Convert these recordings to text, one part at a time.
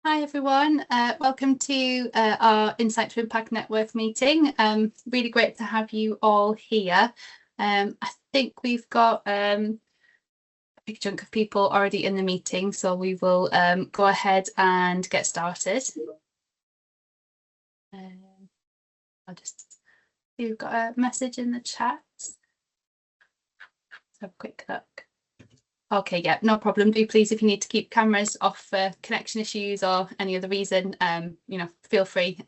Hi everyone, welcome to our Insight to Impact Network meeting. Really great to have you all here. I think we've got a big chunk of people already in the meeting, so we will go ahead and get started. I'll just see we've got a message in the chat. Let's have a quick look. Okay, yeah, no problem. Do please, if you need to keep cameras off for connection issues or any other reason, feel free.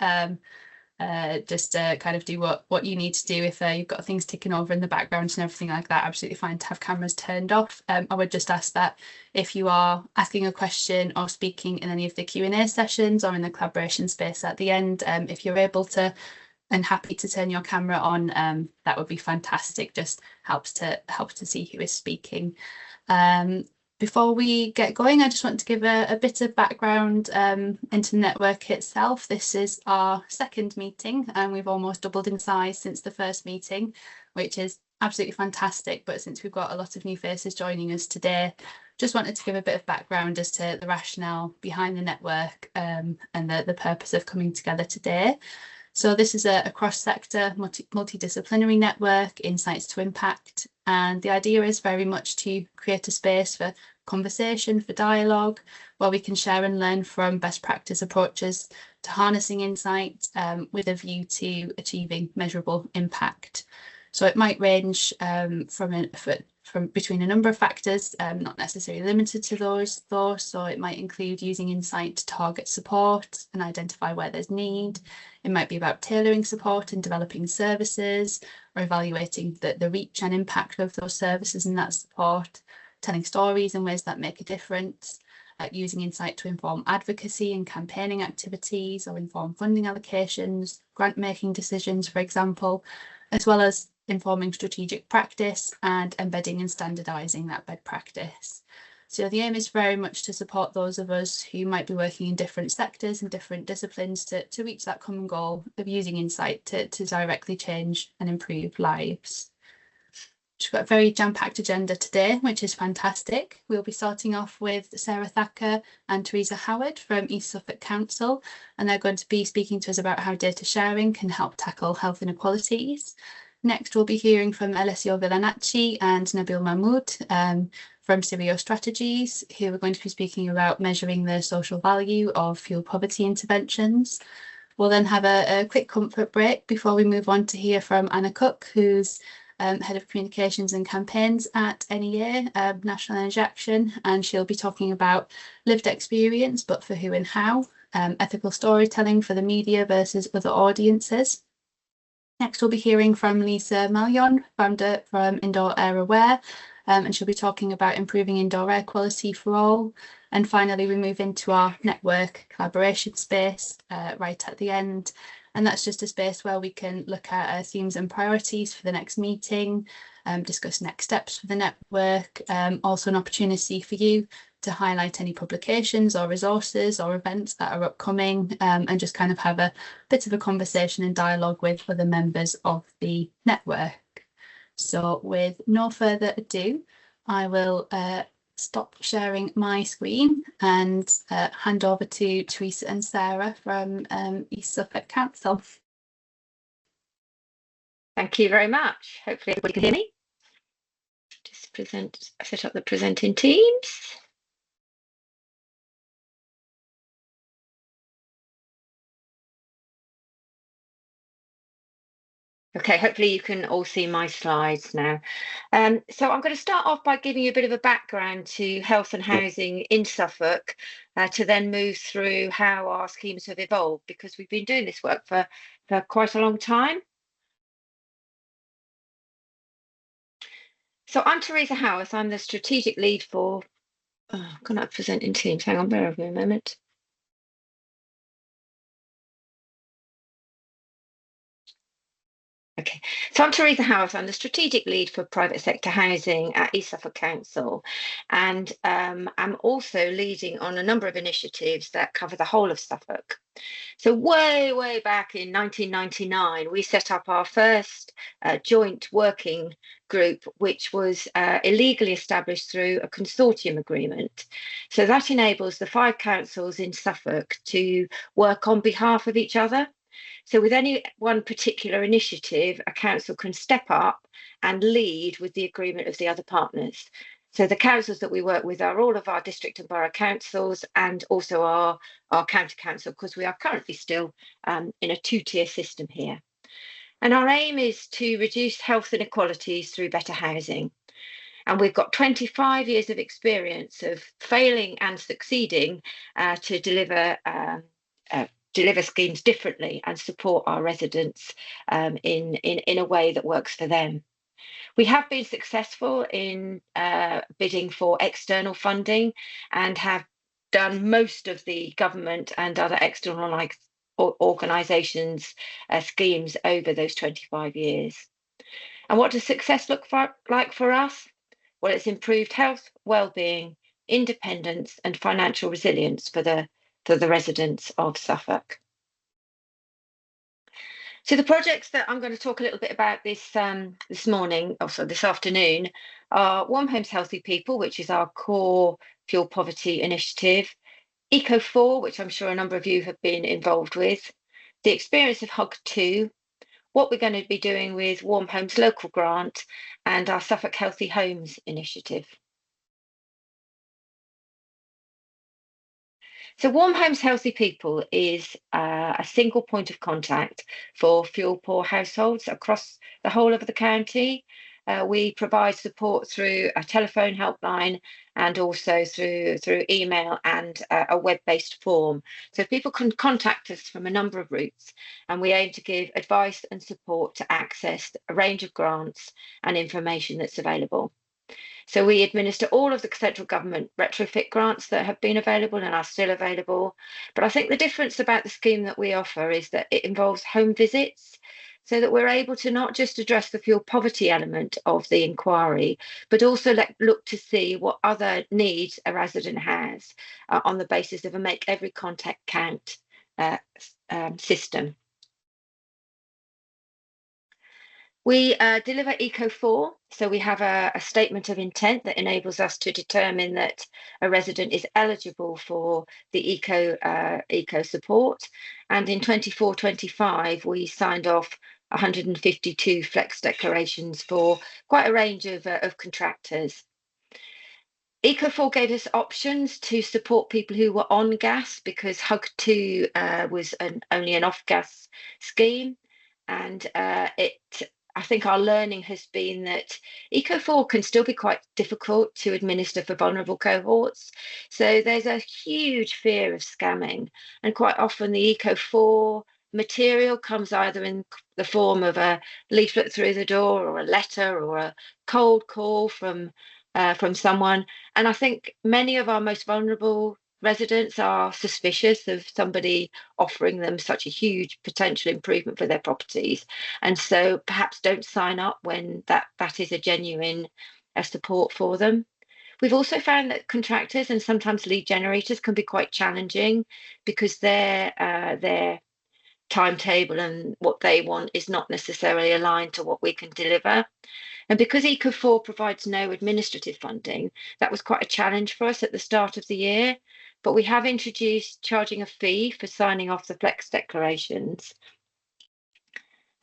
Just kind of do what you need to do if you've got things ticking over in the background and everything like that. Absolutely fine to have cameras turned off. I would just ask that if you are asking a question or speaking in any of the Q&A sessions or in the collaboration space at the end, if you're able to and happy to turn your camera on, that would be fantastic. Just helps to see who is speaking. Before we get going, I just want to give a bit of background into the network itself. This is our second meeting and we've almost doubled in size since the first meeting, which is absolutely fantastic. But since we've got a lot of new faces joining us today, just wanted to give a bit of background as to the rationale behind the network and the purpose of coming together today. So this is a cross-sector, multidisciplinary network, Insights to Impact, and the idea is very much to create a space for conversation, for dialogue, where we can share and learn from best practice approaches to harnessing insight with a view to achieving measurable impact. So it might range from between a number of factors, not necessarily limited to those though. So it might include using insight to target support and identify where there's need. It might be about tailoring support and developing services, or evaluating the reach and impact of those services and that support, telling stories in ways that make a difference, using insight to inform advocacy and campaigning activities or inform funding allocations, grant making decisions, for example, as well as informing strategic practice and embedding and standardising that best practice. So the aim is very much to support those of us who might be working in different sectors and different disciplines to reach that common goal of using insight to directly change and improve lives. We've got a very jam-packed agenda today, which is fantastic. We'll be starting off with Sarah Thacker and Teresa Howard from East Suffolk Council, and they're going to be speaking to us about how data sharing can help tackle health inequalities. Next, we'll be hearing from Alessio Villanacci and Nabil Mahmoud from Sirio Strategies, who are going to be speaking about measuring the social value of fuel poverty interventions. We'll then have a quick comfort break before we move on to hear from Anna Cook, who's Head of Communications and Campaigns at NEA, National Energy Action, and she'll be talking about lived experience, but for who and how, ethical storytelling for the media versus other audiences. Next, we'll be hearing from Lisa Malion, founder from Indoor Air Aware, and she'll be talking about improving indoor air quality for all. And finally, we move into our network collaboration space right at the end. And that's just a space where we can look at themes and priorities for the next meeting, discuss next steps for the network, also an opportunity for you to highlight any publications or resources or events that are upcoming, and just kind of have a bit of a conversation and dialogue with other members of the network. So with no further ado, I will stop sharing my screen and hand over to Teresa and Sarah from East Suffolk Council. Thank you very much. Hopefully everybody can hear me. Just set up the presenting teams. Okay, hopefully you can all see my slides now. So I'm going to start off by giving you a bit of a background to health and housing in Suffolk, to then move through how our schemes have evolved, because we've been doing this work for quite a long time. So I'm Teresa Howarth. I'm the strategic lead for, can I present in teams? Hang on, bear with me a moment. Okay, so I'm Teresa Howarth. I'm the strategic lead for private sector housing at East Suffolk Council, and I'm also leading on a number of initiatives that cover the whole of Suffolk. So way back in 1999, we set up our first joint working group, which was illegally established through a consortium agreement. So that enables the 5 councils in Suffolk to work on behalf of each other. So with any one particular initiative, a council can step up and lead with the agreement of the other partners. So the councils that we work with are all of our district and borough councils and also our county council, because we are currently still in a 2-tier system here. And our aim is to reduce health inequalities through better housing. And we've got 25 years of experience of failing and succeeding to deliver schemes differently and support our residents in a way that works for them. We have been successful in bidding for external funding and have done most of the government and other external organisations schemes over those 25 years. And what does success look like for us? Well, it's improved health, well-being, independence and financial resilience for the residents of Suffolk. So the projects that I'm going to talk a little bit about this morning, also this afternoon, are Warm Homes Healthy People, which is our core fuel poverty initiative, Eco4, which I'm sure a number of you have been involved with, the experience of Hug2, what we're going to be doing with Warm Homes Local Grant, and our Suffolk Healthy Homes initiative. So Warm Homes Healthy People is a single point of contact for fuel poor households across the whole of the county. We provide support through a telephone helpline and also through email and a web-based form. So people can contact us from a number of routes, and we aim to give advice and support to access a range of grants and information that's available. So we administer all of the central government retrofit grants that have been available and are still available. But I think the difference about the scheme that we offer is that it involves home visits, so that we're able to not just address the fuel poverty element of the inquiry, but also look to see what other needs a resident has on the basis of a make every contact count system. We deliver Eco4, so we have a statement of intent that enables us to determine that a resident is eligible for the eco support. And in 24-25, we signed off 152 flex declarations for quite a range of contractors. Eco4 gave us options to support people who were on gas, because Hug2 was only an off-gas scheme, and I think our learning has been that Eco4 can still be quite difficult to administer for vulnerable cohorts. So there's a huge fear of scamming, and quite often the Eco4 material comes either in the form of a leaflet through the door or a letter or a cold call from someone. And I think many of our most vulnerable residents are suspicious of somebody offering them such a huge potential improvement for their properties, and so perhaps don't sign up when that is a genuine support for them. We've also found that contractors and sometimes lead generators can be quite challenging, because their timetable and what they want is not necessarily aligned to what we can deliver. And because Eco4 provides no administrative funding, that was quite a challenge for us at the start of the year. But we have introduced charging a fee for signing off the flex declarations.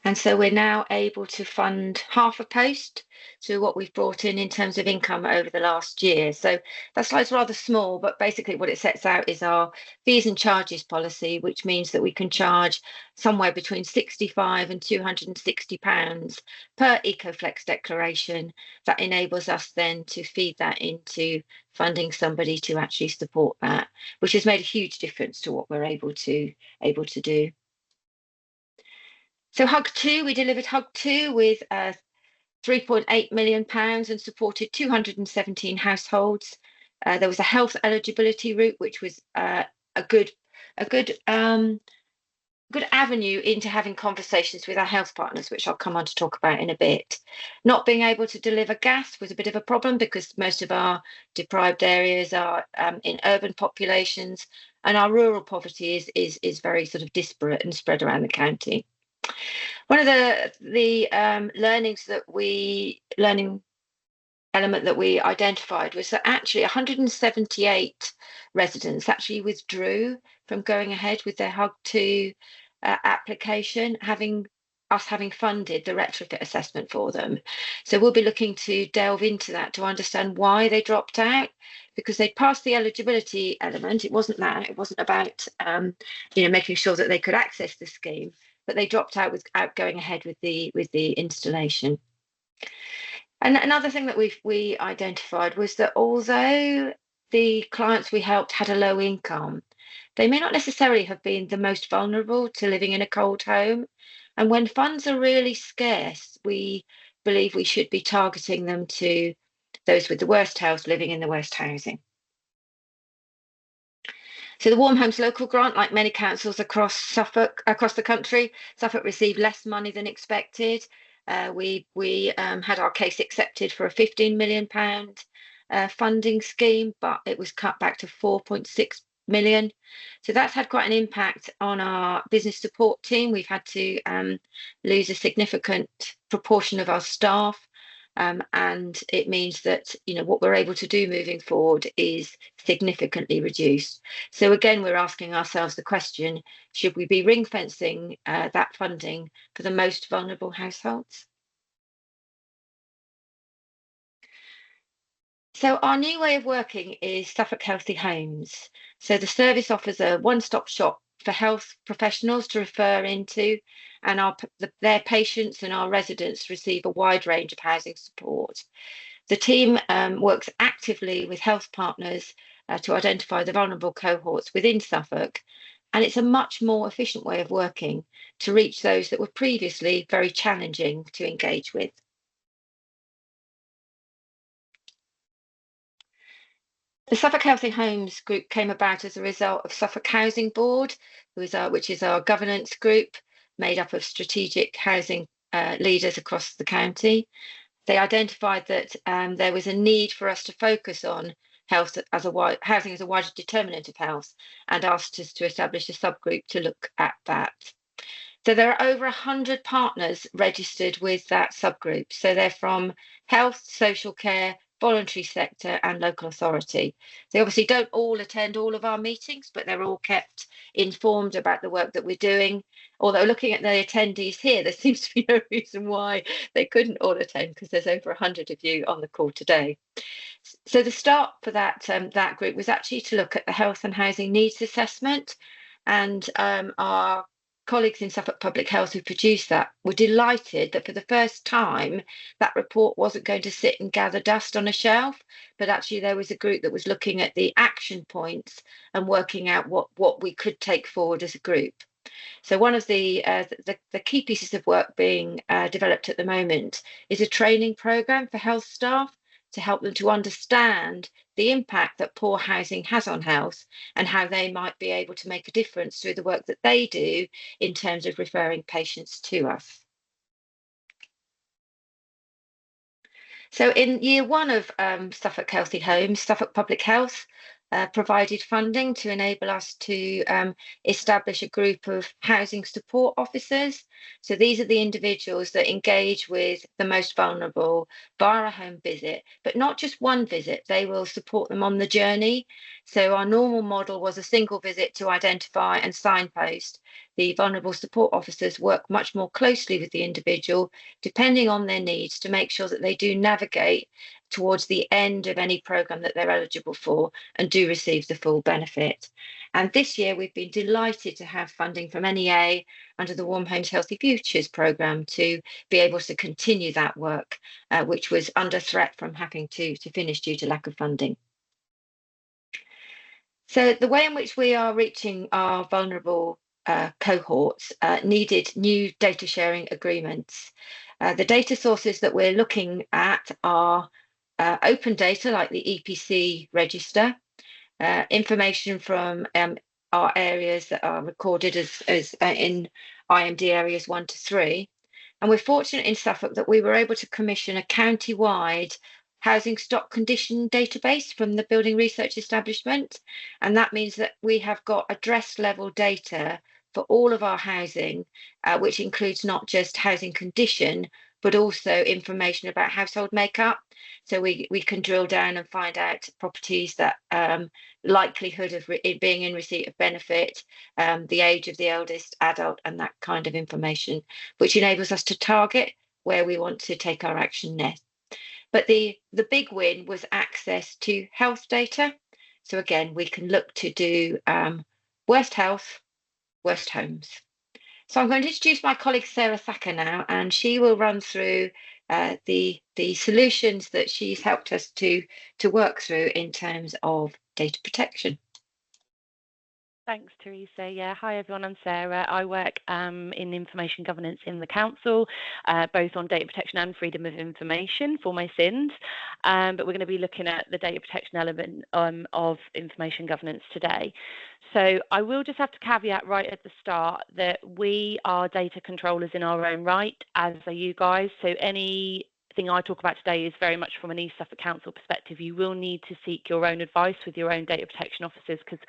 And so we're now able to fund half a post to what we've brought in terms of income over the last year. So that slide's rather small, but basically what it sets out is our fees and charges policy, which means that we can charge somewhere between £65 and £260 per EcoFlex declaration. That enables us then to feed that into funding somebody to actually support that, which has made a huge difference to what we're able to do. So Hug2, we delivered Hug2 with £3.8 million and supported 217 households. There was a health eligibility route, which was a good good avenue into having conversations with our health partners, which I'll come on to talk about in a bit. Not being able to deliver gas was a bit of a problem because most of our deprived areas are in urban populations, and our rural poverty is very sort of disparate and spread around the county. One of the learning element that we identified was that actually 178 residents actually withdrew from going ahead with their Hug 2 application, having funded the retrofit assessment for them. So we'll be looking to delve into that to understand why they dropped out, because they passed the eligibility element. It wasn't about making sure that they could access the scheme, but they dropped out without going ahead with the installation. And another thing that we identified was that although the clients we helped had a low income, they may not necessarily have been the most vulnerable to living in a cold home. And when funds are really scarce, we believe we should be targeting them to those with the worst health living in the worst housing. So the Warm Homes Local Grant, like many councils across the country, Suffolk received less money than expected. We had our case accepted for a £15 million funding scheme, but it was cut back to 4.6 million. So that's had quite an impact on our business support team. We've had to lose a significant proportion of our staff. And it means that what we're able to do moving forward is significantly reduced. So again, we're asking ourselves the question, should we be ring fencing that funding for the most vulnerable households? So our new way of working is Suffolk Healthy Homes. So the service offers a one-stop shop for health professionals to refer into, and their patients and our residents receive a wide range of housing support. The team works actively with health partners to identify the vulnerable cohorts within Suffolk, and it's a much more efficient way of working to reach those that were previously very challenging to engage with. The Suffolk Healthy Homes group came about as a result of Suffolk Housing Board, which is our governance group made up of strategic housing leaders across the county. They identified that there was a need for us to focus on housing as a wider determinant of health, and asked us to establish a subgroup to look at that. So there are over 100 partners registered with that subgroup. So they're from health, social care, voluntary sector and local authority. They obviously don't all attend all of our meetings, but they're all kept informed about the work that we're doing. Although looking at the attendees here, there seems to be no reason why they couldn't all attend, because there's over 100 of you on the call today. So the start for that group was actually to look at the health and housing needs assessment, and our colleagues in Suffolk Public Health who produced that were delighted that for the first time that report wasn't going to sit and gather dust on a shelf, but actually there was a group that was looking at the action points and working out what we could take forward as a group. So one of the key pieces of work being developed at the moment is a training programme for health staff to help them to understand the impact that poor housing has on health and how they might be able to make a difference through the work that they do in terms of referring patients to us. So in year one of Suffolk Healthy Homes, Suffolk Public Health provided funding to enable us to establish a group of housing support officers. So these are the individuals that engage with the most vulnerable via a home visit, but not just one visit, they will support them on the journey. So our normal model was a single visit to identify and signpost. The vulnerable support officers work much more closely with the individual, depending on their needs, to make sure that they do navigate towards the end of any programme that they're eligible for and do receive the full benefit. And this year we've been delighted to have funding from NEA under the Warm Homes Healthy Futures programme to be able to continue that work, which was under threat from having to finish due to lack of funding. So the way in which we are reaching our vulnerable cohorts needed new data sharing agreements. The data sources that we're looking at are open data like the EPC register, information from our areas that are recorded as in IMD areas 1 to 3. And we're fortunate in Suffolk that we were able to commission a county-wide housing stock condition database from the Building Research Establishment. And that means that we have got address level data for all of our housing, which includes not just housing condition, but also information about household makeup. So we can drill down and find out properties that likelihood of it being in receipt of benefit, the age of the eldest adult, and that kind of information, which enables us to target where we want to take our action next. But the big win was access to health data. So again, we can look to do worst health, worst homes. So I'm going to introduce my colleague Sarah Thacker now, and she will run through the solutions that she's helped us to work through in terms of data protection. Thanks, Teresa. Yeah, hi everyone, I'm Sarah. I work in information governance in the council, both on data protection and freedom of information for my SINs. But we're going to be looking at the data protection element of information governance today. So I will just have to caveat right at the start that we are data controllers in our own right, as are you guys. So anything I talk about today is very much from an East Suffolk Council perspective. You will need to seek your own advice with your own data protection officers, because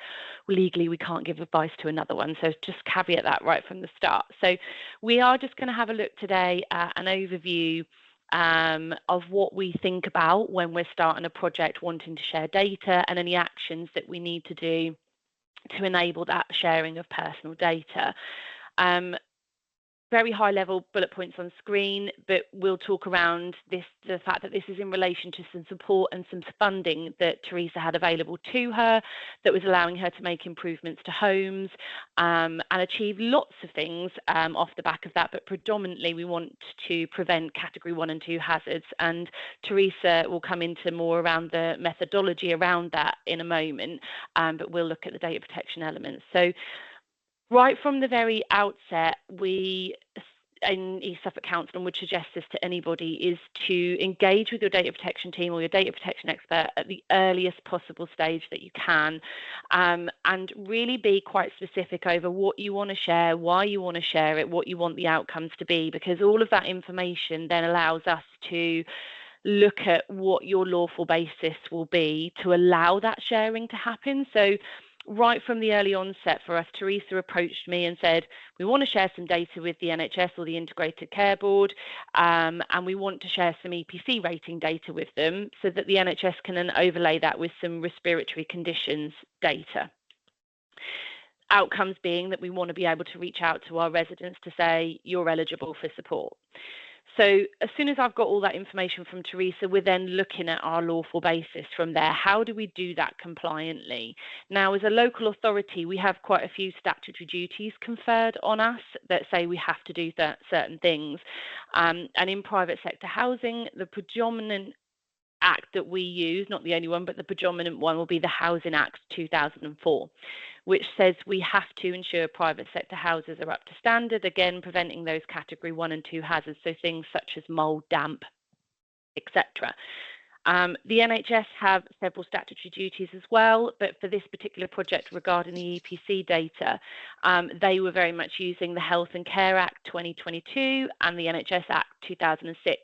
legally we can't give advice to another one. So just caveat that right from the start. So we are just going to have a look today at an overview of what we think about when we're starting a project wanting to share data, and any actions that we need to do to enable that sharing of personal data. Very high level bullet points on screen, but we'll talk around the fact that this is in relation to some support and some funding that Teresa had available to her that was allowing her to make improvements to homes and achieve lots of things off the back of that. But predominantly we want to prevent category 1 and 2 hazards, and Teresa will come into more around the methodology around that in a moment, but we'll look at the data protection elements. So right from the very outset, we in East Suffolk Council, and would suggest this to anybody, is to engage with your data protection team or your data protection expert at the earliest possible stage that you can, and really be quite specific over what you want to share, why you want to share it, what you want the outcomes to be, because all of that information then allows us to look at what your lawful basis will be to allow that sharing to happen. So right from the early onset for us, Teresa approached me and said, we want to share some data with the NHS or the Integrated Care Board, and we want to share some EPC rating data with them so that the NHS can then overlay that with some respiratory conditions data. Outcomes being that we want to be able to reach out to our residents to say, you're eligible for support. So as soon as I've got all that information from Teresa, we're then looking at our lawful basis from there. How do we do that compliantly? Now, as a local authority, we have quite a few statutory duties conferred on us that say we have to do certain things. And in private sector housing, the predominant act that we use, not the only one, but the predominant one, will be the Housing Act 2004, which says we have to ensure private sector houses are up to standard, again, preventing those category 1 and 2 hazards, so things such as mould, damp, etc. The NHS have several statutory duties as well, but for this particular project regarding the EPC data, they were very much using the Health and Care Act 2022 and the NHS Act 2006.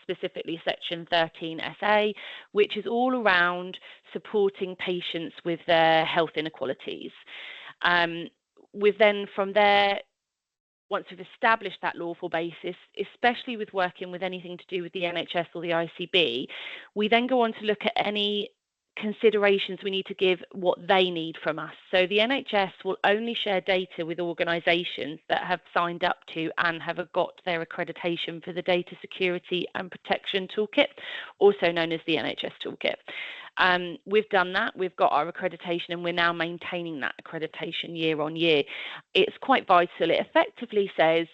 Specifically Section 13SA, which is all around supporting patients with their health inequalities. We've then from there, once we've established that lawful basis, especially with working with anything to do with the NHS or the ICB, we then go on to look at any considerations we need to give what they need from us. So the NHS will only share data with organisations that have signed up to and have got their accreditation for the Data Security and Protection Toolkit, also known as the NHS Toolkit. We've done that, we've got our accreditation, and we're now maintaining that accreditation year on year. It's quite vital. It effectively says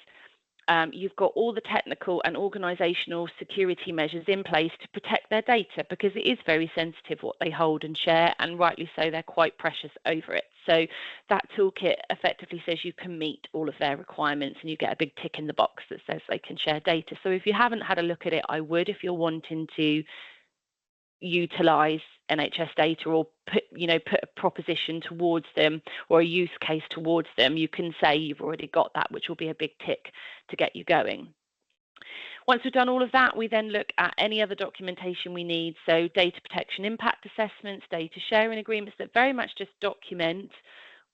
you've got all the technical and organisational security measures in place to protect their data, because it is very sensitive what they hold and share, and rightly so, they're quite precious over it. So that toolkit effectively says you can meet all of their requirements, and you get a big tick in the box that says they can share data. So if you haven't had a look at it, I would, if you're wanting to utilise NHS data or put a proposition towards them or a use case towards them, you can say you've already got that, which will be a big tick to get you going. Once we've done all of that, we then look at any other documentation we need. So data protection impact assessments, data sharing agreements that very much just document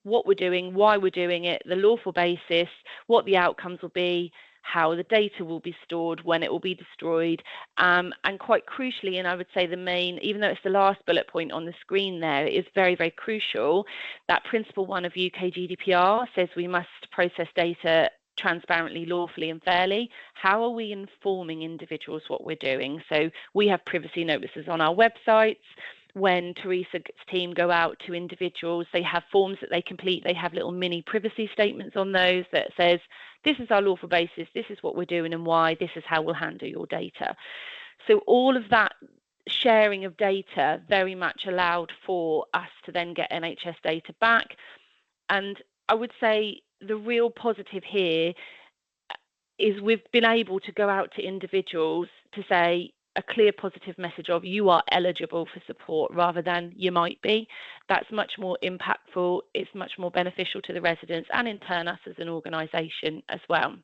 what we're doing, why we're doing it, the lawful basis, what the outcomes will be, how the data will be stored, when it will be destroyed, and quite crucially, and I would say the main, even though it's the last bullet point on the screen there, it is very, very crucial, that Principle 1 of UK GDPR says we must process data transparently, lawfully and fairly. How are we informing individuals what we're doing? So we have privacy notices on our websites. When Teresa's team go out to individuals, they have forms that they complete. They have little mini privacy statements on those that says, this is our lawful basis, this is what we're doing and why, this is how we'll handle your data. So all of that sharing of data very much allowed for us to then get NHS data back. And I would say the real positive here is we've been able to go out to individuals to say a clear positive message of you are eligible for support rather than you might be. That's much more impactful. It's much more beneficial to the residents and in turn us as an organisation as well.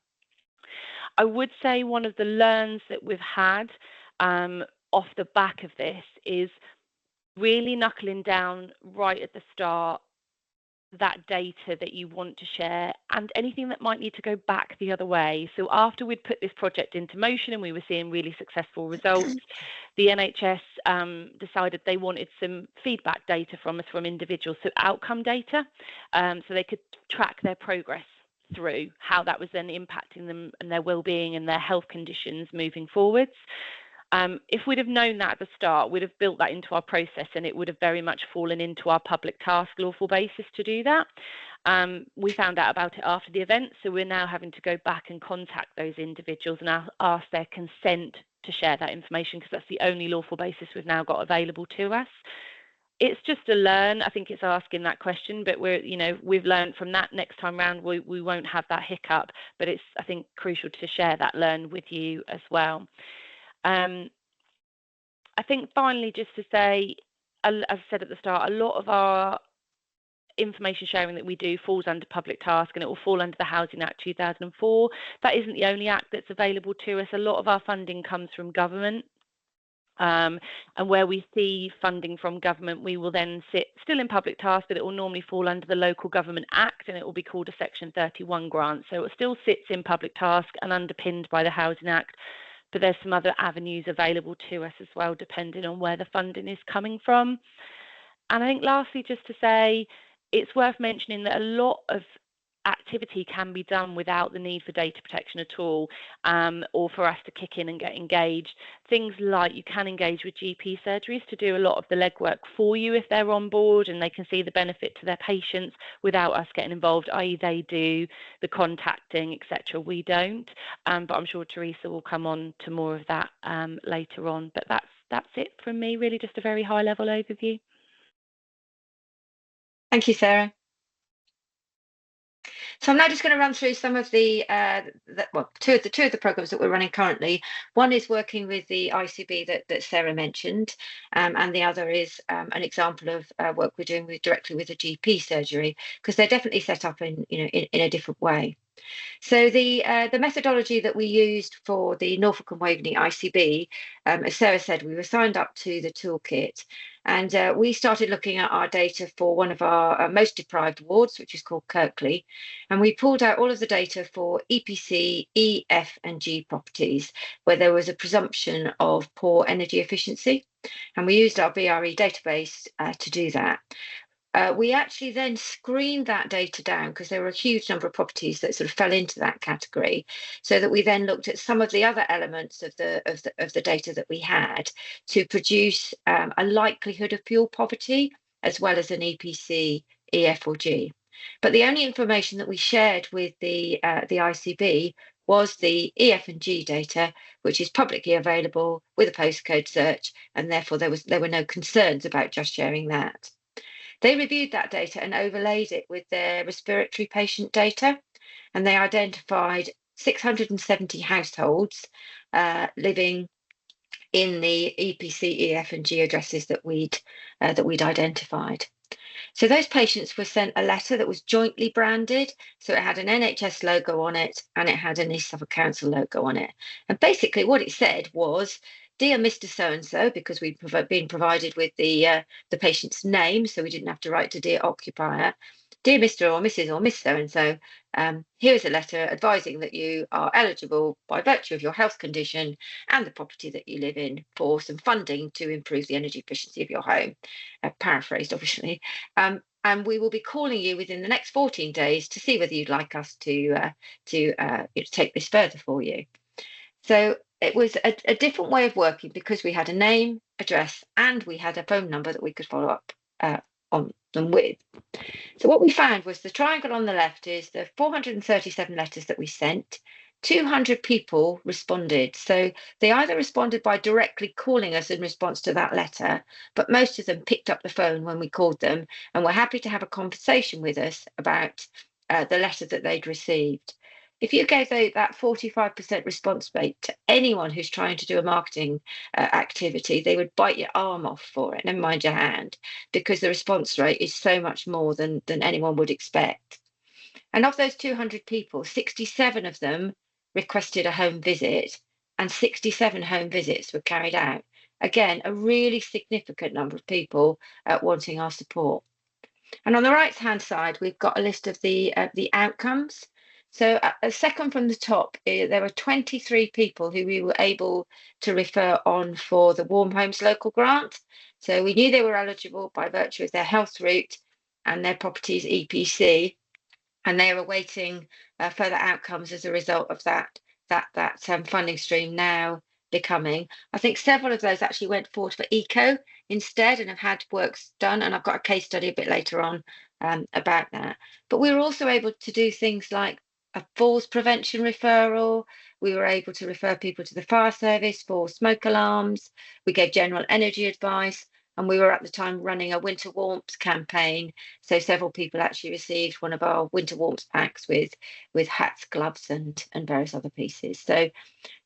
I would say one of the learns that we've had off the back of this is really knuckling down right at the start that data that you want to share and anything that might need to go back the other way. So after we'd put this project into motion and we were seeing really successful results, the NHS decided they wanted some feedback data from us, from individuals, so outcome data, so they could track their progress through how that was then impacting them and their well-being and their health conditions moving forwards. If we'd have known that at the start, we'd have built that into our process and it would have very much fallen into our public task lawful basis to do that. We found out about it after the event, so we're now having to go back and contact those individuals and ask their consent to share that information, because that's the only lawful basis we've now got available to us. It's just a learn. I think it's asking that question, but we've learned from that. Next time round, we won't have that hiccup, but it's, I think, crucial to share that learn with you as well. I think finally, just to say, as I said at the start, a lot of our information sharing that we do falls under public task and it will fall under the Housing Act 2004. That isn't the only act that's available to us. A lot of our funding comes from government. And where we see funding from government, we will then sit still in public task, but it will normally fall under the Local Government Act and it will be called a Section 31 grant. So it still sits in public task and underpinned by the Housing Act. But there's some other avenues available to us as well, depending on where the funding is coming from. And I think lastly, just to say, it's worth mentioning that a lot of activity can be done without the need for data protection at all, or for us to kick in and get engaged. Things like you can engage with GP surgeries to do a lot of the legwork for you if they're on board and they can see the benefit to their patients without us getting involved, i.e. they do the contacting, etc. We don't, but I'm sure Teresa will come on to more of that later on. But that's it from me, really, just a very high level overview. Thank you, Sarah. So I'm now just going to run through some of two of the programs that we're running currently. One is working with the ICB that Sarah mentioned, and the other is an example of work we're doing directly with a GP surgery, because they're definitely set up in a different way. So the methodology that we used for the Norfolk and Waveney ICB, as Sarah said, we were signed up to the toolkit, and we started looking at our data for one of our most deprived wards, which is called Kirkley, and we pulled out all of the data for EPC, E, F and G properties, where there was a presumption of poor energy efficiency, and we used our BRE database to do that. We actually then screened that data down because there were a huge number of properties that sort of fell into that category, so that we then looked at some of the other elements of the data that we had to produce a likelihood of fuel poverty as well as an EPC, EF or G. But the only information that we shared with the ICB was the EF and G data, which is publicly available with a postcode search, and therefore there were no concerns about just sharing that. They reviewed that data and overlaid it with their respiratory patient data, and they identified 670 households living in the EPC, EF and G addresses that we'd identified. So those patients were sent a letter that was jointly branded. So it had an NHS logo on it and it had an East Suffolk Council logo on it. And basically what it said was, "Dear Mr. So-and-so," because we'd been provided with the patient's name, so we didn't have to write to Dear Occupier. "Dear Mr. or Mrs. or Miss So-and-so, here is a letter advising that you are eligible by virtue of your health condition and the property that you live in for some funding to improve the energy efficiency of your home." Paraphrased, obviously. And we will be calling you within the next 14 days to see whether you'd like us to take this further for you. So it was a different way of working because we had a name, address, and we had a phone number that we could follow up on them with. So what we found was the triangle on the left is the 437 letters that we sent. 200 people responded. So they either responded by directly calling us in response to that letter, but most of them picked up the phone when we called them and were happy to have a conversation with us about the letter that they'd received. If you gave that 45% response rate to anyone who's trying to do a marketing activity, they would bite your arm off for it, never mind your hand, because the response rate is so much more than anyone would expect. And of those 200 people, 67 of them requested a home visit and 67 home visits were carried out. Again, a really significant number of people wanting our support. And on the right-hand side, we've got a list of the outcomes. So a second from the top, there were 23 people who we were able to refer on for the Warm Homes Local Grant. So we knew they were eligible by virtue of their health route and their property's EPC, and they are awaiting further outcomes as a result of that funding stream now becoming. I think several of those actually went forward for ECO instead and have had works done, and I've got a case study a bit later on about that. But we were also able to do things like a falls prevention referral. We were able to refer people to the fire service for smoke alarms. We gave general energy advice. And we were at the time running a winter warmth campaign. So several people actually received one of our winter warmth packs with hats, gloves, and various other pieces. So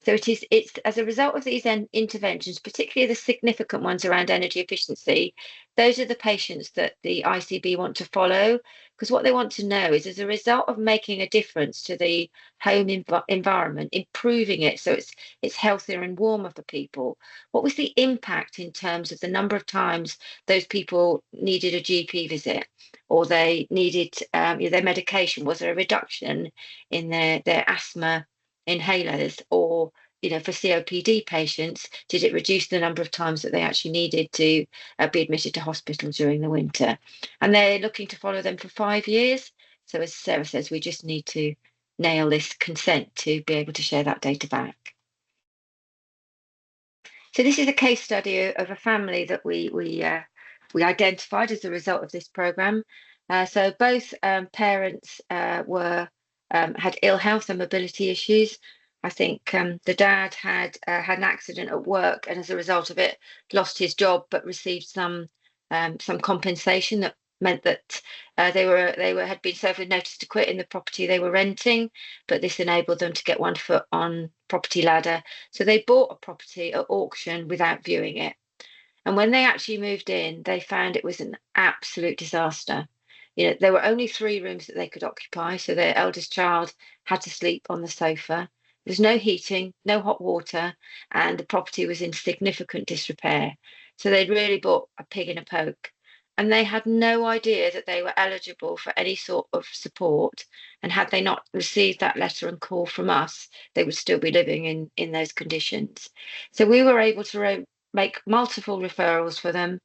it's as a result of these interventions, particularly the significant ones around energy efficiency, those are the patients that the ICB want to follow, because what they want to know is, as a result of making a difference to the home environment, improving it so it's healthier and warmer for people, what was the impact in terms of the number of times those people needed a GP visit or they needed their medication? Was there a reduction in their asthma inhalers, or for COPD patients, did it reduce the number of times that they actually needed to be admitted to hospital during the winter? And they're looking to follow them for 5 years. So as Sarah says, we just need to nail this consent to be able to share that data back. So this is a case study of a family that we identified as a result of this programme. So both parents had ill health and mobility issues. I think the dad had an accident at work and as a result of it lost his job, but received some compensation that meant that they had been served with notice to quit in the property they were renting, but this enabled them to get one foot on property ladder. So they bought a property at auction without viewing it. And when they actually moved in, they found it was an absolute disaster. There were only 3 rooms that they could occupy, so their eldest child had to sleep on the sofa. There was no heating, no hot water, and the property was in significant disrepair. So they'd really bought a pig in a poke. And they had no idea that they were eligible for any sort of support. And had they not received that letter and call from us, they would still be living in those conditions. So we were able to make multiple referrals for them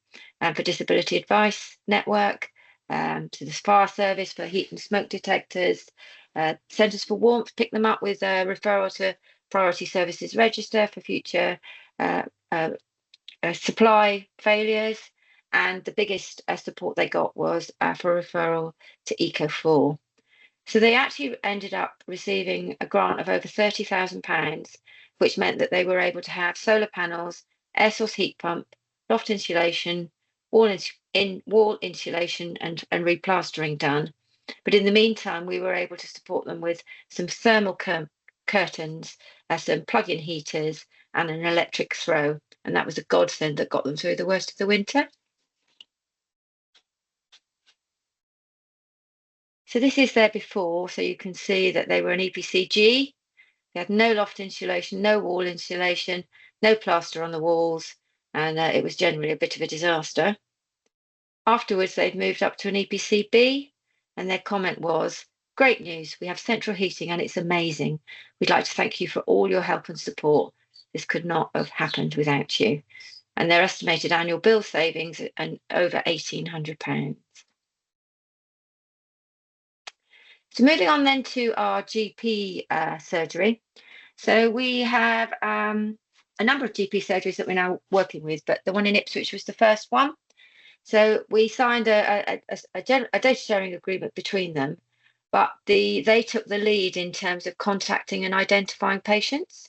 for Disability Advice Network, to the fire service for heat and smoke detectors, Centres for Warmth picked them up with a referral to Priority Services Register for future supply failures. And the biggest support they got was for referral to ECO4. So they actually ended up receiving a grant of over £30,000, which meant that they were able to have solar panels, air source heat pump, loft insulation, wall insulation and replastering done. But in the meantime, we were able to support them with some thermal curtains, some plug-in heaters, and an electric throw. And that was a godsend that got them through the worst of the winter. So this is there before, so you can see that they were an EPC-G. They had no loft insulation, no wall insulation, no plaster on the walls, and it was generally a bit of a disaster. Afterwards, they'd moved up to an EPC-B, and their comment was, "Great news, we have central heating and it's amazing. We'd like to thank you for all your help and support. This could not have happened without you." And their estimated annual bill savings and over £1,800. So moving on then to our GP surgery. So we have a number of GP surgeries that we're now working with, but the one in Ipswich was the first one. So we signed a data sharing agreement between them, but they took the lead in terms of contacting and identifying patients.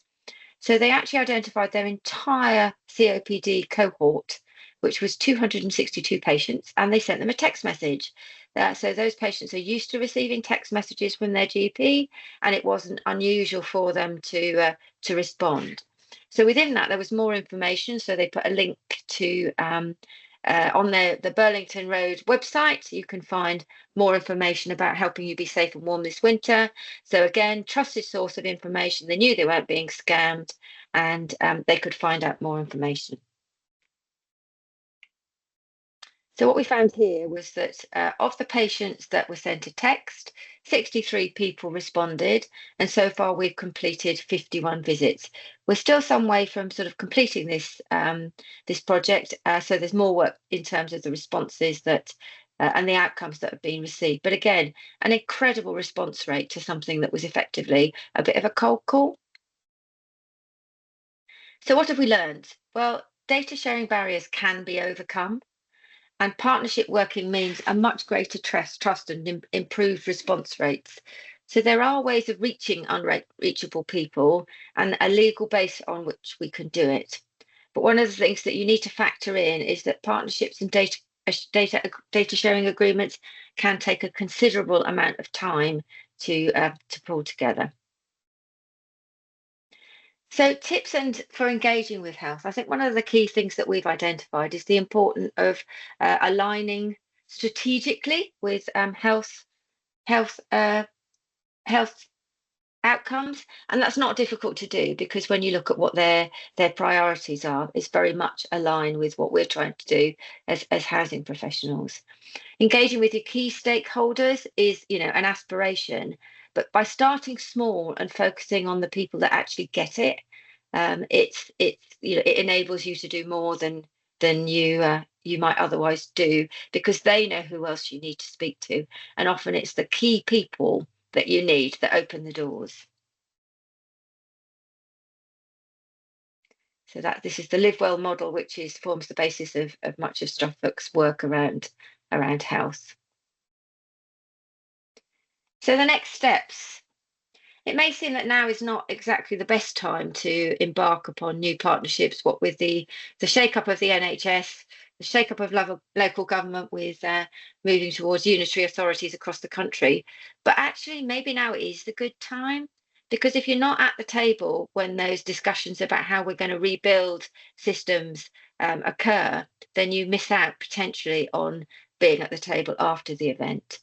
So they actually identified their entire COPD cohort, which was 262 patients, and they sent them a text message. So those patients are used to receiving text messages from their GP, and it wasn't unusual for them to respond. So within that, there was more information. So they put a link to on the Burlington Road website. You can find more information about helping you be safe and warm this winter. So again, trusted source of information. They knew they weren't being scammed, and they could find out more information. So what we found here was that of the patients that were sent a text, 63 people responded, and so far we've completed 51 visits. We're still some way from sort of completing this this project, so there's more work in terms of the responses that and the outcomes that have been received. But again, an incredible response rate to something that was effectively a bit of a cold call. So what have we learned? Well, data sharing barriers can be overcome. And partnership working means a much greater trust and improved response rates. So there are ways of reaching unreachable people and a legal base on which we can do it. But one of the things that you need to factor in is that partnerships and data sharing agreements can take a considerable amount of time to pull together. So tips for engaging with health. I think one of the key things that we've identified is the importance of aligning strategically with health outcomes, and that's not difficult to do because when you look at what their priorities are, it's very much aligned with what we're trying to do as housing professionals. Engaging with your key stakeholders is, an aspiration, but by starting small and focusing on the people that actually get it, it enables you to do more than you might otherwise do because they know who else you need to speak to, and often it's the key people that you need that open the doors. So this is the Live Well model, which forms the basis of much of Suffolk's work around health. So the next steps. It may seem that now is not exactly the best time to embark upon new partnerships, what with the shake-up of the NHS, the shake-up of local government with moving towards unitary authorities across the country. But actually, maybe now is the good time, because if you're not at the table when those discussions about how we're going to rebuild systems occur, then you miss out potentially on being at the table after the event.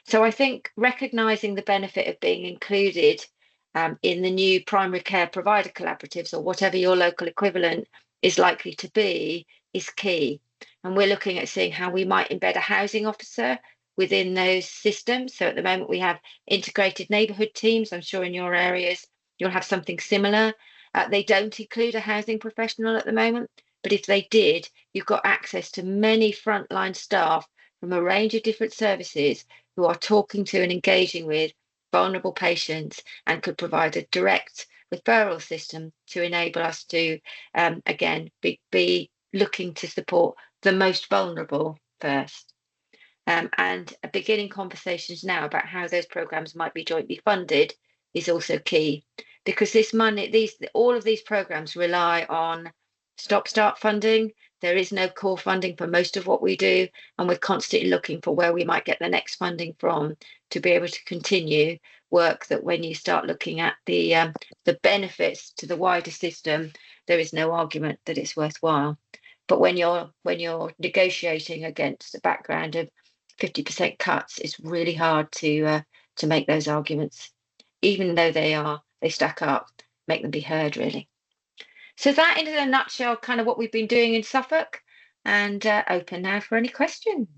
So I think recognising the benefit of being included in the new primary care provider collaboratives, or whatever your local equivalent is likely to be, is key. And we're looking at seeing how we might embed a housing officer within those systems. So at the moment we have integrated neighbourhood teams. I'm sure in your areas you'll have something similar. They don't include a housing professional at the moment, but if they did, you've got access to many frontline staff from a range of different services who are talking to and engaging with vulnerable patients and could provide a direct referral system to enable us to, again, be looking to support the most vulnerable first. And beginning conversations now about how those programs might be jointly funded is also key, because all of these programs rely on stop-start funding. There is no core funding for most of what we do, and we're constantly looking for where we might get the next funding from to be able to continue work that when you start looking at the benefits to the wider system, there is no argument that it's worthwhile. But when you're negotiating against a background of 50% cuts, it's really hard to make those arguments, even though they stack up, make them be heard, really. So that, in a nutshell, kind of what we've been doing in Suffolk, and open now for any questions.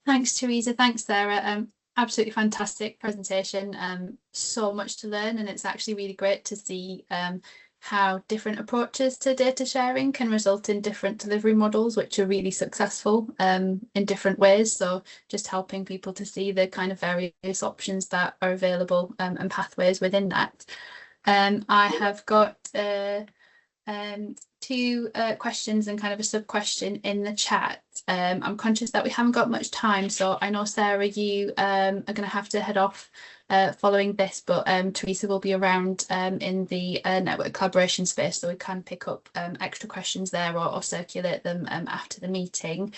Thanks, Teresa. Thanks, Sarah. Absolutely fantastic presentation. So much to learn, and it's actually really great to see how different approaches to data sharing can result in different delivery models, which are really successful in different ways. So just helping people to see the kind of various options that are available and pathways within that. I have got two questions and kind of a sub question in the chat. I'm conscious that we haven't got much time, so I know, Sarah, you are going to have to head off following this, but Teresa will be around in the network collaboration space, so we can pick up extra questions there or circulate them after the meeting.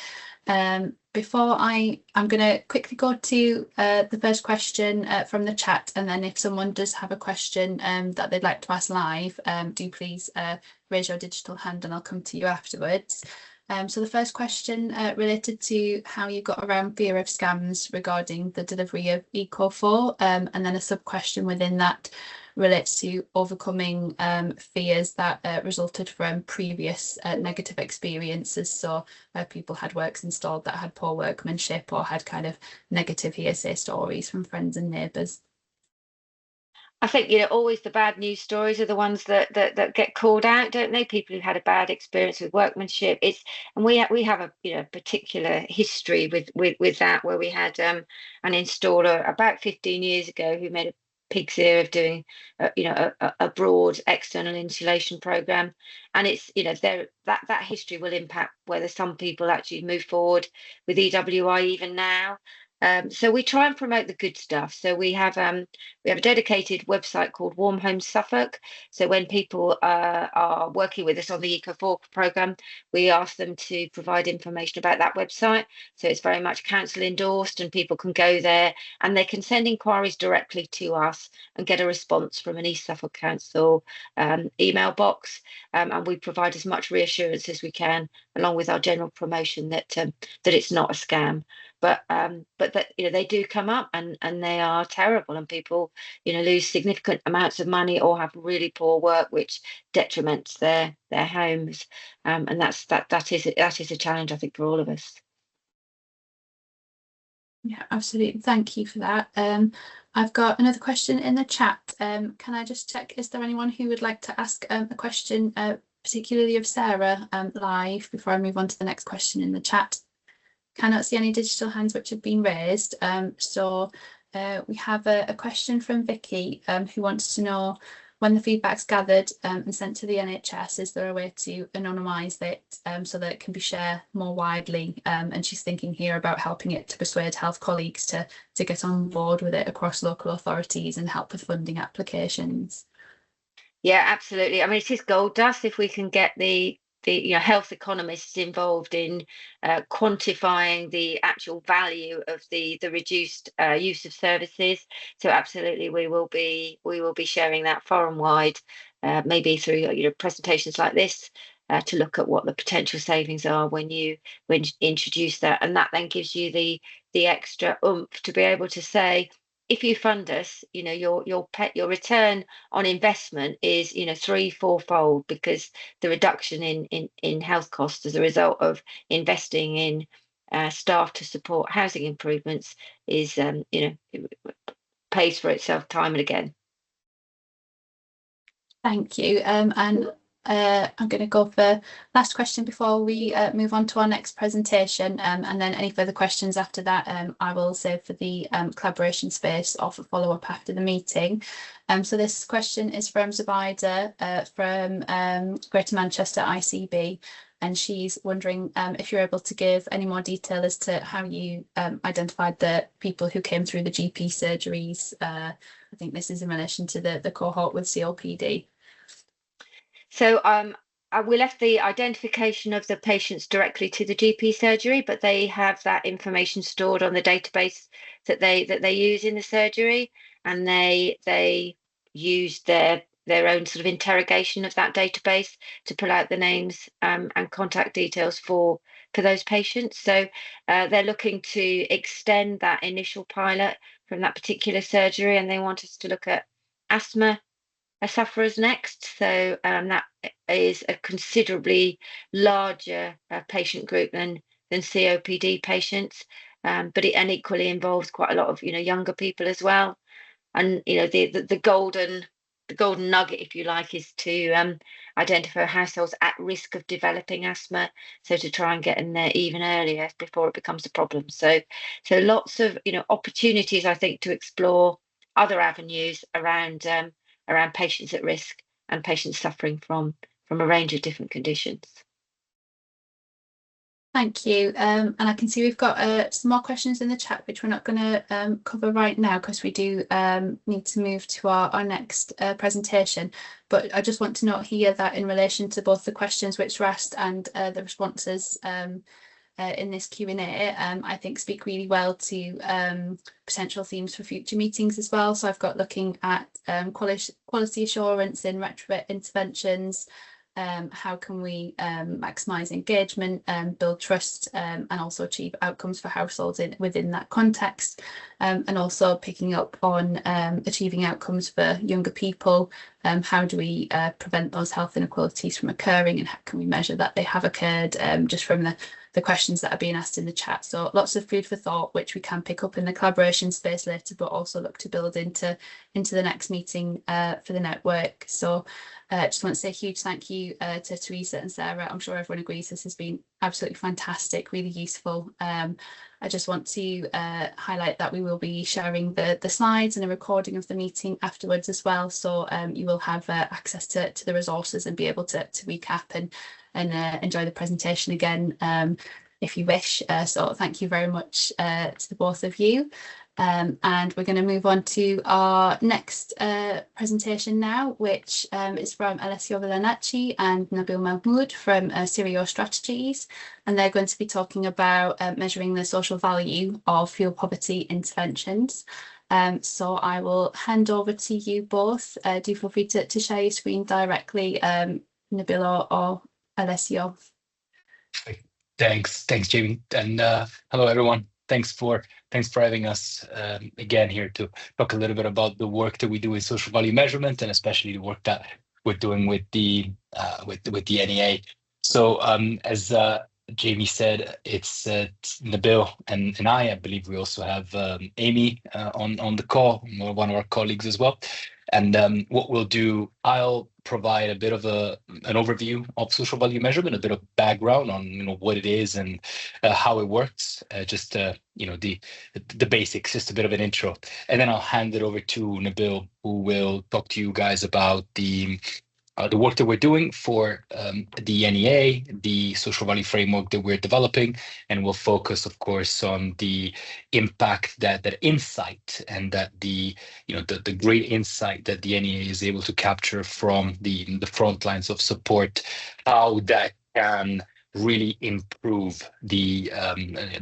Before I'm going to quickly go to the first question from the chat, and then if someone does have a question that they'd like to ask live, do please raise your digital hand and I'll come to you afterwards. So the first question related to how you got around fear of scams regarding the delivery of Eco4, and then a sub question within that relates to overcoming fears that resulted from previous negative experiences. So people had works installed that had poor workmanship or had kind of negative hearsay stories from friends and neighbours. I think, always the bad news stories are the ones that get called out, don't they? People who had a bad experience with workmanship. And we have a particular history with that, where we had an installer about 15 years ago who made a pig's ear of doing a broad external insulation program, and it's that history will impact whether some people actually move forward with EWI even now. So we try and promote the good stuff. So we have a dedicated website called Warm Homes Suffolk. So when people are working with us on the Eco4 programme, we ask them to provide information about that website. So it's very much council endorsed, and people can go there and they can send inquiries directly to us and get a response from an East Suffolk Council email box. And we provide as much reassurance as we can, along with our general promotion that it's not a scam. But that they do come up and they are terrible, and people lose significant amounts of money or have really poor work which detriments their homes, and that is a challenge, I think, for all of us. Yeah, absolutely. Thank you for that. I've got another question in the chat. Can I just check, is there anyone who would like to ask a question, particularly of Sarah, live, before I move on to the next question in the chat? Cannot see any digital hands which have been raised. So we have a question from Vicky, who wants to know, when the feedback's gathered and sent to the NHS, is there a way to anonymise it so that it can be shared more widely? And she's thinking here about helping it to persuade health colleagues to get on board with it across local authorities and help with funding applications. Yeah, absolutely. I mean, it is gold dust if we can get the health economists involved in quantifying the actual value of the reduced use of services. So absolutely, we will be sharing that far and wide, maybe through presentations like this, to look at what the potential savings are when you introduce that, and that then gives you the extra oomph to be able to say, if you fund us, your return on investment is 3-4-fold, because the reduction in health costs as a result of investing in staff to support housing improvements is pays for itself time and again. Thank you. And I'm going to go for last question before we move on to our next presentation, and then any further questions after that I will save for the collaboration space or for follow-up after the meeting. So this question is from Zubaida from Greater Manchester ICB, and she's wondering if you're able to give any more detail as to how you identified the people who came through the GP surgeries. I think this is in relation to the cohort with COPD. So we left the identification of the patients directly to the GP surgery, but they have that information stored on the database that they use in the surgery, and they use their their own sort of interrogation of that database to pull out the names and contact details for those patients. So they're looking to extend that initial pilot from that particular surgery, and they want us to look at asthma sufferers next. So that is a considerably larger patient group than COPD patients, but it equally involves quite a lot of younger people as well. And the golden nugget, if you like, is to identify households at risk of developing asthma, so to try and get in there even earlier before it becomes a problem. So lots of opportunities, I think, to explore other avenues around patients at risk and patients suffering from a range of different conditions. Thank you. And I can see we've got some more questions in the chat, which we're not going to cover right now because we do need to move to our next presentation. But I just want to note here that in relation to both the questions which were asked and the responses in this Q&A, I think speak really well to potential themes for future meetings as well. So I've got looking at quality assurance in retrofit interventions. How can we maximise engagement, build trust, and also achieve outcomes for households within that context, and also picking up on achieving outcomes for younger people. How do we prevent those health inequalities from occurring, and how can we measure that they have occurred, just from the questions that are being asked in the chat. So lots of food for thought, which we can pick up in the collaboration space later, but also look to build into the next meeting for the network. So just want to say a huge thank you to Teresa and Sarah. I'm sure everyone agrees this has been absolutely fantastic, really useful. I just want to highlight that we will be sharing the slides and a recording of the meeting afterwards as well. So you will have access to the resources and be able to recap and enjoy the presentation again if you wish. So thank you very much to the both of you. And we're going to move on to our next presentation now, which is from Alessio Villanacci and Nabil Mahmoud from Sirio Strategies. And they're going to be talking about measuring the social value of fuel poverty interventions. So I will hand over to you both. Do feel free to share your screen directly, Nabil or Alessio. Thanks, Jamie, and hello everyone. Thanks for having us again here to talk a little bit about the work that we do in social value measurement, and especially the work that we're doing with the NEA. So as Jamie said, it's Nabil and I believe we also have Amy on the call, one of our colleagues as well. And what we'll do, I'll provide a bit of an overview of social value measurement, a bit of background on what it is and how it works, just the basics, just a bit of an intro, and then I'll hand it over to Nabil, who will talk to you guys about the work that we're doing for the NEA, the social value framework that we're developing, and we'll focus, of course, on the impact that insight and that the great insight that the NEA is able to capture from the front lines of support, how that can really improve the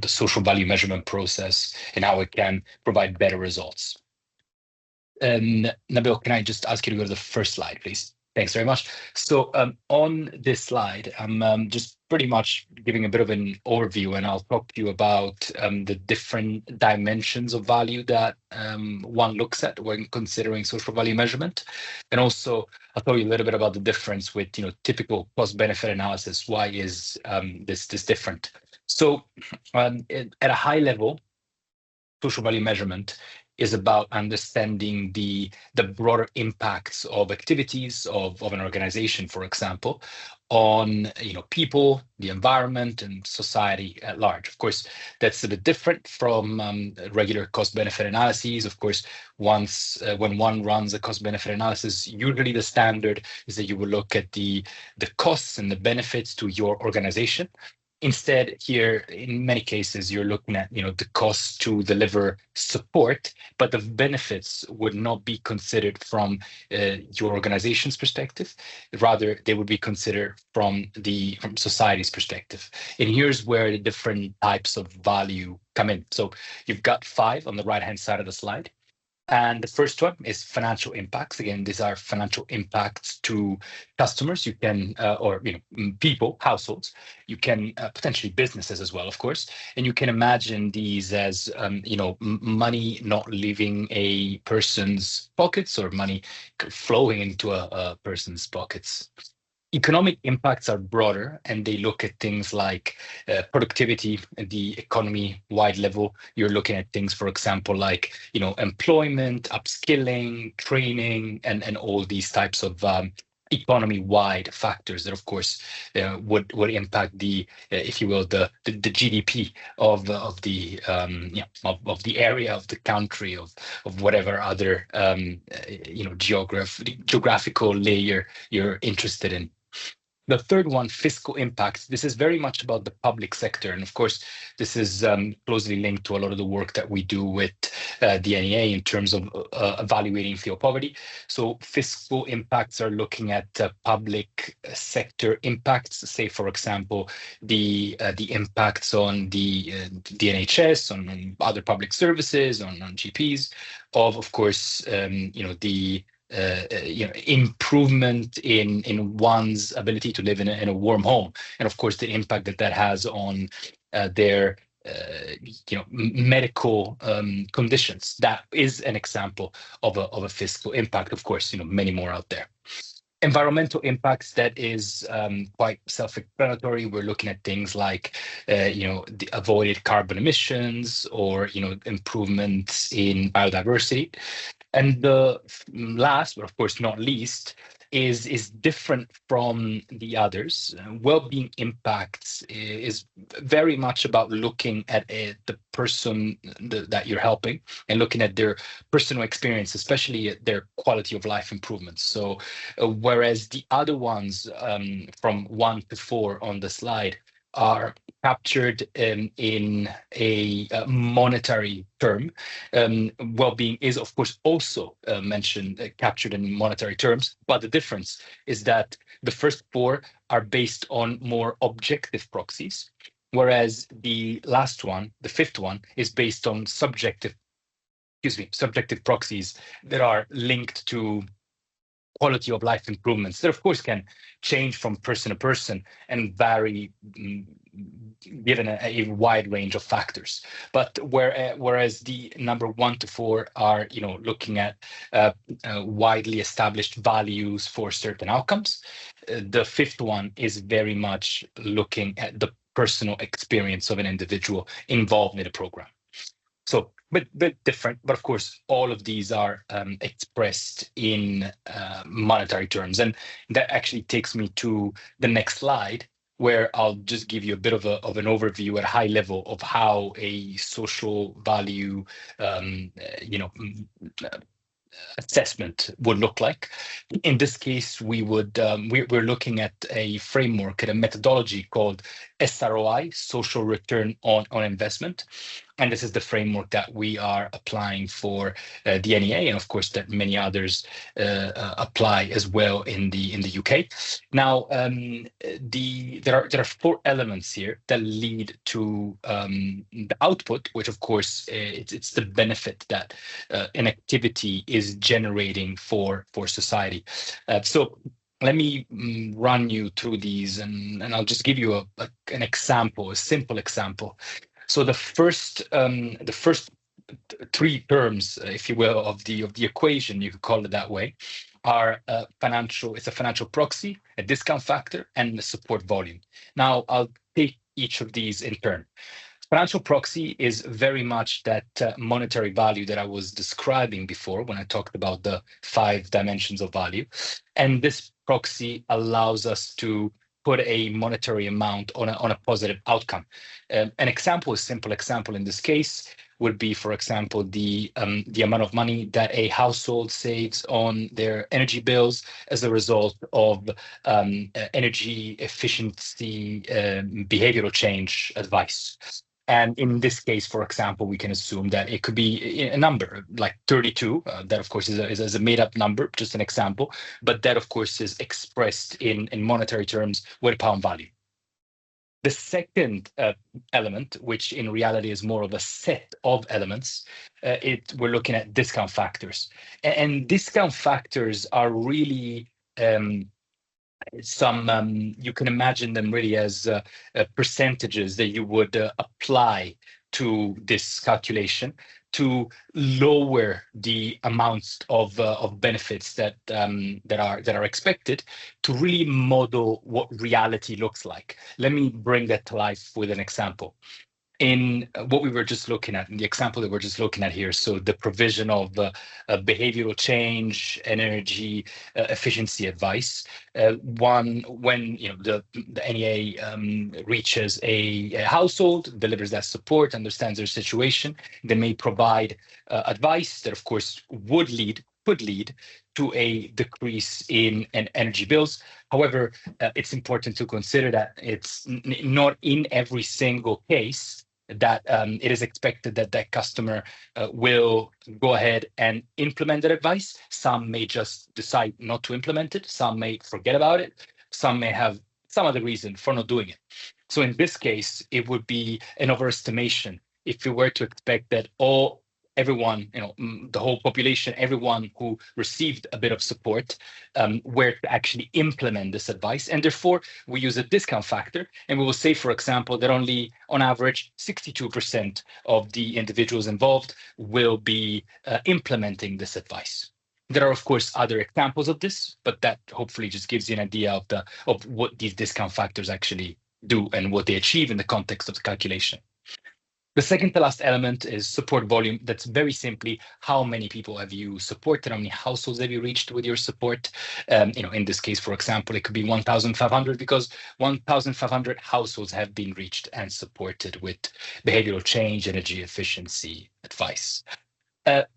social value measurement process and how it can provide better results. Nabil, can I just ask you to go to the first slide, please? Thanks very much. So on this slide, I'm just pretty much giving a bit of an overview, and I'll talk to you about the different dimensions of value that one looks at when considering social value measurement. And also, I'll tell you a little bit about the difference with typical cost-benefit analysis. Why is this different? So at a high level, social value measurement is about understanding the broader impacts of activities of an organization, for example, on people, the environment, and society at large. Of course, that's a bit different from regular cost-benefit analyses. Of course, when one runs a cost-benefit analysis, usually the standard is that you will look at the costs and the benefits to your organization. Instead, here, in many cases, you're looking at the costs to deliver support, but the benefits would not be considered from your organization's perspective. Rather, they would be considered from society's perspective. And here's where the different types of value come in. So you've got 5 on the right-hand side of the slide. And the first one is financial impacts. Again, these are financial impacts to customers. You can, or people, households. You can potentially businesses as well, of course. And you can imagine these as, money not leaving a person's pockets or money flowing into a person's pockets. Economic impacts are broader, and they look at things like productivity at the economy-wide level. You're looking at things, for example, like employment, upskilling, training, and all these types of economy-wide factors that, of course, would impact the, if you will, the GDP of the area of the country of whatever other geographical layer you're interested in. The third one, fiscal impacts. This is very much about the public sector. And of course, this is closely linked to a lot of the work that we do with the NEA in terms of evaluating fuel poverty. So fiscal impacts are looking at public sector impacts, say, for example, the impacts on the NHS, on other public services, on GPs, of course, the improvement in one's ability to live in a warm home, and of course the impact that has on their medical conditions. That is an example of a fiscal impact. Of course, many more out there. Environmental impacts, that is quite self-explanatory. We're looking at things like the avoided carbon emissions or improvements in biodiversity. And the last, but of course not least, is different from the others. Well-being impacts is very much about looking at the person that you're helping and looking at their personal experience, especially their quality of life improvements. So whereas the other ones from 1 to 4 on the slide are captured in a monetary term. Well-being is, of course, also captured in monetary terms, but the difference is that the first 4 are based on more objective proxies, whereas the last one, the 5th one, is based on subjective proxies that are linked to quality of life improvements that, of course, can change from person to person and vary given a wide range of factors. But whereas the number 1 to 4 are, looking at widely established values for certain outcomes, the 5th one is very much looking at the personal experience of an individual involved in a program. So, but different, but of course, all of these are expressed in monetary terms. And that actually takes me to the next slide, where I'll just give you a bit of an overview at a high level of how a social value, assessment would look like. In this case, we're looking at a framework, at a methodology called SROI, Social Return on Investment. And this is the framework that we are applying for the NEA, and of course that many others apply as well in the UK. Now, there are 4 elements here that lead to the output, which of course it's the benefit that an activity is generating for society. So let me run you through these, and I'll just give you an example, a simple example. So the first 3 terms, if you will, of the equation, you could call it that way, are financial. It's a financial proxy, a discount factor, and a support volume. Now I'll take each of these in turn. Financial proxy is very much that monetary value that I was describing before when I talked about the 5 dimensions of value. And this proxy allows us to put a monetary amount on a positive outcome. An example, a simple example in this case, would be, for example, the amount of money that a household saves on their energy bills as a result of energy efficiency behavioral change advice. And in this case, for example, we can assume that it could be a number like 32. That, of course, is a made-up number, just an example. But that, of course, is expressed in monetary terms with a pound value. The second element, which in reality is more of a set of elements, we're looking at discount factors. And discount factors are really you can imagine them really as percentages that you would apply to this calculation to lower the amounts of benefits that are expected, to really model what reality looks like. Let me bring that to life with an example. In what we were just looking at, in the example that we're just looking at here, so the provision of behavioral change, energy efficiency advice. When the NEA reaches a household, delivers that support, understands their situation, they may provide advice that, of course, could lead to a decrease in energy bills. However, it's important to consider that it's not in every single case that it is expected that that customer will go ahead and implement that advice. Some may just decide not to implement it. Some may forget about it. Some may have some other reason for not doing it. So in this case, it would be an overestimation if we were to expect that everyone, the whole population, everyone who received a bit of support, were to actually implement this advice. And therefore, we use a discount factor, and we will say, for example, that only on average 62% of the individuals involved will be implementing this advice. There are, of course, other examples of this, but that hopefully just gives you an idea of what these discount factors actually do and what they achieve in the context of the calculation. The second to last element is support volume. That's very simply how many people have you supported, how many households have you reached with your support. In this case, for example, it could be 1,500 because 1,500 households have been reached and supported with behavioral change, energy efficiency advice.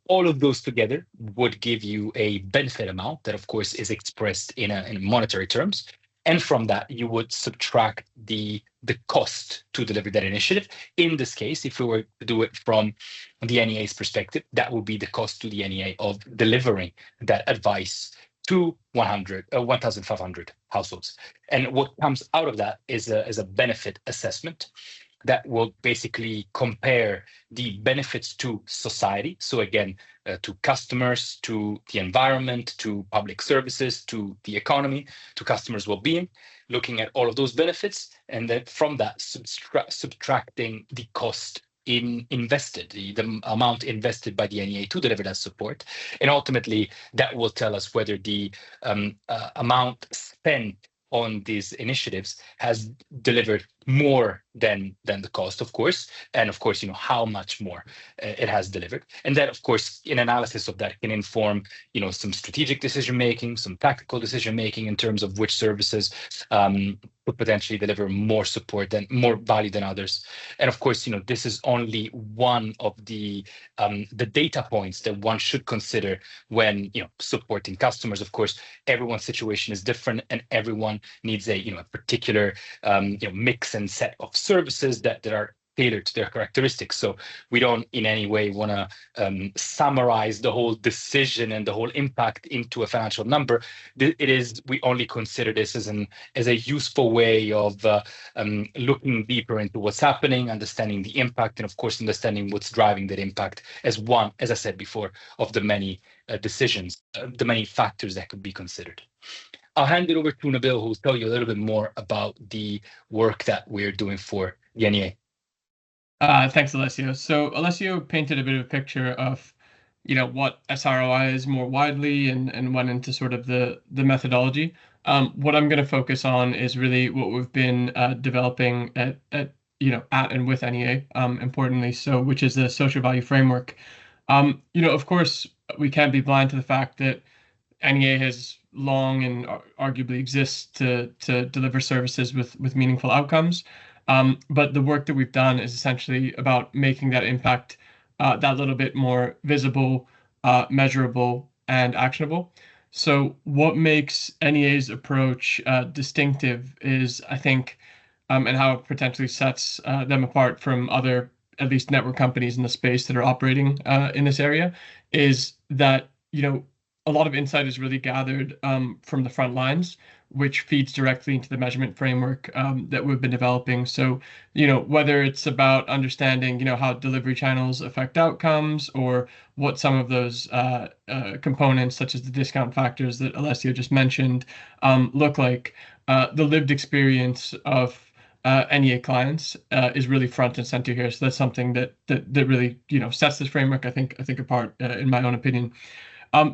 All of those together would give you a benefit amount that, of course, is expressed in monetary terms. And from that, you would subtract the cost to deliver that initiative. In this case, if we were to do it from the NEA's perspective, that would be the cost to the NEA of delivering that advice to 1,500 households. And what comes out of that is a benefit assessment that will basically compare the benefits to society. So again, to customers, to the environment, to public services, to the economy, to customers' well-being, looking at all of those benefits, and then from that subtracting the cost invested, the amount invested by the NEA to deliver that support. And ultimately, that will tell us whether the amount spent on these initiatives has delivered more than the cost, of course, and of course, how much more it has delivered. And that, of course, an analysis of that can inform, some strategic decision making, some tactical decision making in terms of which services would potentially deliver more support and more value than others. And of course, this is only one of the data points that one should consider when supporting customers. Of course, everyone's situation is different, and everyone needs a particular mix and set of services that are tailored to their characteristics. So we don't in any way want to summarize the whole decision and the whole impact into a financial number. We only consider this as a useful way of looking deeper into what's happening, understanding the impact, and of course understanding what's driving that impact as one, as I said before, of the many decisions, the many factors that could be considered. I'll hand it over to Nabil, who will tell you a little bit more about the work that we're doing for the NEA. Thanks, Alessio. So Alessio painted a bit of a picture of, what SROI is more widely and went into sort of the methodology. What I'm going to focus on is really what we've been developing at and with NEA, importantly, so which is the social value framework. Of course, we can't be blind to the fact that NEA has long and arguably exists to deliver services with meaningful outcomes. But the work that we've done is essentially about making that impact that little bit more visible, measurable, and actionable. So what makes NEA's approach distinctive is, I think, and how it potentially sets them apart from other, at least network companies in the space that are operating in this area, is that, a lot of insight is really gathered from the front lines, which feeds directly into the measurement framework that we've been developing. So, whether it's about understanding, how delivery channels affect outcomes, or what some of those components, such as the discount factors that Alessio just mentioned, look like, the lived experience of NEA clients is really front and center here. So that's something that really, sets this framework, I think apart, in my own opinion.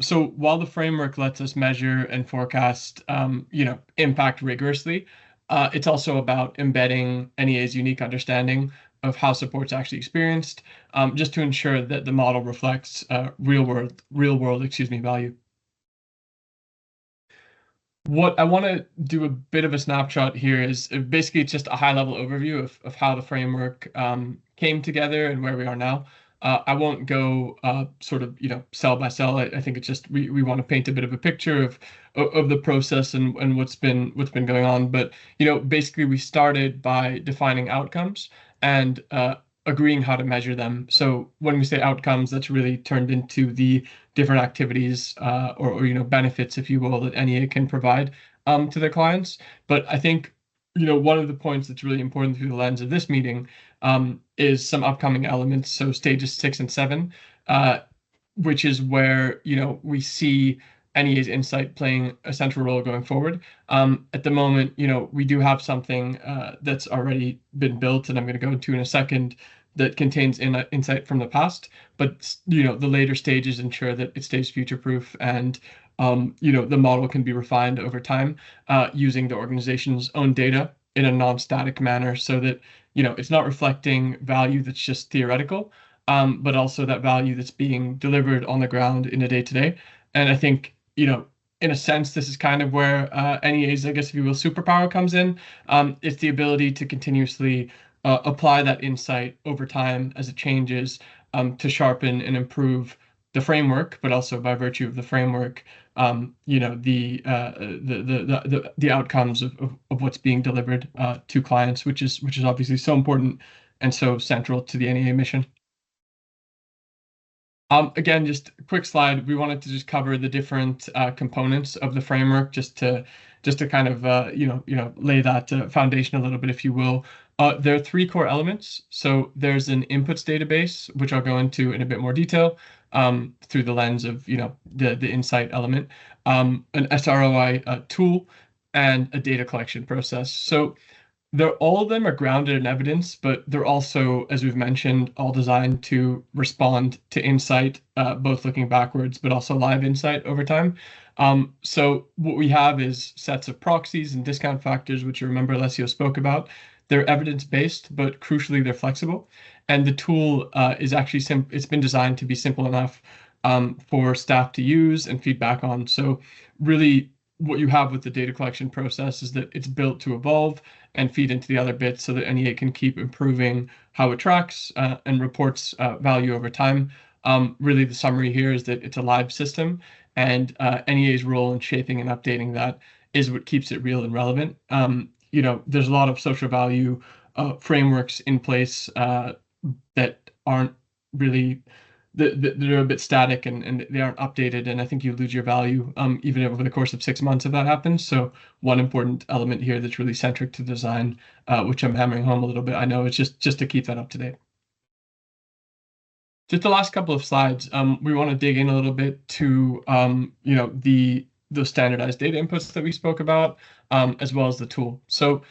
So while the framework lets us measure and forecast, impact rigorously, it's also about embedding NEA's unique understanding of how support's actually experienced, just to ensure that the model reflects real world, value. What I want to do a bit of a snapshot here is basically just a high-level overview of how the framework came together and where we are now. I won't go sort of cell by cell. I think it's just we want to paint a bit of a picture of the process and what's been going on. But basically we started by defining outcomes and agreeing how to measure them. So when we say outcomes, that's really turned into the different activities or benefits, if you will, that NEA can provide to their clients. But I think one of the points that's really important through the lens of this meeting is some upcoming elements. So stages 6 and 7, which is where we see NEA's insight playing a central role going forward. At the moment, we do have something that's already been built, and I'm going to go into in a second, that contains insight from the past, but the later stages ensure that it stays future-proof and the model can be refined over time using the organization's own data in a non-static manner, so that it's not reflecting value that's just theoretical, but also that value that's being delivered on the ground in a day-to-day. And I think in a sense, this is kind of where NEA's, I guess, if you will, superpower comes in. It's the ability to continuously apply that insight over time as it changes to sharpen and improve the framework, but also by virtue of the framework, the outcomes of what's being delivered to clients, which is obviously so important and so central to the NEA mission. Again, just a quick slide. We wanted to just cover the different components of the framework, just to kind of lay that foundation a little bit, if you will. There are 3 core elements. So there's an inputs database, which I'll go into in a bit more detail through the lens of the insight element, an SROI tool, and a data collection process. So all of them are grounded in evidence, but they're also, as we've mentioned, all designed to respond to insight, both looking backwards, but also live insight over time. So what we have is sets of proxies and discount factors, which you remember Alessio spoke about. They're evidence-based, but crucially, they're flexible. And the tool is actually it's been designed to be simple enough for staff to use and feedback on. So really, what you have with the data collection process is that it's built to evolve and feed into the other bits so that NEA can keep improving how it tracks and reports value over time. Really, the summary here is that it's a live system, and NEA's role in shaping and updating that is what keeps it real and relevant. There's a lot of social value frameworks in place that aren't really, they're a bit static and they aren't updated, and I think you lose your value even over the course of 6 months if that happens. So one important element here that's really centric to design, which I'm hammering home a little bit, I know, it's just to keep that up to date. Just the last couple of slides, we want to dig in a little bit to the standardized data inputs that we spoke about, as well as the tool. So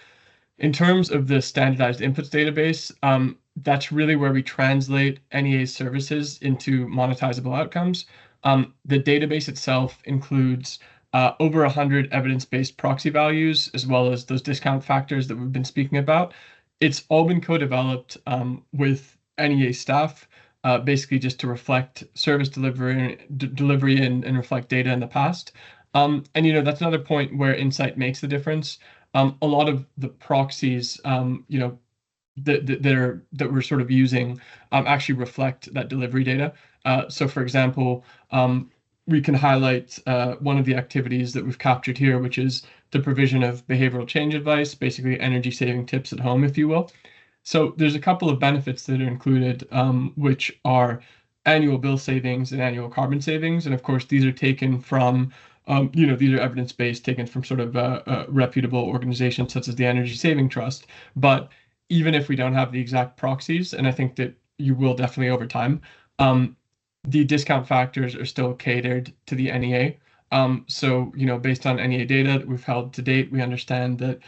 in terms of the standardized inputs database, that's really where we translate NEA's services into monetizable outcomes. The database itself includes over 100 evidence-based proxy values, as well as those discount factors that we've been speaking about. It's all been co-developed with NEA staff, basically just to reflect service delivery and reflect data in the past. And that's another point where insight makes the difference. A lot of the proxies, that we're sort of using actually reflect that delivery data. So for example, we can highlight one of the activities that we've captured here, which is the provision of behavioral change advice, basically energy saving tips at home, if you will. So there's a couple of benefits that are included, which are annual bill savings and annual carbon savings. And of course, these are taken from, these are evidence-based, taken from sort of reputable organizations such as the Energy Saving Trust. But even if we don't have the exact proxies, and I think that you will definitely over time, the discount factors are still catered to the NEA. So, based on NEA data that we've held to date, we understand that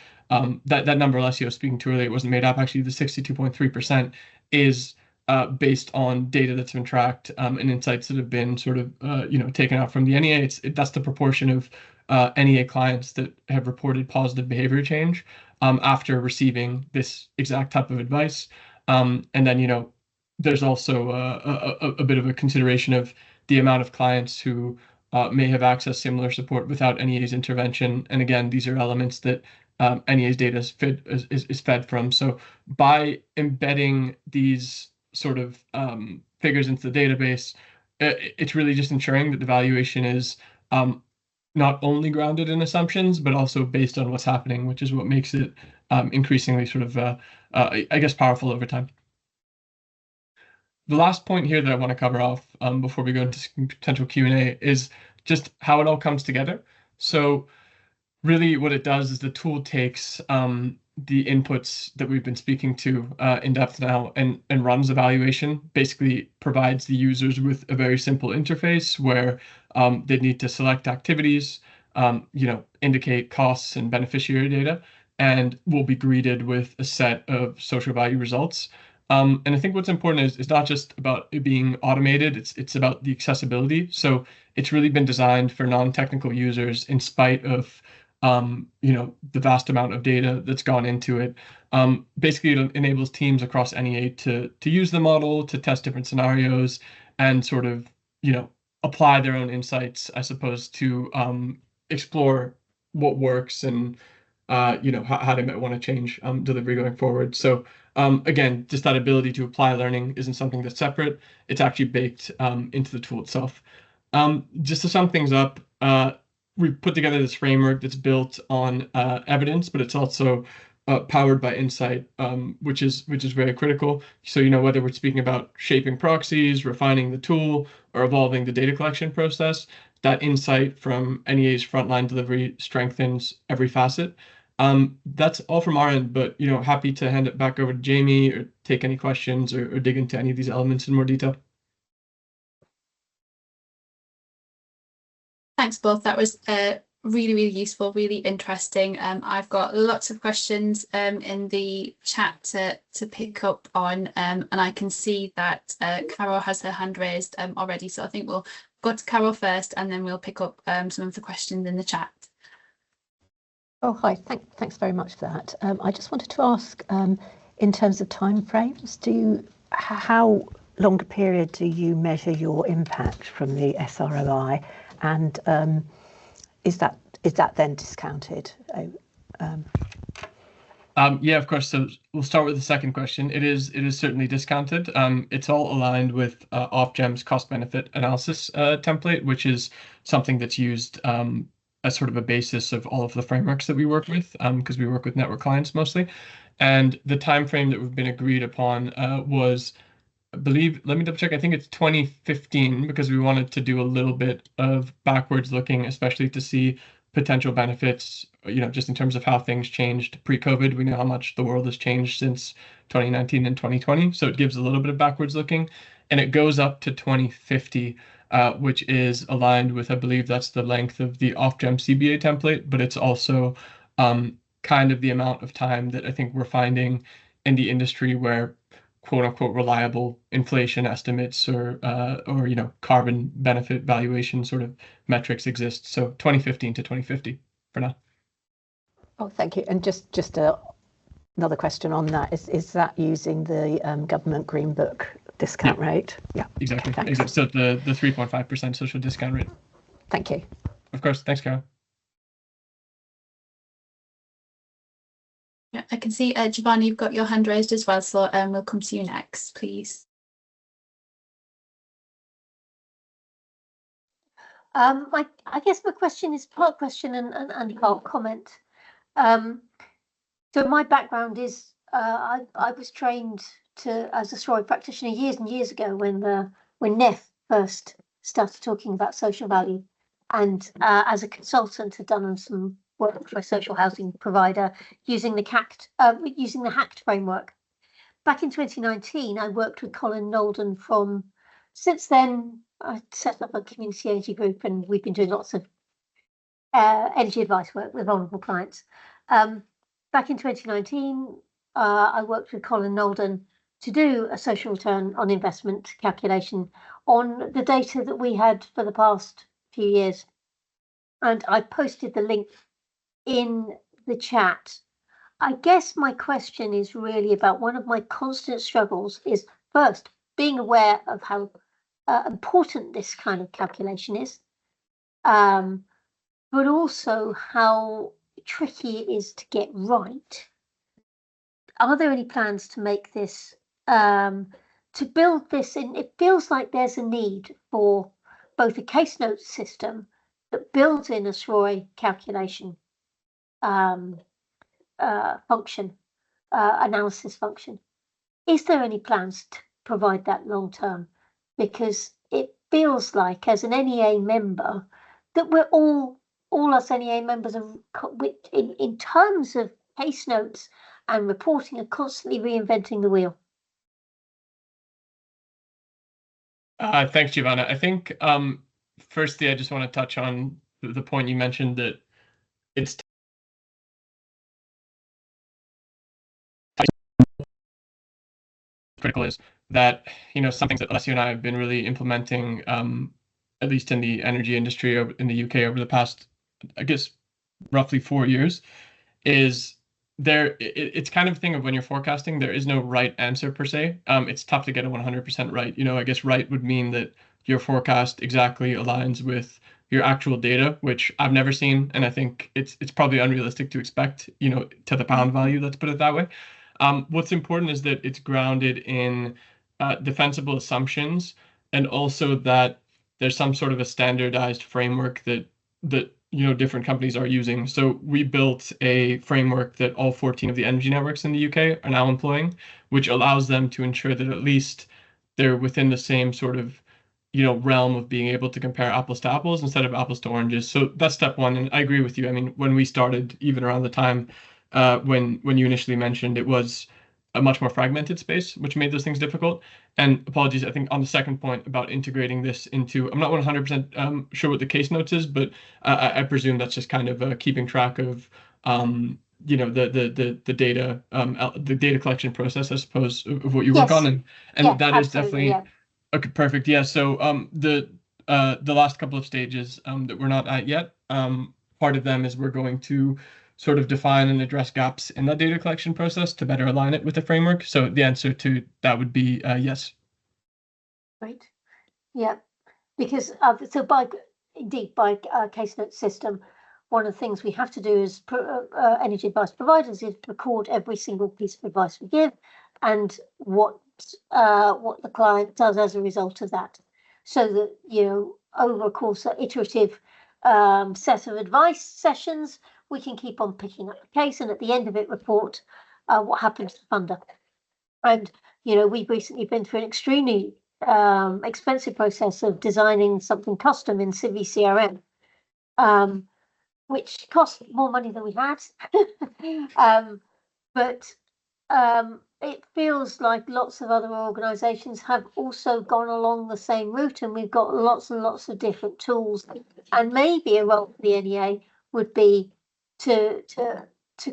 that number Alessio was speaking to earlier, it wasn't made up. Actually, the 62.3% is based on data that's been tracked and insights that have been sort of, taken out from the NEA. That's the proportion of NEA clients that have reported positive behavior change after receiving this exact type of advice. And then, there's also a bit of a consideration of the amount of clients who may have accessed similar support without NEA's intervention. And again, these are elements that NEA's data is fed from. So by embedding these sort of figures into the database, it's really just ensuring that the valuation is not only grounded in assumptions, but also based on what's happening, which is what makes it increasingly sort of, I guess, powerful over time. The last point here that I want to cover off before we go into potential Q&A is just how it all comes together. So really what it does is the tool takes the inputs that we've been speaking to in depth now and runs evaluation, basically provides the users with a very simple interface where they need to select activities, indicate costs and beneficiary data, and will be greeted with a set of social value results. And I think what's important is not just about it being automated, it's about the accessibility. So it's really been designed for non-technical users in spite of the vast amount of data that's gone into it. Basically, it enables teams across NEA to use the model, to test different scenarios, and sort of, apply their own insights, I suppose, to explore what works and, how they might want to change delivery going forward. So again, just that ability to apply learning isn't something that's separate. It's actually baked into the tool itself. Just to sum things up, we've put together this framework that's built on evidence, but it's also powered by insight, which is very critical. So, whether we're speaking about shaping proxies, refining the tool, or evolving the data collection process, that insight from NEA's frontline delivery strengthens every facet. That's all from our end, but happy to hand it back over to Jamie or take any questions or dig into any of these elements in more detail. Thanks both. That was really, really useful, really interesting. I've got lots of questions in the chat to pick up on, and I can see that Carol has her hand raised already. So I think we'll go to Carol first, and then we'll pick up some of the questions in the chat. Oh, hi. Thanks very much for that. I just wanted to ask, in terms of timeframes, how long a period do you measure your impact from the SROI, and is that then discounted? Yeah, of course. So we'll start with the second question. It is certainly discounted. It's all aligned with Ofgem's cost benefit analysis template, which is something that's used as sort of a basis of all of the frameworks that we work with, because we work with network clients mostly. And the time frame that we've been agreed upon was, I believe, let me double check, I think it's 2015, because we wanted to do a little bit of backwards looking, especially to see potential benefits, just in terms of how things changed pre-COVID. We know how much the world has changed since 2019 and 2020. So it gives a little bit of backwards looking, and it goes up to 2050, which is aligned with, I believe that's the length of the Ofgem CBA template, but it's also kind of the amount of time that I think we're finding in the industry where quote unquote reliable inflation estimates or carbon benefit valuation sort of metrics exist. So 2015 to 2050 for now. Oh, thank you. And just another question on that, is that using the government Green Book discount rate? Yeah, exactly. Okay, Exactly. So the 3.5% social discount rate. Thank you. Of course. Thanks, Carol. Yeah, I can see Giovanni, you've got your hand raised as well, so we'll come to you next, please. I guess my question is part question and part comment. So my background is I was trained as a SROI practitioner years and years ago when the when NEF first started talking about social value, and as a consultant had done some work for a social housing provider using the HACT framework. Back in 2019, I worked with Colin Nolden from. Since then, I set up a community energy group, and we've been doing lots of energy advice work with vulnerable clients. Back in 2019, I worked with Colin Nolden to do a social return on investment calculation on the data that we had for the past few years. And I posted the link in the chat. I guess my question is really about one of my constant struggles is first being aware of how important this kind of calculation is, but also how tricky it is to get right. Are there any plans to make this, to build this in? It feels like there's a need for both a case note system that builds in a SROI calculation function, analysis function. Is there any plans to provide that long term? Because it feels like, as an NEA member, that we're all us NEA members are, in terms of case notes and reporting, are constantly reinventing the wheel. Thanks, Giovanna. I think firstly, I just want to touch on the point you mentioned that it's critical is that, you know, some things that Alessio and I have been really implementing, at least in the energy industry in the UK over the past, I guess, roughly 4 years, is it's kind of a thing of when you're forecasting, there is no right answer per se. It's tough to get a 100% right. You know, I guess right would mean that your forecast exactly aligns with your actual data, which I've never seen, and I think it's probably unrealistic to expect, you know, to the pound value, let's put it that way. What's important is that it's grounded in defensible assumptions, and also that there's some sort of a standardized framework that you know, different companies are using. So we built a framework that all 14 of the energy networks in the UK are now employing, which allows them to ensure that at least they're within the same sort of, you know, realm of being able to compare apples to apples instead of apples to oranges. So that's step one. And I agree with you. I mean, when we started, even around the time when you initially mentioned, it was a much more fragmented space, which made those things difficult. And apologies, I think on the second point about integrating this into, I'm not 100% sure what the case notes is, but I presume that's just kind of keeping track of, you know, the data, the data collection process, I suppose, of what you work on, and yeah, that is definitely okay. Perfect. Yeah. So the last couple of stages that we're not at yet, part of them is we're going to sort of define and address gaps in that data collection process to better align it with the framework. So the answer to that would be yes. Right. Yeah, because so by case note system, one of the things we have to do as energy advice providers is record every single piece of advice we give and what the client does as a result of that, so that, you know, over a course of iterative set of advice sessions, we can keep on picking up the case, and at the end of it, report what happened to the funder. And, you know, we've recently been through an extremely expensive process of designing something custom in Civi CRM, which cost more money than we had. But it feels like lots of other organizations have also gone along the same route, and we've got lots and lots of different tools. And maybe a role for the NEA would be to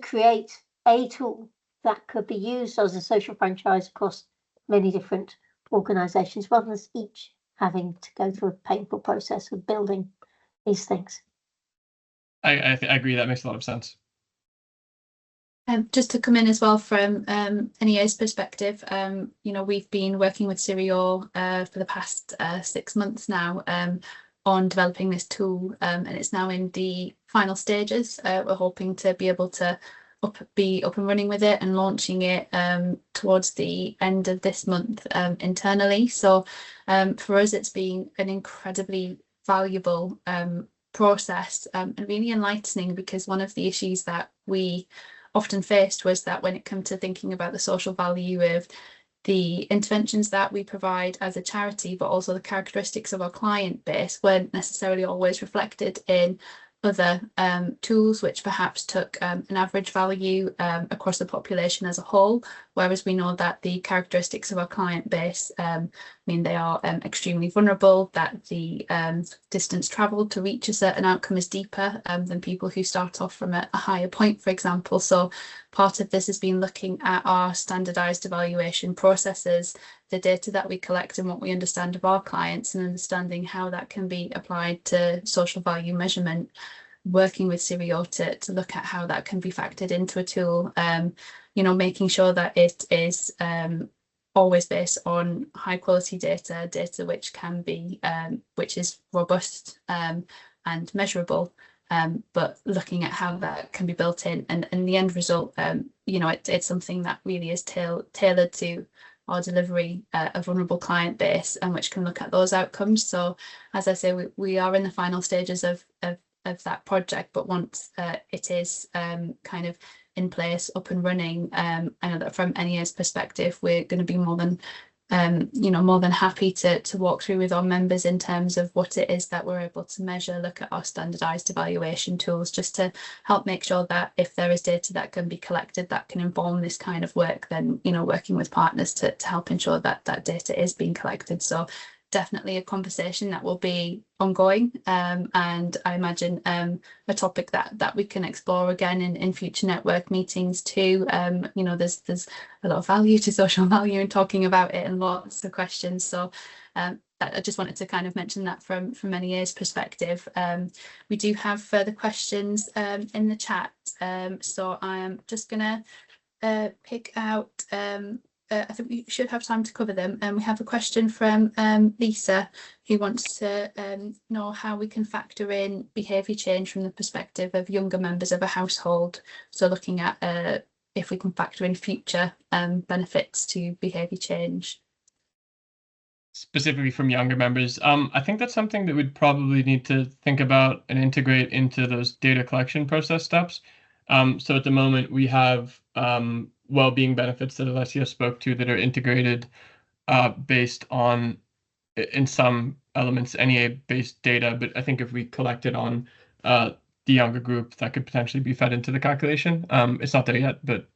create a tool that could be used as a social franchise across many different organizations, rather than each having to go through a painful process of building these things. I agree. That makes a lot of sense. Just to come in as well from NEA's perspective, you know, we've been working with Sirio for the past 6 months now on developing this tool, and it's now in the final stages. We're hoping to be able to be up and running with it and launching it towards the end of this month internally. So for us, it's been an incredibly valuable process and really enlightening, because one of the issues that we often faced was that when it came to thinking about the social value of the interventions that we provide as a charity, but also the characteristics of our client base, weren't necessarily always reflected in other tools which perhaps took an average value across the population as a whole, whereas we know that the characteristics of our client base mean they are extremely vulnerable, that the distance travelled to reach a certain outcome is deeper than people who start off from a higher point, for example. So part of this has been looking at our standardised evaluation processes, the data that we collect and what we understand of our clients, and understanding how that can be applied to social value measurement, working with CIRIO to look at how that can be factored into a tool, you know, making sure that it is always based on high quality data which can be, which is robust and measurable, but looking at how that can be built in, and the end result, you know, it's something that really is tailored to our delivery, a vulnerable client base, and which can look at those outcomes. So as I say, we are in the final stages of that project, but once it is kind of in place, up and running, I know that from NEA's perspective, we're going to be more than you know, more than happy to walk through with our members in terms of what it is that we're able to measure, look at our standardized evaluation tools, just to help make sure that if there is data that can be collected that can inform this kind of work, then, you know, working with partners to help ensure that that data is being collected. So definitely a conversation that will be ongoing, and I imagine a topic that we can explore again in future network meetings too. You know, there's a lot of value to social value in talking about it, and lots of questions. So I just wanted to kind of mention that from NEA's perspective. We do have further questions in the chat, so I am just gonna pick out I think we should have time to cover them. We have a question from Lisa, who wants to know how we can factor in behaviour change from the perspective of younger members of a household. So looking at if we can factor in future benefits to behaviour change. Specifically from younger members, I think that's something that we'd probably need to think about and integrate into those data collection process steps. So at the moment we have well-being benefits that Alessio spoke to that are integrated based on, in some elements, NEA-based data. But I think if we collect it on the younger group, that could potentially be fed into the calculation. It's not there yet, but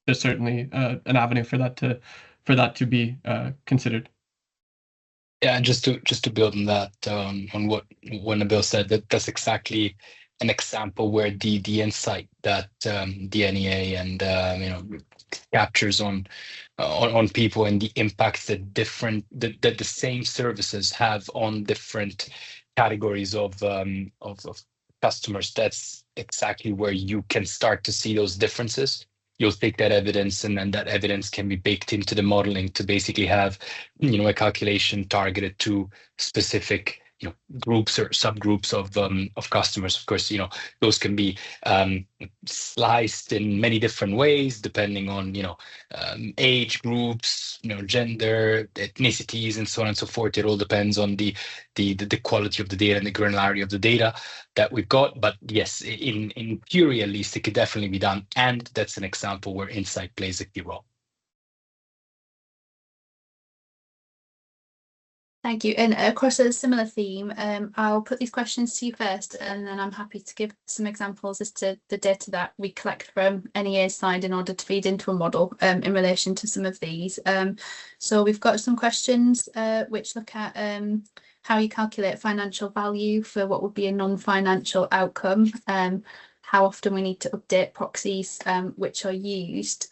there's certainly an avenue for that to be considered. Yeah, and just to build on that, on what Nabil said, that's exactly an example where the insight that the NEA and you know, captures on people and the impact that the same services have on different categories of customers. That's exactly where you can start to see those differences. You'll take that evidence, and then that evidence can be baked into the modeling to basically have, you know, a calculation targeted to specific, you know, groups or subgroups of customers. Of course, you know, those can be sliced in many different ways depending on, you know, age groups, you know, gender, ethnicities, and so on and so forth. It all depends on the quality of the data and the granularity of the data that we've got. But yes, in theory at least, it could definitely be done, and that's an example where insight plays a key role. Thank you. And across a similar theme, I'll put these questions to you first, and then I'm happy to give some examples as to the data that we collect from NEA's side in order to feed into a model in relation to some of these. So we've got some questions which look at how you calculate financial value for what would be a non-financial outcome, how often we need to update proxies which are used,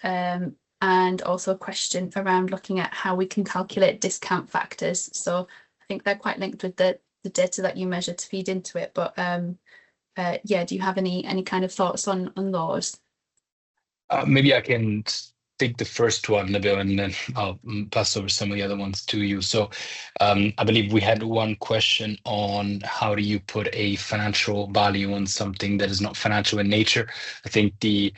and also a question around looking at how we can calculate discount factors. So I think they're quite linked with the data that you measure to feed into it. But yeah, do you have any kind of thoughts on those? Maybe I can take the first one, Nabil, and then I'll pass over some of the other ones to you. So I believe we had one question on how do you put a financial value on something that is not financial in nature. I think the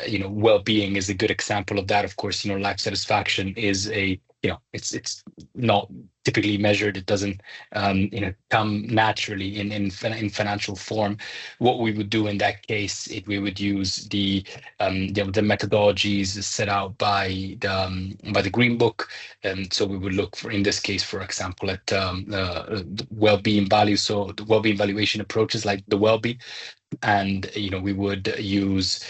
you know, well-being is a good example of that. Of course, you know, life satisfaction is a, you know, it's not typically measured. It doesn't come naturally in financial form. What we would do in that case, we would use the methodologies set out by the Green Book. And so we would look for, in this case, for example, at the well-being value. So the well-being valuation approaches like the WellBe. And we would use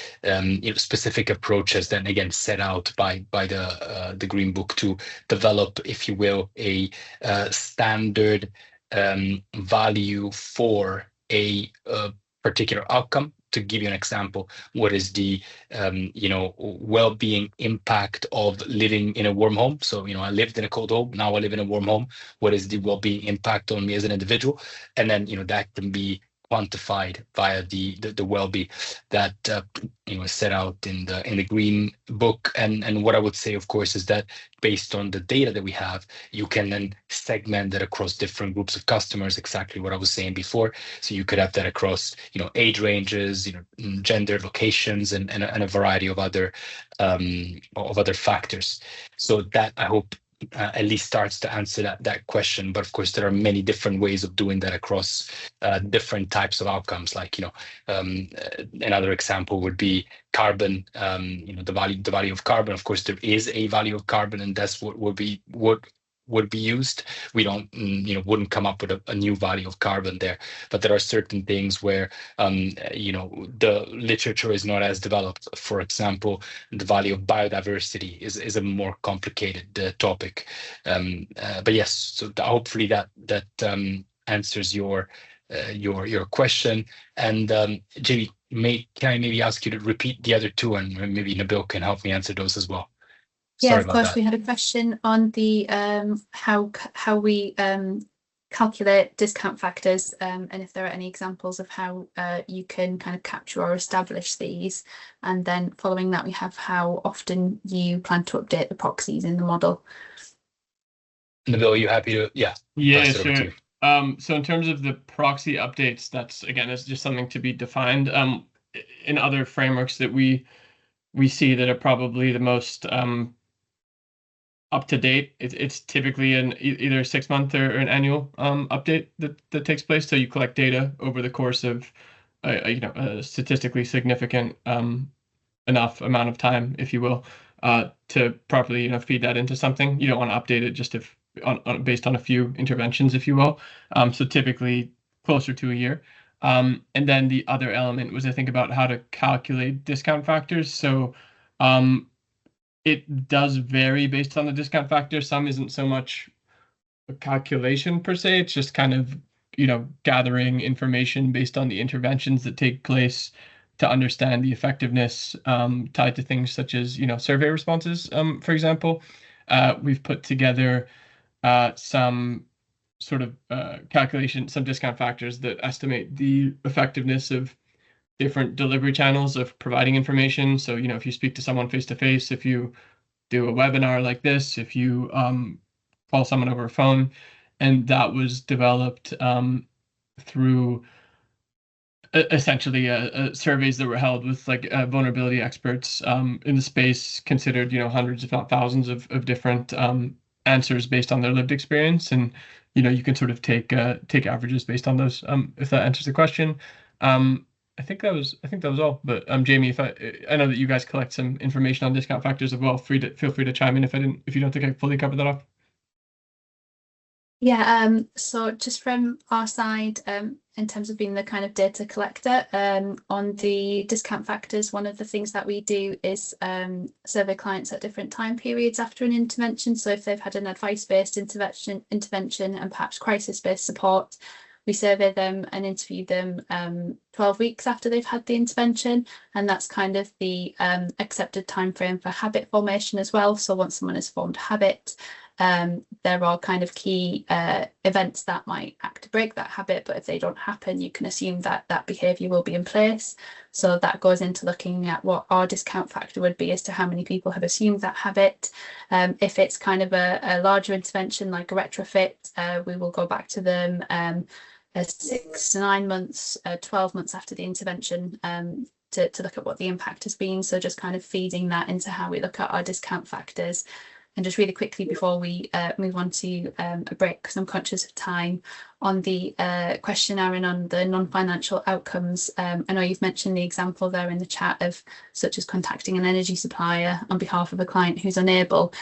specific approaches then again set out by the Green Book to develop, if you will, a standard value for a particular outcome. To give you an example, what is the well-being impact of living in a warm home? So I lived in a cold home, now I live in a warm home. What is the well-being impact on me as an individual? And then that can be quantified via the WellBe that is set out in the Green Book. And what I would say, of course, is that based on the data that we have, you can then segment that across different groups of customers, exactly what I was saying before. So you could have that across age ranges, gender, locations, and a variety of other factors. So that, I hope, at least starts to answer that question. But of course, there are many different ways of doing that across different types of outcomes. Like another example would be carbon. The value of carbon. Of course, there is a value of carbon, and that's what would be used. We don't wouldn't come up with a new value of carbon there, but there are certain things where the literature is not as developed. For example, the value of biodiversity is a more complicated topic, but yes, so hopefully that answers your question. And Jamie, can I maybe ask you to repeat the other two, and maybe Nabil can help me answer those as well? Yeah, of course. We had a question on the how we calculate discount factors, and if there are any examples of how you can kind of capture or establish these. And then following that, we have how often you plan to update the proxies in the model. Nabil, are you happy to? Yeah, sure. So in terms of the proxy updates, that's just something to be defined. In other frameworks that we see that are probably the most up to date, it's typically either a 6-month or an annual update that takes place. So you collect data over the course of a statistically significant enough amount of time, if you will, to properly feed that into something. You don't want to update it just based on a few interventions, if you will. So typically closer to a year. And then the other element was, I think, about how to calculate discount factors. So it does vary based on the discount factor. Some isn't so much a calculation per se. It's just kind of, gathering information based on the interventions that take place to understand the effectiveness tied to things such as, survey responses, for example. We've put together some sort of calculation, some discount factors that estimate the effectiveness of different delivery channels of providing information. So, if you speak to someone face-to-face, if you do a webinar like this, if you call someone over a phone, and that was developed through essentially surveys that were held with vulnerability experts in the space, considered, hundreds if not thousands of different answers based on their lived experience. And, you can sort of take averages based on those, if that answers the question. I think that was all. But Jamie, if I know that you guys collect some information on discount factors as well, feel free to chime in if you don't think I fully covered that off. Yeah. So just from our side, in terms of being the kind of data collector, on the discount factors, one of the things that we do is survey clients at different time periods after an intervention. So if they've had an advice-based intervention and perhaps crisis-based support, we survey them and interview them 12 weeks after they've had the intervention, and that's kind of the accepted time frame for habit formation as well. So once someone has formed a habit, there are kind of key events that might act to break that habit, but if they don't happen, you can assume that that behaviour will be in place. So that goes into looking at what our discount factor would be as to how many people have assumed that habit. If it's kind of a larger intervention like a retrofit, we will go back to them 6 to 9 months, 12 months after the intervention to look at what the impact has been. So just kind of feeding that into how we look at our discount factors. And just really quickly before we move on to a break, because I'm conscious of time, on the questionnaire and on the non-financial outcomes, I know you've mentioned the example there in the chat of such as contacting an energy supplier on behalf of a client who's unable.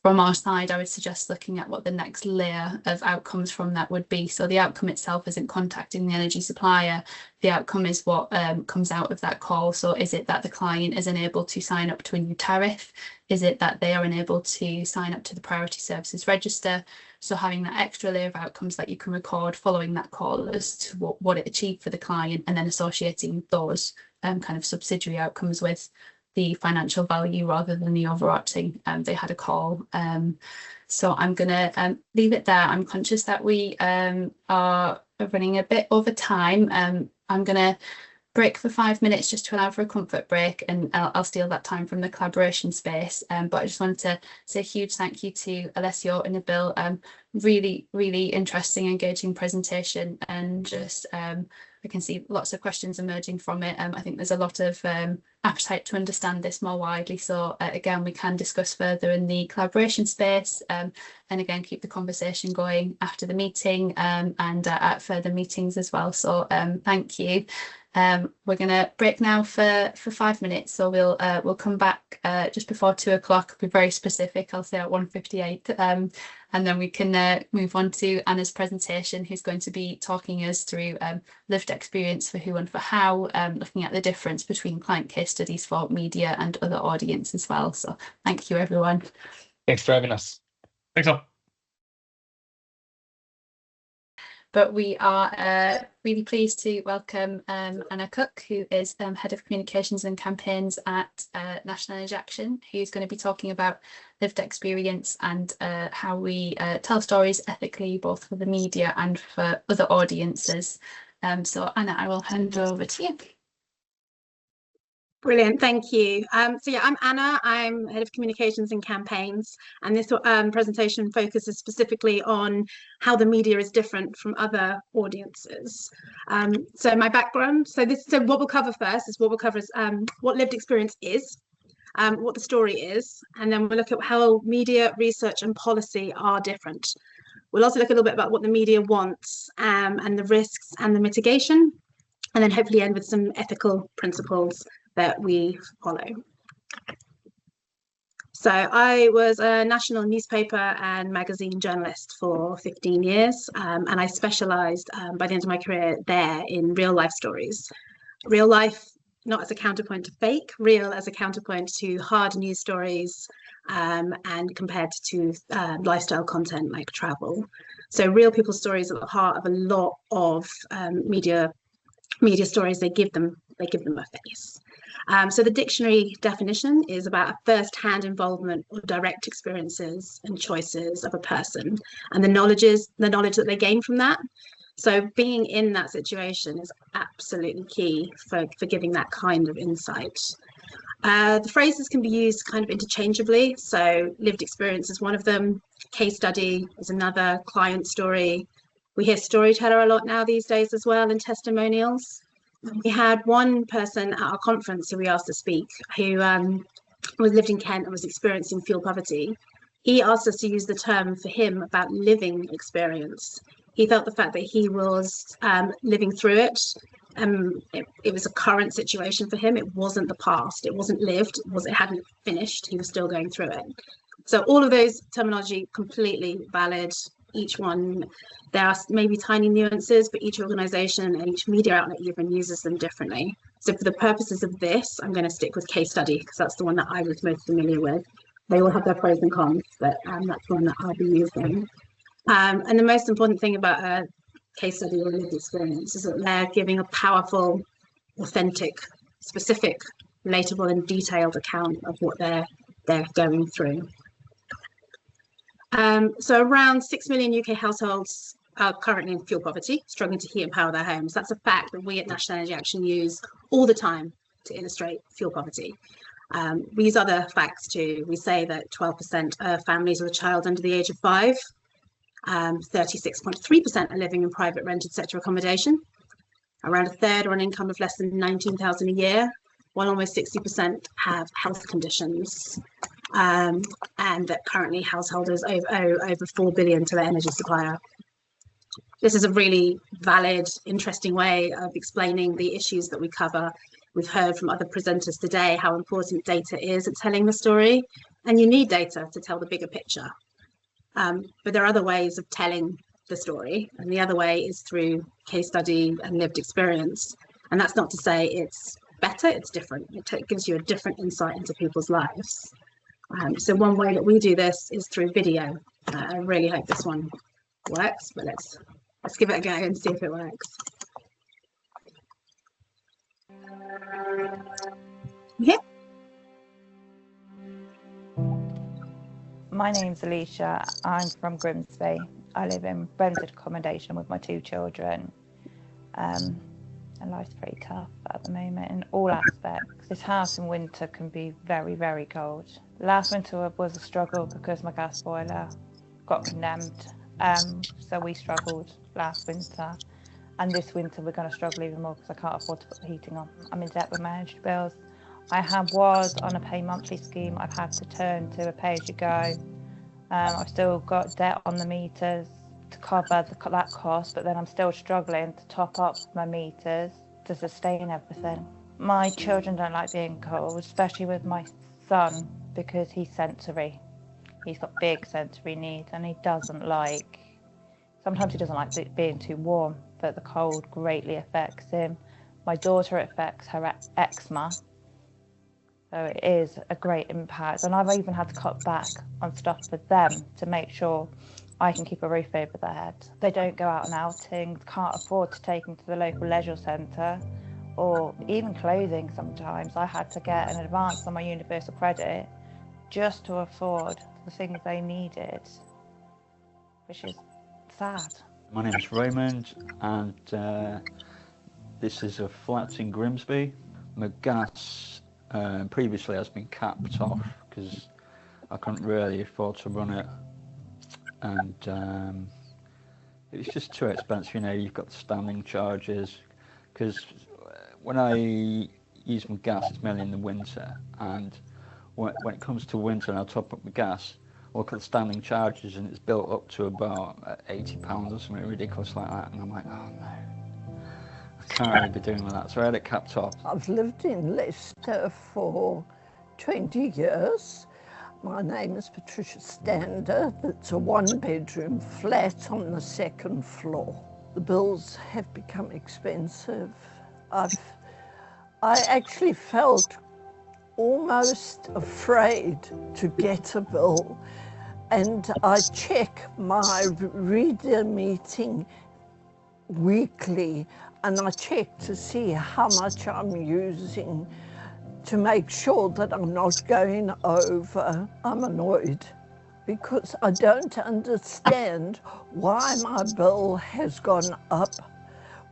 From our side, I would suggest looking at what the next layer of outcomes from that would be. So the outcome itself isn't contacting the energy supplier. The outcome is what comes out of that call. So is it that the client is unable to sign up to a new tariff? Is it that they are unable to sign up to the priority services register? So having that extra layer of outcomes that you can record following that call as to what it achieved for the client, and then associating those kind of subsidiary outcomes with the financial value rather than the overarching they had a call. So I'm gonna leave it there. I'm conscious that we are running a bit over time. I'm gonna break for 5 minutes just to allow for a comfort break, and I'll steal that time from the collaboration space. But I just wanted to say a huge thank you to Alessio and Nabil. Really, really interesting, engaging presentation, and just I can see lots of questions emerging from it. I think there's a lot of appetite to understand this more widely. So again, we can discuss further in the collaboration space, and again, keep the conversation going after the meeting and at further meetings as well. So thank you. We're going to break now for 5 minutes. So we'll come back just before 2 o'clock. Be very specific. I'll say at 1:58. And then we can move on to Anna's presentation, who's going to be talking us through lived experience for who and for how, looking at the difference between client case studies for media and other audience as well. So thank you, everyone. Thanks for having us. Thanks all. But we are really pleased to welcome Anna Cook, who is Head of Communications and Campaigns at National Energy Action, who's going to be talking about lived experience and how we tell stories ethically, both for the media and for other audiences. So Anna, I will hand over to you. Brilliant, thank you. So yeah, I'm Anna, I'm Head of Communications and Campaigns, and this presentation focuses specifically on how the media is different from other audiences. So my background, so what we'll cover first is what lived experience is, what the story is, and then we'll look at how media, research and policy are different. We'll also look a little bit about what the media wants and the risks and the mitigation, and then hopefully end with some ethical principles that we follow. So I was a national newspaper and magazine journalist for 15 years, and I specialised by the end of my career there in real life stories. Real life, not as a counterpoint to fake, real as a counterpoint to hard news stories and compared to lifestyle content like travel. So real people's stories are at the heart of a lot of media stories. They give them a face. So the dictionary definition is about a first-hand involvement or direct experiences and choices of a person, and the knowledge that they gain from that. So being in that situation is absolutely key for giving that kind of insight. The phrases can be used kind of interchangeably. So lived experience is one of them, case study is another, client story. We hear storyteller a lot now these days as well, and testimonials. We had one person at our conference who we asked to speak who lived in Kent and was experiencing fuel poverty. He asked us to use the term for him about living experience. He felt the fact that he was living through it, it was a current situation for him. It wasn't the past, it wasn't lived, it hadn't finished, he was still going through it. So all of those terminology completely valid. Each one, there are maybe tiny nuances, but each organisation and each media outlet even uses them differently. So for the purposes of this, I'm going to stick with case study because that's the one that I was most familiar with. They all have their pros and cons, but that's one that I'll be using. And the most important thing about a case study or lived experience is that they're giving a powerful, authentic, specific, relatable and detailed account of what they're going through. So around 6 million UK households are currently in fuel poverty, struggling to heat and power their homes. That's a fact that we at National Energy Action use all the time to illustrate fuel poverty. We use other facts too. We say that 12% of families with a child under the age of 5, 36.3% are living in private rented sector accommodation. Around a third are on income of less than 19,000 a year, while almost 60% have health conditions. and that currently householders owe over 4 billion to their energy supplier. This is a really valid, interesting way of explaining the issues that we cover. We've heard from other presenters today how important data is at telling the story, and you need data to tell the bigger picture. But there are other ways of telling the story, and the other way is through case study and lived experience. And that's not to say it's better, it's different. It gives you a different insight into people's lives. So one way that we do this is through video. I really hope this one works, but let's give it a go and see if it works. Yeah. My name's Alicia. I'm from Grimsby. I live in rented accommodation with my 2 children. And life's pretty tough at the moment in all aspects. This house in winter can be very, very cold. Last winter was a struggle because my gas boiler got condemned. So we struggled last winter. And this winter we're going to struggle even more because I can't afford to put the heating on. I'm in debt with my energy bills. I was on a pay monthly scheme. I've had to turn to a pay-as-you-go. I've still got debt on the meters to cover that cost, but then I'm still struggling to top up my meters to sustain everything. My children don't like being cold, especially with my son, because he's sensory. He's got big sensory needs, and sometimes he doesn't like being too warm, but the cold greatly affects him. My daughter, it affects her eczema. So it is a great impact. And I've even had to cut back on stuff for them to make sure I can keep a roof over their head. They don't go out on outings, can't afford to take them to the local leisure centre, or even clothing sometimes. I had to get an advance on my universal credit just to afford the things they needed, which is sad. My name is Raymond, and this is a flat in Grimsby. My gas previously has been capped off because I couldn't really afford to run it, and it's just too expensive. You know, you've got the standing charges, because when I use my gas, it's mainly in the winter, and when it comes to winter and I top up my gas, I look at the standing charges and it's built up to about £80 or something ridiculous like that, and I'm like, oh no, I can't really be doing with that. So I had it capped off. I've lived in Leicester for 20 years. My name is Patricia Stander. It's a 1-bedroom flat on the 2nd floor. The bills have become expensive. I actually felt almost afraid to get a bill, and I check my reader meeting weekly, and I check to see how much I'm using to make sure that I'm not going over. I'm annoyed because I don't understand why my bill has gone up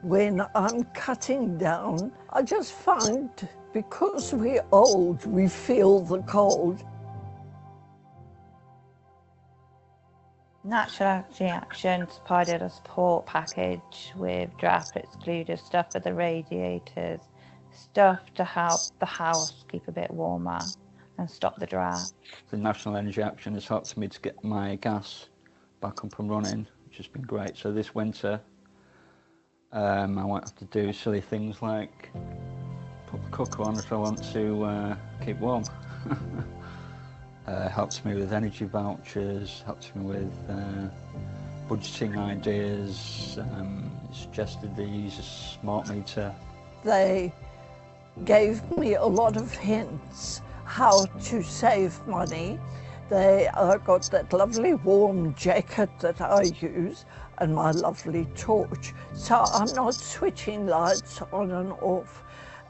when I'm cutting down. I just find because we're old, we feel the cold. Natural Energy Action provided a support package with draft excluded stuff for the radiators, stuff to help the house keep a bit warmer and stop the draft. The National Energy Action has helped me to get my gas back up and running, which has been great. So this winter, I won't have to do silly things like put the cooker on if I want to keep warm. Helps me with energy vouchers, helps me with budgeting ideas, suggested they use a smart meter. They gave me a lot of hints how to save money. They got that lovely warm jacket that I use and my lovely torch, so I'm not switching lights on and off.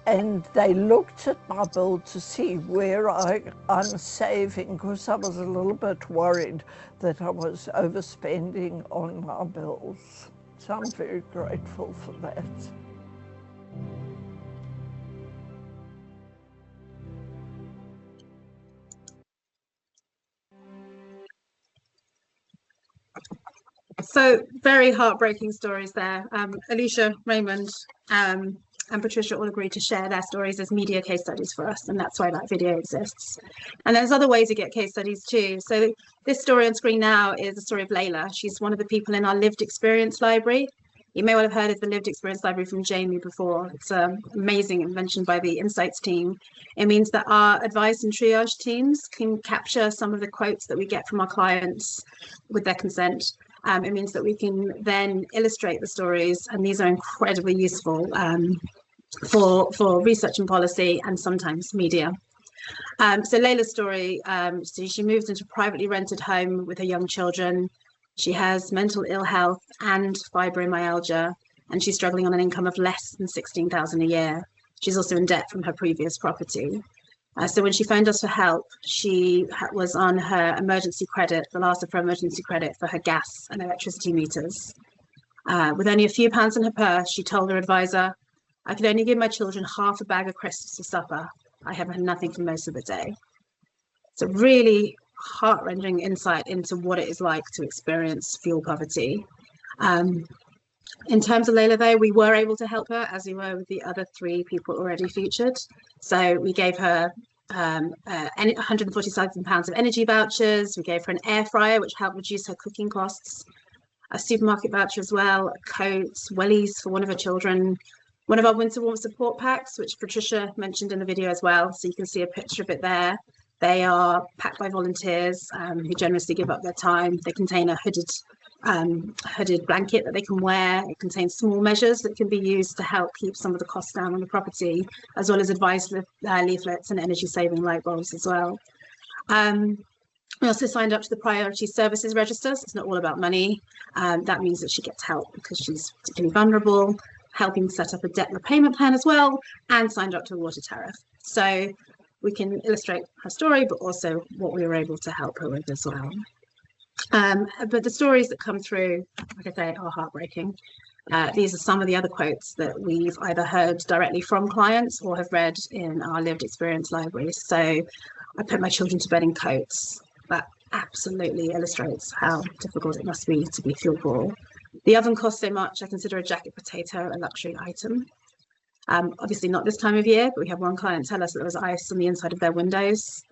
And they looked at my bill to see where I'm saving, because I was a little bit worried that I was overspending on my bills. So I'm very grateful for that. So very heartbreaking stories there. Alicia, Raymond, and Patricia all agreed to share their stories as media case studies for us, and that's why that video exists. And there's other ways to get case studies too. So this story on screen now is the story of Layla. She's one of the people in our lived experience library. You may well have heard of the lived experience library from Jamie before. It's an amazing invention by the Insights team. It means that our advice and triage teams can capture some of the quotes that we get from our clients with their consent. It means that we can then illustrate the stories, and these are incredibly useful for research and policy and sometimes media. So Layla's story, so she moves into a privately rented home with her young children. She has mental ill health and fibromyalgia, and she's struggling on an income of less than 16,000 a year. She's also in debt from her previous property. So when she phoned us for help, she was on her emergency credit, the last of her emergency credit for her gas and electricity meters. With only a few pounds in her purse, she told her advisor, "I could only give my children half a bag of crisps for supper. I have had nothing for most of the day." It's a really heart-rending insight into what it is like to experience fuel poverty. In terms of Layla, though, we were able to help her, as we were with the other 3 people already featured. So we gave her £147 of energy vouchers. We gave her an air fryer, which helped reduce her cooking costs, a supermarket voucher as well, a coat, wellies for one of her children, one of our winter warm support packs, which Patricia mentioned in the video as well. So you can see a picture of it there. They are packed by volunteers who generously give up their time. They contain a hooded blanket that they can wear. It contains small measures that can be used to help keep some of the costs down on the property, as well as advice leaflets and energy saving light bulbs as well. We also signed up to the Priority Services Register. So it's not all about money. That means that she gets help because she's particularly vulnerable, helping set up a debt repayment plan as well, and signed up to a water tariff. So we can illustrate her story, but also what we were able to help her with as well. But the stories that come through, like I say, are heartbreaking. These are some of the other quotes that we've either heard directly from clients or have read in our lived experience library. So I put my children to bed in coats. That absolutely illustrates how difficult it must be to be fuel poor. The oven costs so much, I consider a jacket potato a luxury item. Obviously not this time of year, but we had one client tell us that there was ice on the inside of their windows.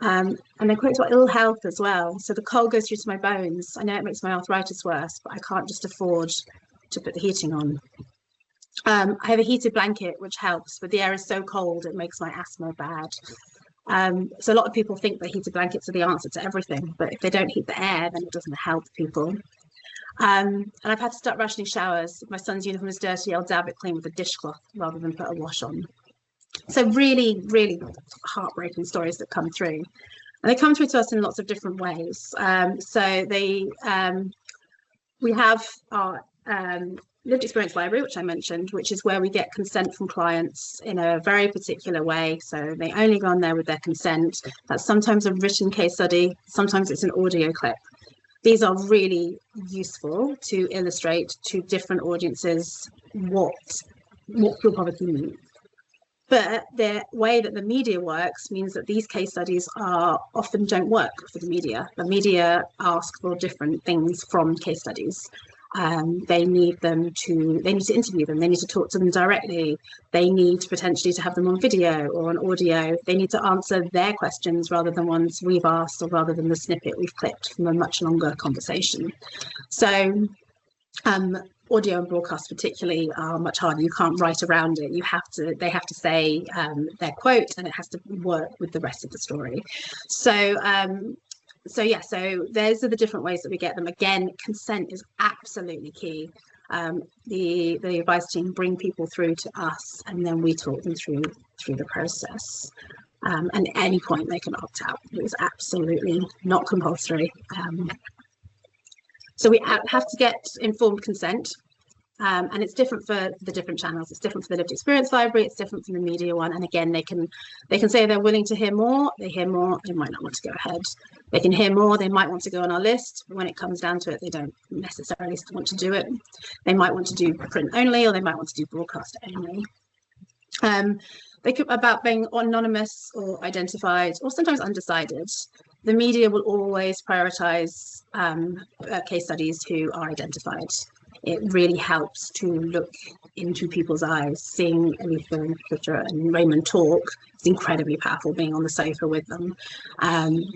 And then quotes about ill health as well. So the cold goes through to my bones. I know it makes my arthritis worse, but I can't just afford to put the heating on. I have a heated blanket, which helps, but the air is so cold, it makes my asthma bad. So a lot of people think that heated blankets are the answer to everything, but if they don't heat the air, then it doesn't help people. And I've had to start rationing showers. If my son's uniform is dirty, I'll dab it clean with a dishcloth rather than put a wash on. So really, really heartbreaking stories that come through. And they come through to us in lots of different ways. We have our lived experience library, which I mentioned, which is where we get consent from clients in a very particular way. So they only go on there with their consent. That's sometimes a written case study, sometimes it's an audio clip. These are really useful to illustrate to different audiences what fuel poverty means. But the way that the media works means that these case studies often don't work for the media. The media ask for different things from case studies. They need to interview them. They need to talk to them directly. They need potentially to have them on video or on audio. They need to answer their questions rather than ones we've asked or rather than the snippet we've clipped from a much longer conversation. So audio and broadcast particularly are much harder. You can't write around it. They have to say their quote, and it has to work with the rest of the story. So those are the different ways that we get them. Again, consent is absolutely key. The advice team bring people through to us, and then we talk them through the process. And at any point they can opt out. It is absolutely not compulsory. So we have to get informed consent, and it's different for the different channels. It's different for the lived experience library. It's different from the media one. And again, they can say they're willing to hear more. They hear more. They might not want to go ahead. They can hear more. They might want to go on our list. But when it comes down to it, they don't necessarily want to do it. They might want to do print only, or they might want to do broadcast only. They could about being anonymous or identified, or sometimes undecided. The media will always prioritise case studies who are identified. it really helps to look into people's eyes. Seeing Aletha and Patricia and Raymond talk is incredibly powerful, being on the sofa with them.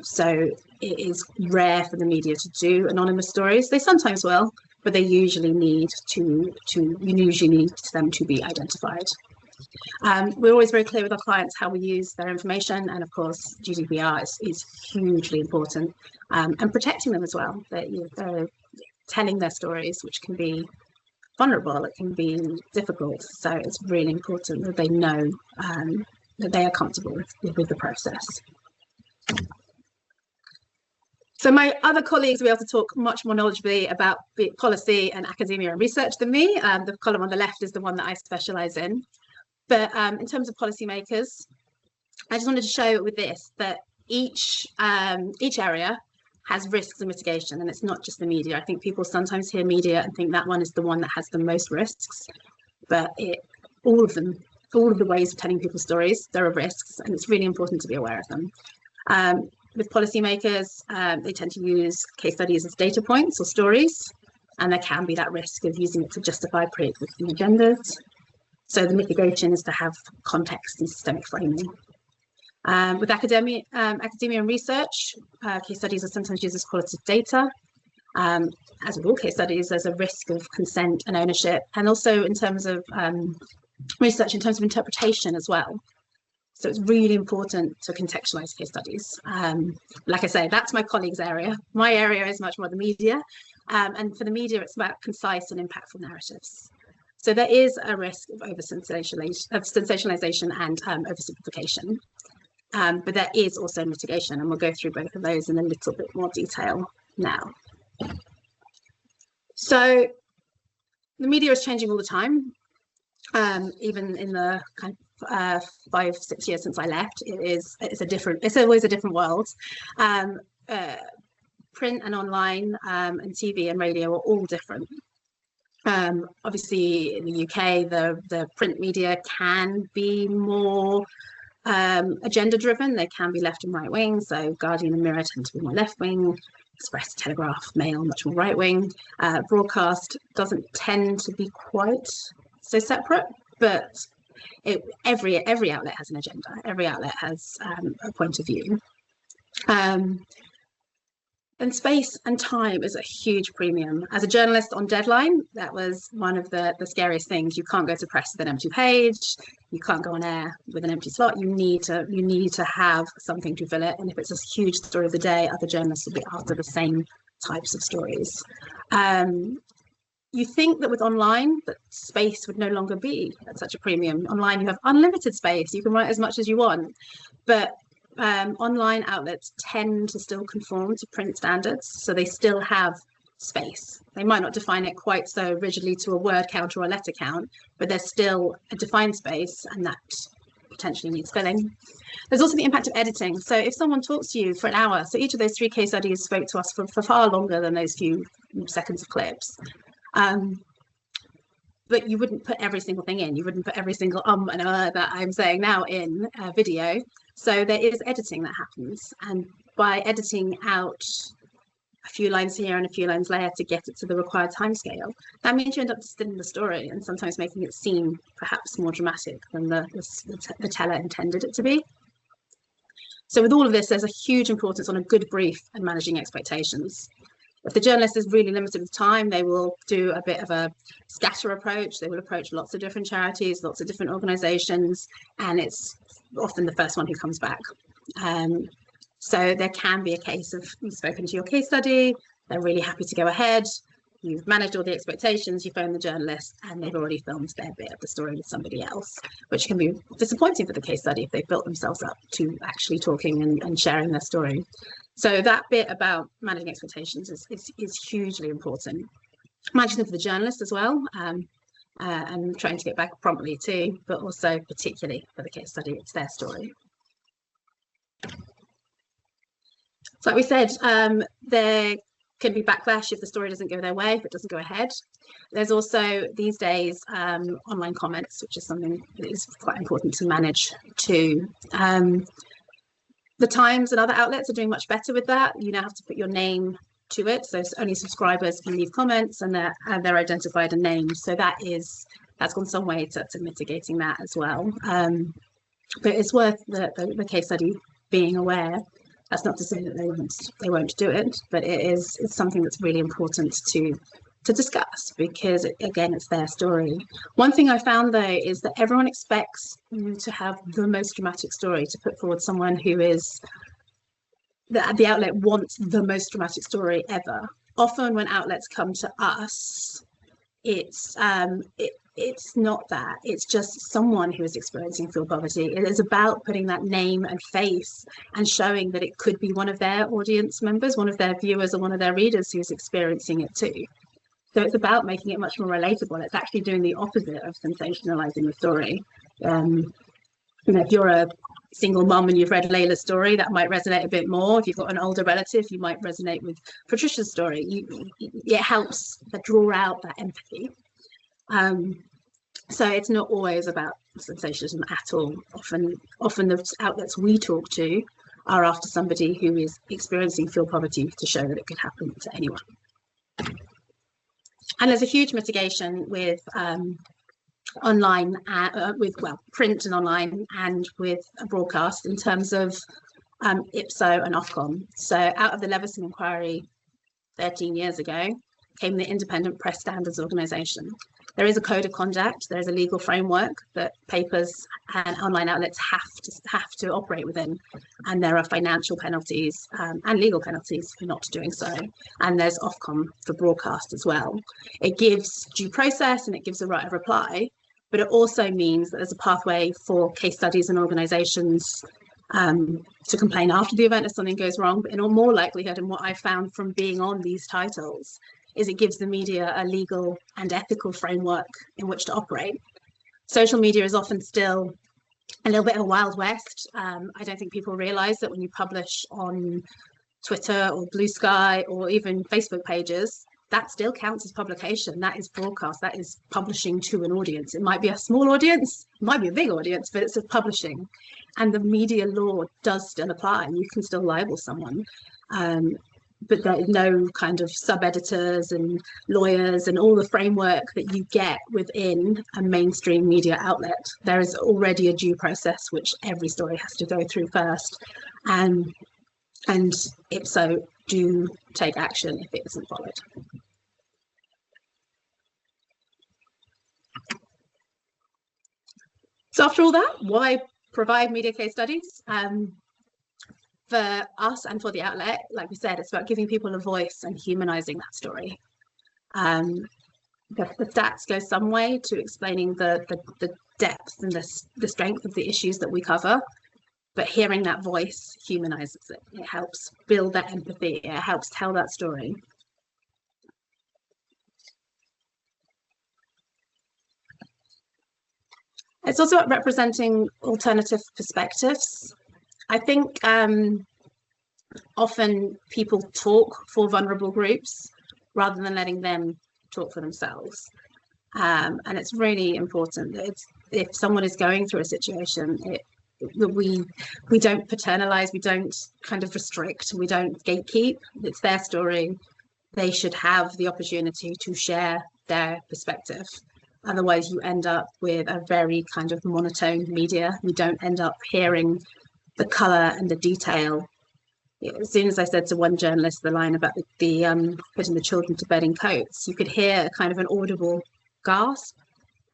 So it is rare for the media to do anonymous stories. They sometimes will, but they usually need them to be identified. We're always very clear with our clients how we use their information, and of course GDPR is hugely important, and protecting them as well. They're telling their stories, which can be vulnerable, it can be difficult, so it's really important that they know that they are comfortable with the process. So my other colleagues will be able to talk much more knowledgeably about policy and academia and research than me. The column on the left is the one that I specialise in. But in terms of policymakers, I just wanted to show with this that each area has risks and mitigation, and it's not just the media. I think people sometimes hear media and think that one is the one that has the most risks, but all of the ways of telling people's stories, there are risks, and it's really important to be aware of them. With policymakers, they tend to use case studies as data points or stories, and there can be that risk of using it to justify pre-existing agendas. So the mitigation is to have context and systemic framing. With academia and research, case studies are sometimes used as qualitative data. As with all case studies, there's a risk of consent and ownership, and also in terms of research, in terms of interpretation as well. So it's really important to contextualize case studies. Like I say, that's my colleague's area. My area is much more the media. And for the media, it's about concise and impactful narratives. So there is a risk of sensationalization and oversimplification. But there is also mitigation, and we'll go through both of those in a little bit more detail now. So the media is changing all the time. Even in the kind of 5-6 years since I left, it's always a different world. Print and online and TV and radio are all different. Obviously in the UK, the print media can be more agenda driven. They can be left and right wing. So Guardian and Mirror tend to be more left wing. Express, Telegraph, Mail, much more right wing. Broadcast doesn't tend to be quite so separate, but every outlet has an agenda. Every outlet has a point of view. And space and time is a huge premium. As a journalist on deadline, that was one of the scariest things. You can't go to press with an empty page. You can't go on air with an empty slot. You need to have something to fill it. And if it's a huge story of the day, other journalists will be after the same types of stories. You think that with online, that space would no longer be at such a premium. Online, you have unlimited space. You can write as much as you want, but online outlets tend to still conform to print standards, so they still have space. They might not define it quite so rigidly to a word count or a letter count, but there's still a defined space, and that potentially needs filling. There's also the impact of editing. So if someone talks to you for an hour, so each of those 3 case studies spoke to us for far longer than those few seconds of clips. But you wouldn't put every single thing in. You wouldn't put every single and that I'm saying now in a video. So there is editing that happens. And by editing out a few lines here and a few lines there to get it to the required timescale, that means you end up distilling the story and sometimes making it seem perhaps more dramatic than the teller intended it to be. So with all of this, there's a huge importance on a good brief and managing expectations. If the journalist is really limited with time, they will do a bit of a scatter approach. They will approach lots of different charities, lots of different organizations, and it's often the first one who comes back. So there can be a case of you've spoken to your case study, they're really happy to go ahead, you've managed all the expectations, you phone the journalist, and they've already filmed their bit of the story with somebody else, which can be disappointing for the case study if they've built themselves up to actually talking and sharing their story. So that bit about managing expectations is hugely important. Managing them for the journalist as well, and trying to get back promptly too, but also particularly for the case study, it's their story. So like we said, there can be backlash if the story doesn't go their way, if it doesn't go ahead. There's also these days online comments, which is something that is quite important to manage too. The Times and other outlets are doing much better with that. You now have to put your name to it. So only subscribers can leave comments, and they're identified and named. So that's gone some way to mitigating that as well. But it's worth the case study being aware. That's not to say that they won't do it, but it's something that's really important to discuss, because again, it's their story. One thing I found though is that everyone expects you to have the most dramatic story to put forward. Someone who is the outlet wants the most dramatic story ever. Often when outlets come to us, it's not that. It's just someone who is experiencing fuel poverty. It is about putting that name and face and showing that it could be one of their audience members, one of their viewers, or one of their readers who's experiencing it too. So it's about making it much more relatable. It's actually doing the opposite of sensationalizing the story. If you're a single mum and you've read Layla's story, that might resonate a bit more. If you've got an older relative, you might resonate with Patricia's story. It helps draw out that empathy. So it's not always about sensationalism at all. Often the outlets we talk to are after somebody who is experiencing fuel poverty to show that it could happen to anyone. And there's a huge mitigation with online, print and online, and with a broadcast in terms of IPSO and Ofcom. So out of the Leveson inquiry 13 years ago came the Independent Press Standards Organisation. There is a code of conduct, there is a legal framework that papers and online outlets have to operate within, and there are financial penalties and legal penalties for not doing so. And there's Ofcom for broadcast as well. It gives due process and it gives a right of reply, but it also means that there's a pathway for case studies and organisations to complain after the event if something goes wrong. But in all more likelihood, and what I found from being on these titles, is it gives the media a legal and ethical framework in which to operate. Social media is often still a little bit of a Wild West. I don't think people realise that when you publish on Twitter or Blue Sky or even Facebook pages, that still counts as publication. That is broadcast, that is publishing to an audience. It might be a small audience, it might be a big audience, but it's a publishing. And the media law does still apply. You can still libel someone. But there is no kind of sub-editors and lawyers and all the framework that you get within a mainstream media outlet. There is already a due process which every story has to go through first. And IPSO do take action if it isn't followed. So after all that, why provide media case studies? For us and for the outlet, like we said, it's about giving people a voice and humanizing that story. The stats go some way to explaining the depth and the strength of the issues that we cover, but hearing that voice humanizes it. It helps build that empathy. It helps tell that story. It's also about representing alternative perspectives. I think often people talk for vulnerable groups rather than letting them talk for themselves. And it's really important that if someone is going through a situation, we don't paternalize, we don't kind of restrict, we don't gatekeep. It's their story. They should have the opportunity to share their perspective. Otherwise, you end up with a very kind of monotone media. You don't end up hearing the colour and the detail. As soon as I said to one journalist the line about the putting the children to bed in coats, you could hear kind of an audible gasp,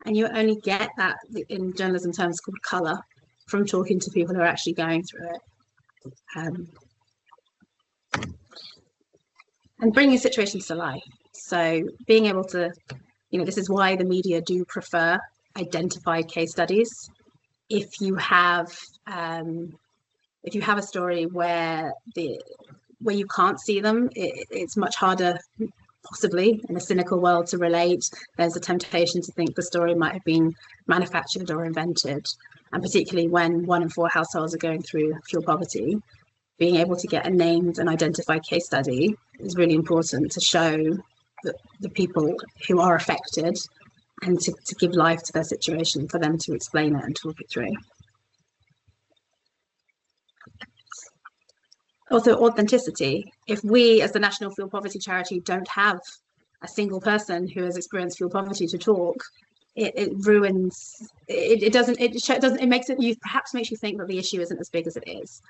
and you only get that in journalism terms called colour from talking to people who are actually going through it. And bringing situations to life. So being able to, this is why the media do prefer identified case studies. If you have a story where you can't see them, it's much harder, possibly in a cynical world, to relate. There's a temptation to think the story might have been manufactured or invented, and particularly when 1 in 4 households are going through fuel poverty, being able to get a named and identified case study is really important to show the people who are affected and to give life to their situation, for them to explain it and talk it through. Also authenticity. If we as the National Fuel Poverty Charity don't have a single person who has experienced fuel poverty to talk, it ruins, it makes it, you perhaps makes you think that the issue isn't as big as it is.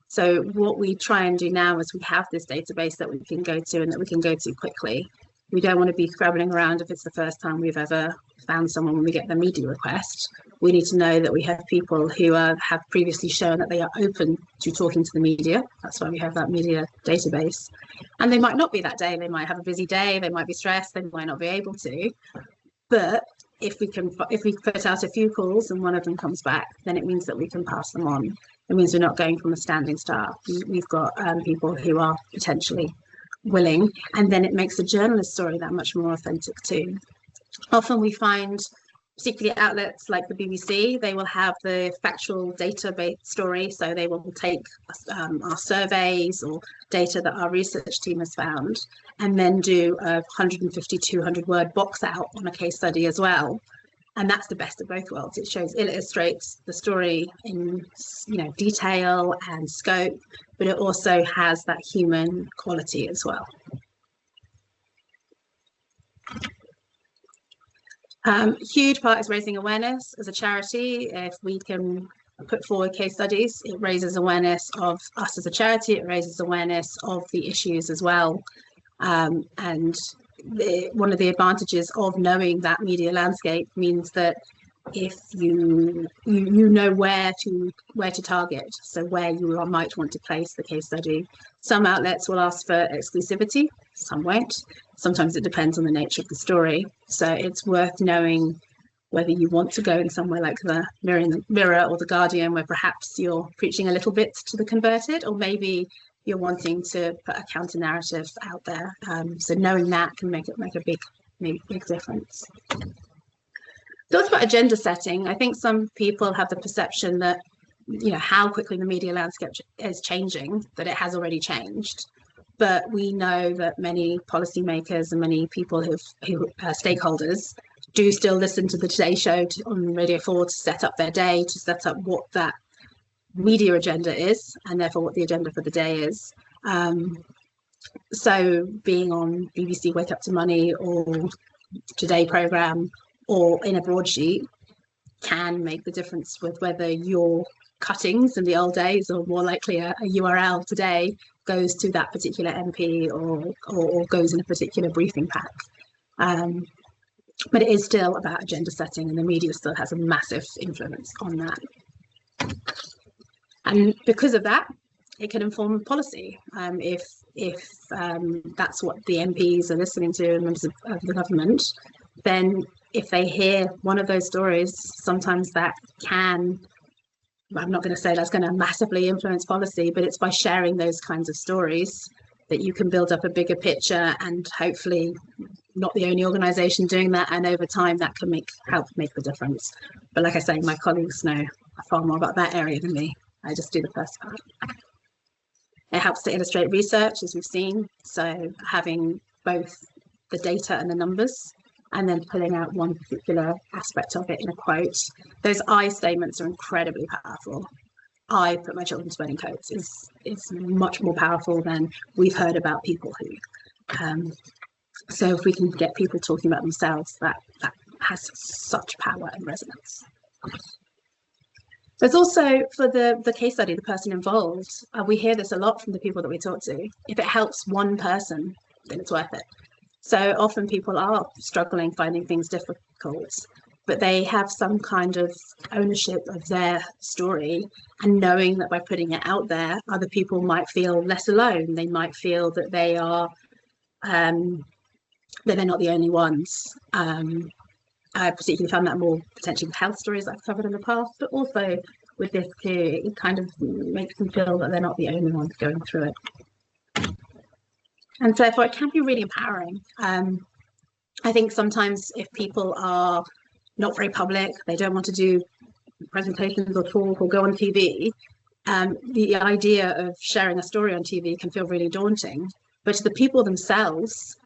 So what we try and do now is we have this database that we can go to and that we can go to quickly. We don't want to be scrabbling around if it's the first time we've ever found someone when we get the media request. We need to know that we have people who have previously shown that they are open to talking to the media. That's why we have that media database. And they might not be that day. They might have a busy day. They might be stressed. They might not be able to. But if we put out a few calls and one of them comes back, then it means that we can pass them on. It means we're not going from a standing start. We've got people who are potentially willing, and then it makes the journalist story that much more authentic too. Often we find, particularly outlets like the BBC, they will have the factual data-based story, so they will take our surveys or data that our research team has found and then do a 150, 200 word box out on a case study as well. And that's the best of both worlds. It illustrates the story in detail and scope, but it also has that human quality as well. Huge part is raising awareness as a charity. If we can put forward case studies, it raises awareness of us as a charity, it raises awareness of the issues as well. And one of the advantages of knowing that media landscape means that if you know where to target, so where you might want to place the case study. Some outlets will ask for exclusivity, some won't. Sometimes it depends on the nature of the story. So it's worth knowing whether you want to go in somewhere like the Mirror or the Guardian, where perhaps you're preaching a little bit to the converted, or maybe you're wanting to put a counter narrative out there. So knowing that can make a big difference. Thoughts about agenda setting. I think some people have the perception that, how quickly the media landscape is changing, that it has already changed. But we know that many policymakers and many people who stakeholders do still listen to the Today Show on Radio 4 to set up their day, to set up what that media agenda is, and therefore what the agenda for the day is. So being on BBC Wake Up to Money or Today programme or in a broadsheet can make the difference with whether your cuttings in the old days, or more likely a URL today, goes to that particular MP or goes in a particular briefing pack. But it is still about agenda setting, and the media still has a massive influence on that. And because of that, it can inform policy. If that's what the MPs are listening to, and members of the government, then if they hear one of those stories, sometimes that can, I'm not going to say that's going to massively influence policy, but it's by sharing those kinds of stories that you can build up a bigger picture, and hopefully not the only organisation doing that, and over time that can help make the difference. But like I say, my colleagues know far more about that area than me. I just do the first part. It helps to illustrate research, as we've seen, so having both the data and the numbers, and then pulling out one particular aspect of it in a quote. Those I statements are incredibly powerful. I put my children to wedding coats is much more powerful than we've heard about people who. So if we can get people talking about themselves, that has such power and resonance. There's also, for the case study, the person involved, we hear this a lot from the people that we talk to. If it helps one person, then it's worth it. So often people are struggling, finding things difficult, but they have some kind of ownership of their story, and knowing that by putting it out there, other people might feel less alone. They might feel that they are, that they're not the only ones. I particularly found that more potentially with health stories I've covered in the past, but also with this too, it kind of makes them feel that they're not the only ones going through it. And so therefore it can be really empowering. I think sometimes if people are not very public, they don't want to do presentations or talk or go on TV, the idea of sharing a story on TV can feel really daunting. But to the people themselves,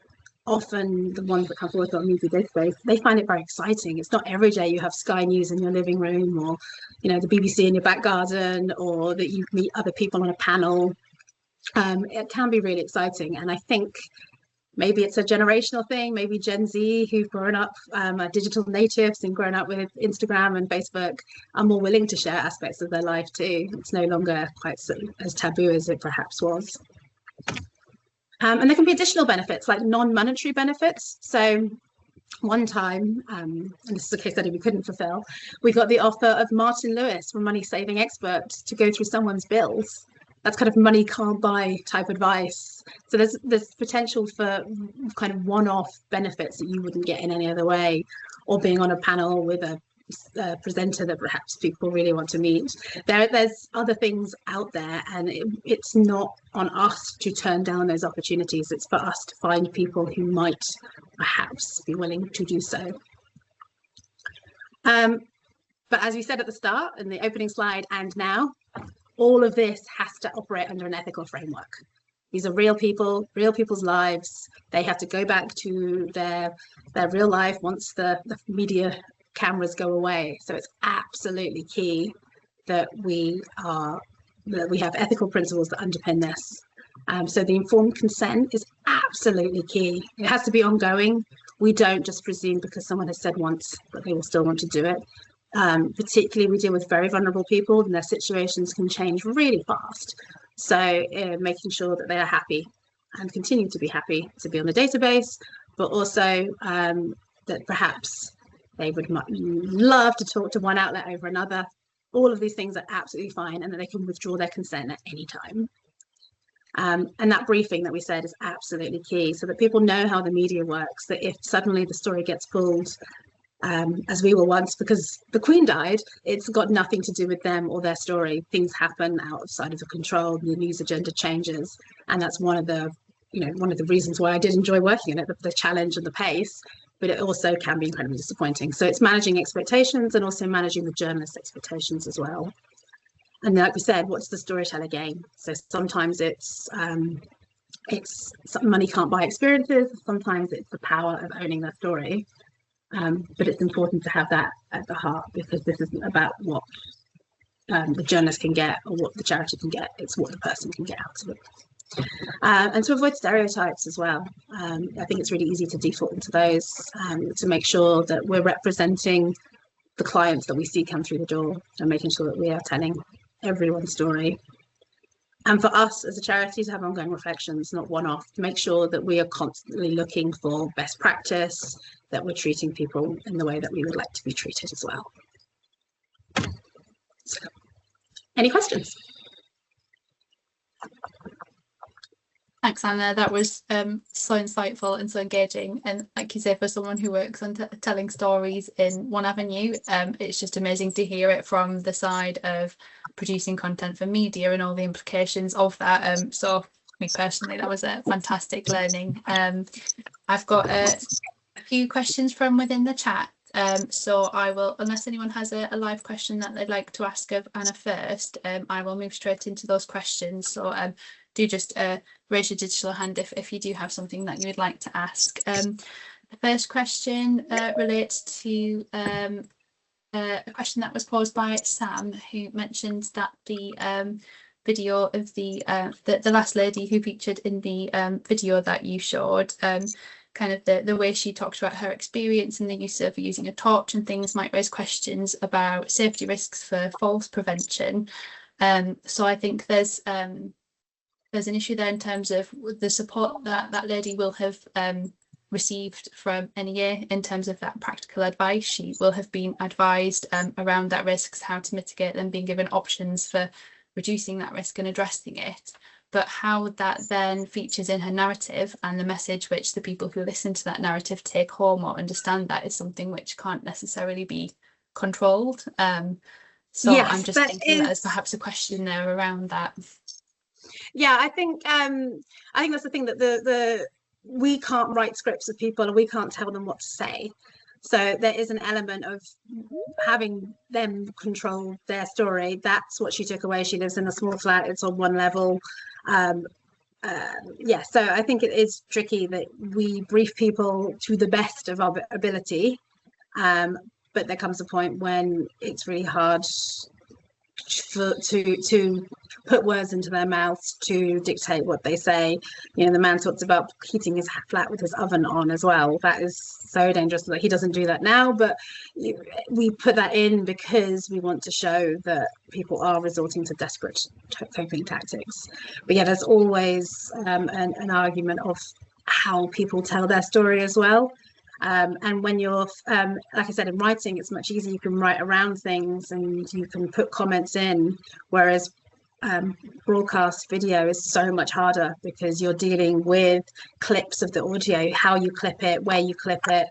often the ones that come forward on media database, they find it very exciting. It's not every day you have Sky News in your living room, or the BBC in your back garden, or that you meet other people on a panel. it can be really exciting. And I think maybe it's a generational thing. Maybe Gen Z, who've grown up, are digital natives and grown up with Instagram and Facebook, are more willing to share aspects of their life too. It's no longer quite so, as taboo as it perhaps was. And there can be additional benefits, like non-monetary benefits. So one time, and this is a case study we couldn't fulfill, we got the offer of Martin Lewis from Money Saving Expert to go through someone's bills. That's kind of money can't buy type advice. So there's potential for kind of one-off benefits that you wouldn't get in any other way, or being on a panel with a presenter that perhaps people really want to meet. There's other things out there, and it's not on us to turn down those opportunities. It's for us to find people who might perhaps be willing to do so. But as we said at the start, in the opening slide and now, all of this has to operate under an ethical framework. These are real people, real people's lives. They have to go back to their real life once the media cameras go away. So it's absolutely key that we have ethical principles that underpin this. So the informed consent is absolutely key. It has to be ongoing. We don't just presume because someone has said once that they will still want to do it. Particularly we deal with very vulnerable people, and their situations can change really fast. So making sure that they are happy and continue to be happy to be on the database, but also that perhaps they would love to talk to one outlet over another. All of these things are absolutely fine, and that they can withdraw their consent at any time. And that briefing that we said is absolutely key, so that people know how the media works, that if suddenly the story gets pulled, as we were once, because the Queen died, it's got nothing to do with them or their story. Things happen outside of the control, the news agenda changes, and that's one of the reasons why I did enjoy working on it, the challenge and the pace, but it also can be incredibly disappointing. So it's managing expectations and also managing the journalist's expectations as well. And like we said, what's the storyteller game? So sometimes it's money can't buy experiences, sometimes it's the power of owning their story. But it's important to have that at the heart, because this isn't about what the journalist can get or what the charity can get, it's what the person can get out of it. And to avoid stereotypes as well. I think it's really easy to default into those, to make sure that we're representing the clients that we see come through the door, and making sure that we are telling everyone's story. And for us as a charity to have ongoing reflections, not one-off, to make sure that we are constantly looking for best practice, that we're treating people in the way that we would like to be treated as well. So, any questions? Thanks, Anna. That was so insightful and so engaging. And like you say, for someone who works on telling stories in one avenue, it's just amazing to hear it from the side of producing content for media and all the implications of that. So me personally, that was a fantastic learning. I've got a few questions from within the chat. So I will, unless anyone has a live question that they'd like to ask of Anna first, I will move straight into those questions. So do just raise your digital hand if you do have something that you would like to ask. The first question relates to a question that was posed by Sam, who mentioned that the video of the last lady who featured in the video that you showed, kind of the way she talked about her experience in the use of using a torch and things might raise questions about safety risks for falls prevention. So I think there's an issue there in terms of the support that that lady will have received from NEA in terms of that practical advice. She will have been advised around that risks, how to mitigate them, being given options for reducing that risk and addressing it. But how that then features in her narrative and the message which the people who listen to that narrative take home or understand that is something which can't necessarily be controlled. So yes, I'm just thinking that there's perhaps a question there around that. Yeah, I think that's the thing, that we can't write scripts of people and we can't tell them what to say. So there is an element of having them control their story. That's what she took away. She lives in a small flat. It's on one level. Yeah, so I think it is tricky that we brief people to the best of our ability. But there comes a point when it's really hard to put words into their mouths to dictate what they say. You know, the man talks about heating his flat with his oven on as well. That is so dangerous. Like, he doesn't do that now, but we put that in because we want to show that people are resorting to desperate coping tactics. But yeah, there's always an argument of how people tell their story as well. And when you're, like I said, in writing, it's much easier. You can write around things and you can put comments in, whereas broadcast video is so much harder because you're dealing with clips of the audio, how you clip it, where you clip it.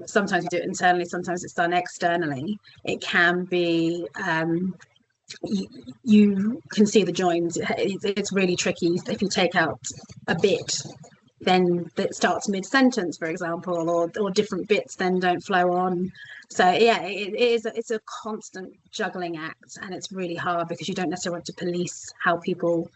Sometimes you do it internally, sometimes it's done externally. It can be, you can see the joins. It's really tricky if you take out a bit, then it starts mid-sentence, for example, or different bits then don't flow on. So yeah, it's a constant juggling act, and it's really hard because you don't necessarily want to police how people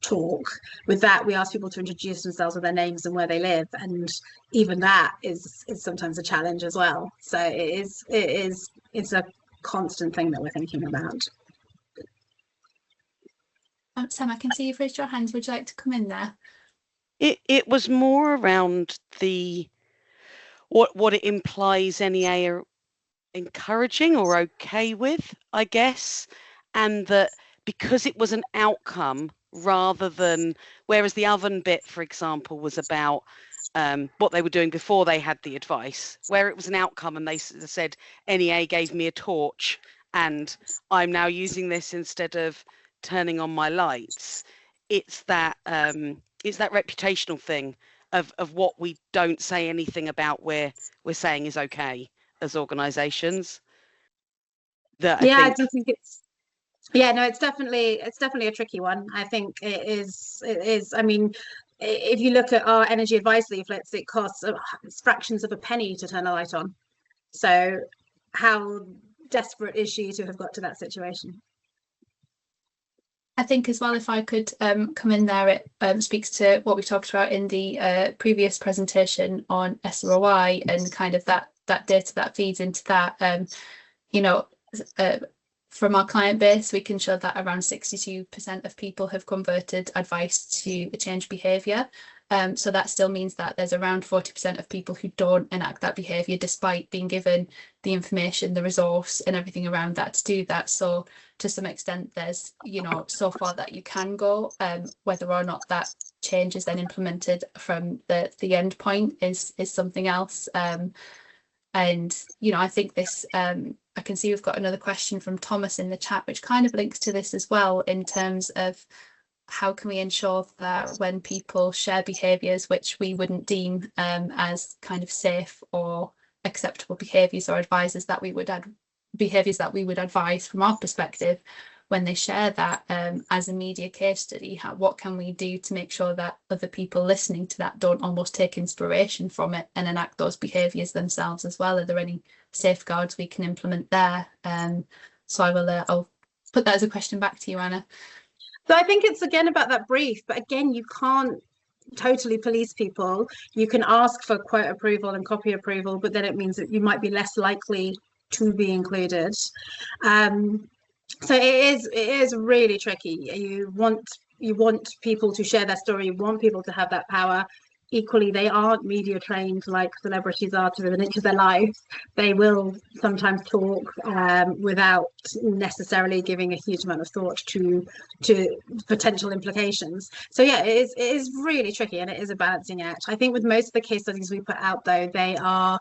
talk. With that, we ask people to introduce themselves with their names and where they live, and even that is sometimes a challenge as well. So it's a constant thing that we're thinking about. Sam, I can see you've raised your hands. Would you like to come in there? It was more around the what it implies NEA are encouraging or okay with, I guess, and that because it was an outcome rather than, whereas the oven bit, for example, was about what they were doing before they had the advice, where it was an outcome and they said NEA gave me a torch and I'm now using this instead of turning on my lights. It's that reputational thing of what we don't say anything about we're saying is okay as organizations. I do think it's, yeah, no, it's definitely a tricky one. I think it is. I mean, if you look at our energy advice leaflets, it costs fractions of a penny to turn a light on. So how desperate is she to have got to that situation? I think as well, if I could come in there, it speaks to what we talked about in the previous presentation on SROI and kind of that data that feeds into that. From our client base, we can show that around 62% of people have converted advice to a change behaviour. So that still means that there's around 40% of people who don't enact that behaviour despite being given the information, the resource and everything around that to do that. So to some extent, there's, so far that you can go, whether or not that change is then implemented from the end point is something else. And, I think this, I can see we've got another question from Thomas in the chat, which kind of links to this as well in terms of how can we ensure that when people share behaviours which we wouldn't deem as kind of safe or acceptable behaviours or advisors that we would behaviours that we would advise from our perspective, when they share that as a media case study, what can we do to make sure that other people listening to that don't almost take inspiration from it and enact those behaviours themselves as well? Are there any safeguards we can implement there? So I'll put that as a question back to you, Anna. So I think it's again about that brief, but again, you can't totally police people. You can ask for quote approval and copy approval, but then it means that you might be less likely to be included. So it is really tricky. You want people to share their story. You want people to have that power. Equally, they aren't media trained like celebrities are to within an inch of their life. They will sometimes talk without necessarily giving a huge amount of thought to potential implications. So yeah, it is really tricky, and it is a balancing act. I think with most of the case studies we put out, though, they are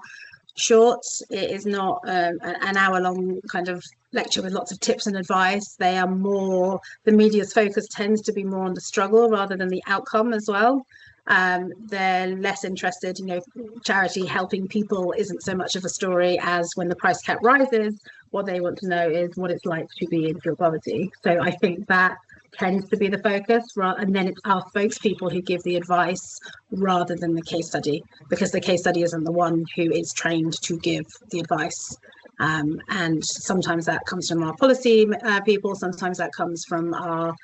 short. It is not an hour-long kind of lecture with lots of tips and advice. They are more, the media's focus tends to be more on the struggle rather than the outcome as well. They're less interested, charity helping people isn't so much of a story as when the price cap rises. What they want to know is what it's like to be in fuel poverty. So I think that tends to be the focus, and then it's our spokespeople who give the advice rather than the case study, because the case study isn't the one who is trained to give the advice. And sometimes that comes from our policy people, sometimes that comes from our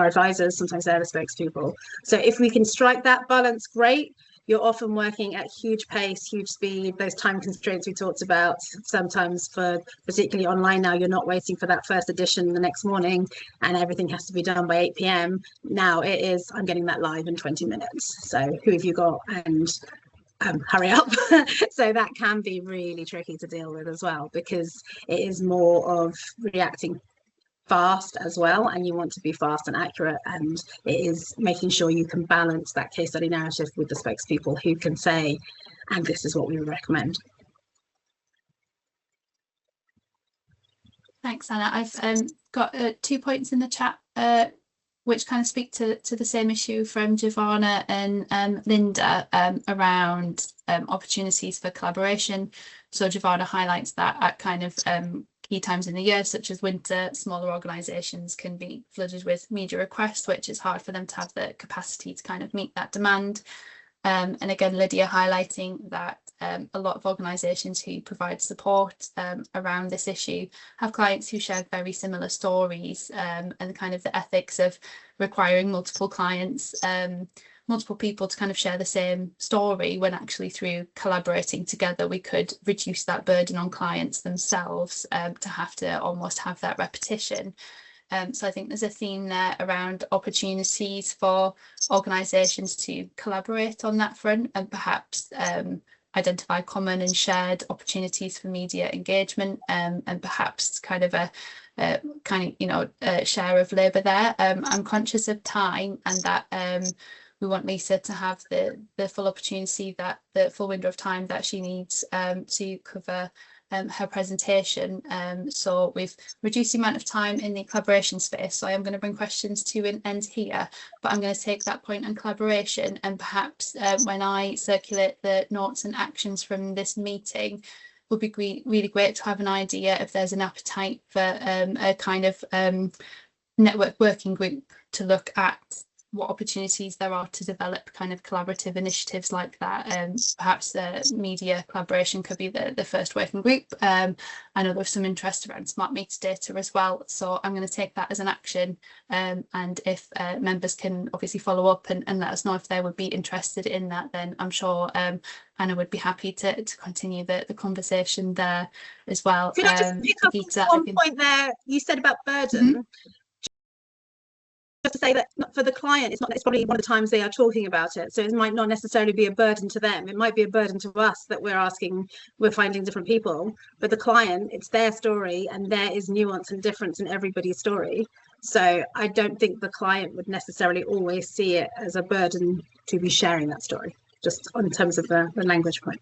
advisors, sometimes they're the spokespeople. So if we can strike that balance, great. you're often working at huge pace, huge speed, those time constraints we talked about. Sometimes for particularly online now, you're not waiting for that first edition the next morning and everything has to be done by 8 p.m. Now it is, I'm getting that live in 20 minutes. So who have you got? And hurry up. So that can be really tricky to deal with as well, because it is more of reacting fast as well, and you want to be fast and accurate, and it is making sure you can balance that case study narrative with the spokespeople who can say, and this is what we would recommend. Thanks, Anna. I've got 2 points in the chat which kind of speak to the same issue from Giovanna and Linda around opportunities for collaboration. So Giovanna highlights that at kind of key times in the year, such as winter, smaller organisations can be flooded with media requests, which is hard for them to have the capacity to kind of meet that demand. And again, Lydia highlighting that a lot of organisations who provide support around this issue have clients who share very similar stories, and kind of the ethics of requiring multiple clients, multiple people to kind of share the same story, when actually through collaborating together we could reduce that burden on clients themselves to have to almost have that repetition. So I think there's a theme there around opportunities for organisations to collaborate on that front, and perhaps identify common and shared opportunities for media engagement, and perhaps kind of a share of labour there. I'm conscious of time, and that we want Lisa to have the full opportunity, that the full window of time that she needs to cover her presentation. So we've reduced the amount of time in the collaboration space, so I am going to bring questions to an end here, but I'm going to take that point on collaboration, and perhaps when I circulate the notes and actions from this meeting, would be really great to have an idea if there's an appetite for a kind of network working group to look at what opportunities there are to develop kind of collaborative initiatives like that. Perhaps media collaboration could be the first working group. I know there's some interest around smart meter data as well, so I'm going to take that as an action, and if members can obviously follow up and let us know if they would be interested in that, then I'm sure Anna would be happy to continue the conversation there as well. Could I just pick up on one point there you said about burden? Mm-hmm. Just to say that for the client, it's probably one of the times they are talking about it, so it might not necessarily be a burden to them. It might be a burden to us that we're finding different people, but the client, it's their story, and there is nuance and difference in everybody's story. So I don't think the client would necessarily always see it as a burden to be sharing that story, just in terms of the language point.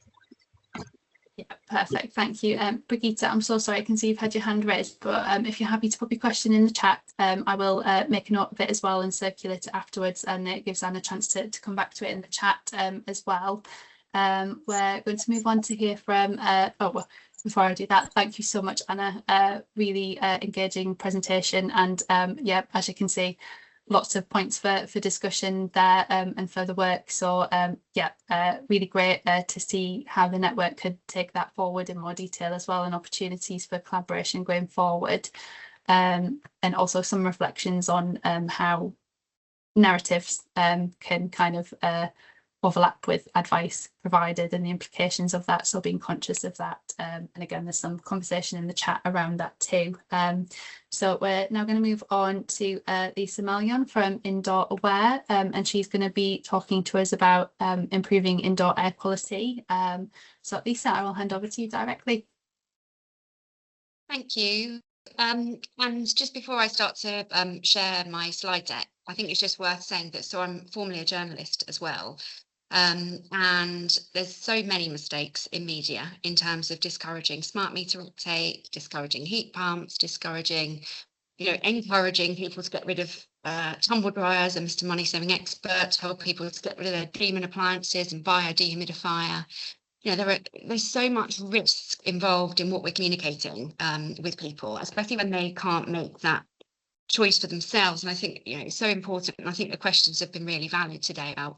Yeah, perfect. Thank you. Brigitte, I'm so sorry, I can see you've had your hand raised, but if you're happy to put your question in the chat, I will make a note of it as well and circulate it afterwards, and it gives Anna a chance to come back to it in the chat as well. We're going to move on to hear from, before I do that, thank you so much, Anna. Really engaging presentation, and yeah, as you can see, lots of points for discussion there, and further work. So really great to see how the network could take that forward in more detail as well, and opportunities for collaboration going forward, and also some reflections on how narratives can kind of overlap with advice provided and the implications of that, so being conscious of that, and again there's some conversation in the chat around that too. So we're now going to move on to Lisa Melion from Indoor Aware, and she's going to be talking to us about improving indoor air quality. So Lisa, I will hand over to you directly. Thank you. And just before I start to share my slide deck, I think it's just worth saying that, so I'm formerly a journalist as well, and there's so many mistakes in media in terms of discouraging smart meter uptake, discouraging heat pumps, discouraging, encouraging people to get rid of tumble dryers, and Mr. Money Saving Expert told people to get rid of their Demon appliances and buy a dehumidifier. There's so much risk involved in what we're communicating with people, especially when they can't make that choice for themselves. And I think it's so important, and I think the questions have been really valid today about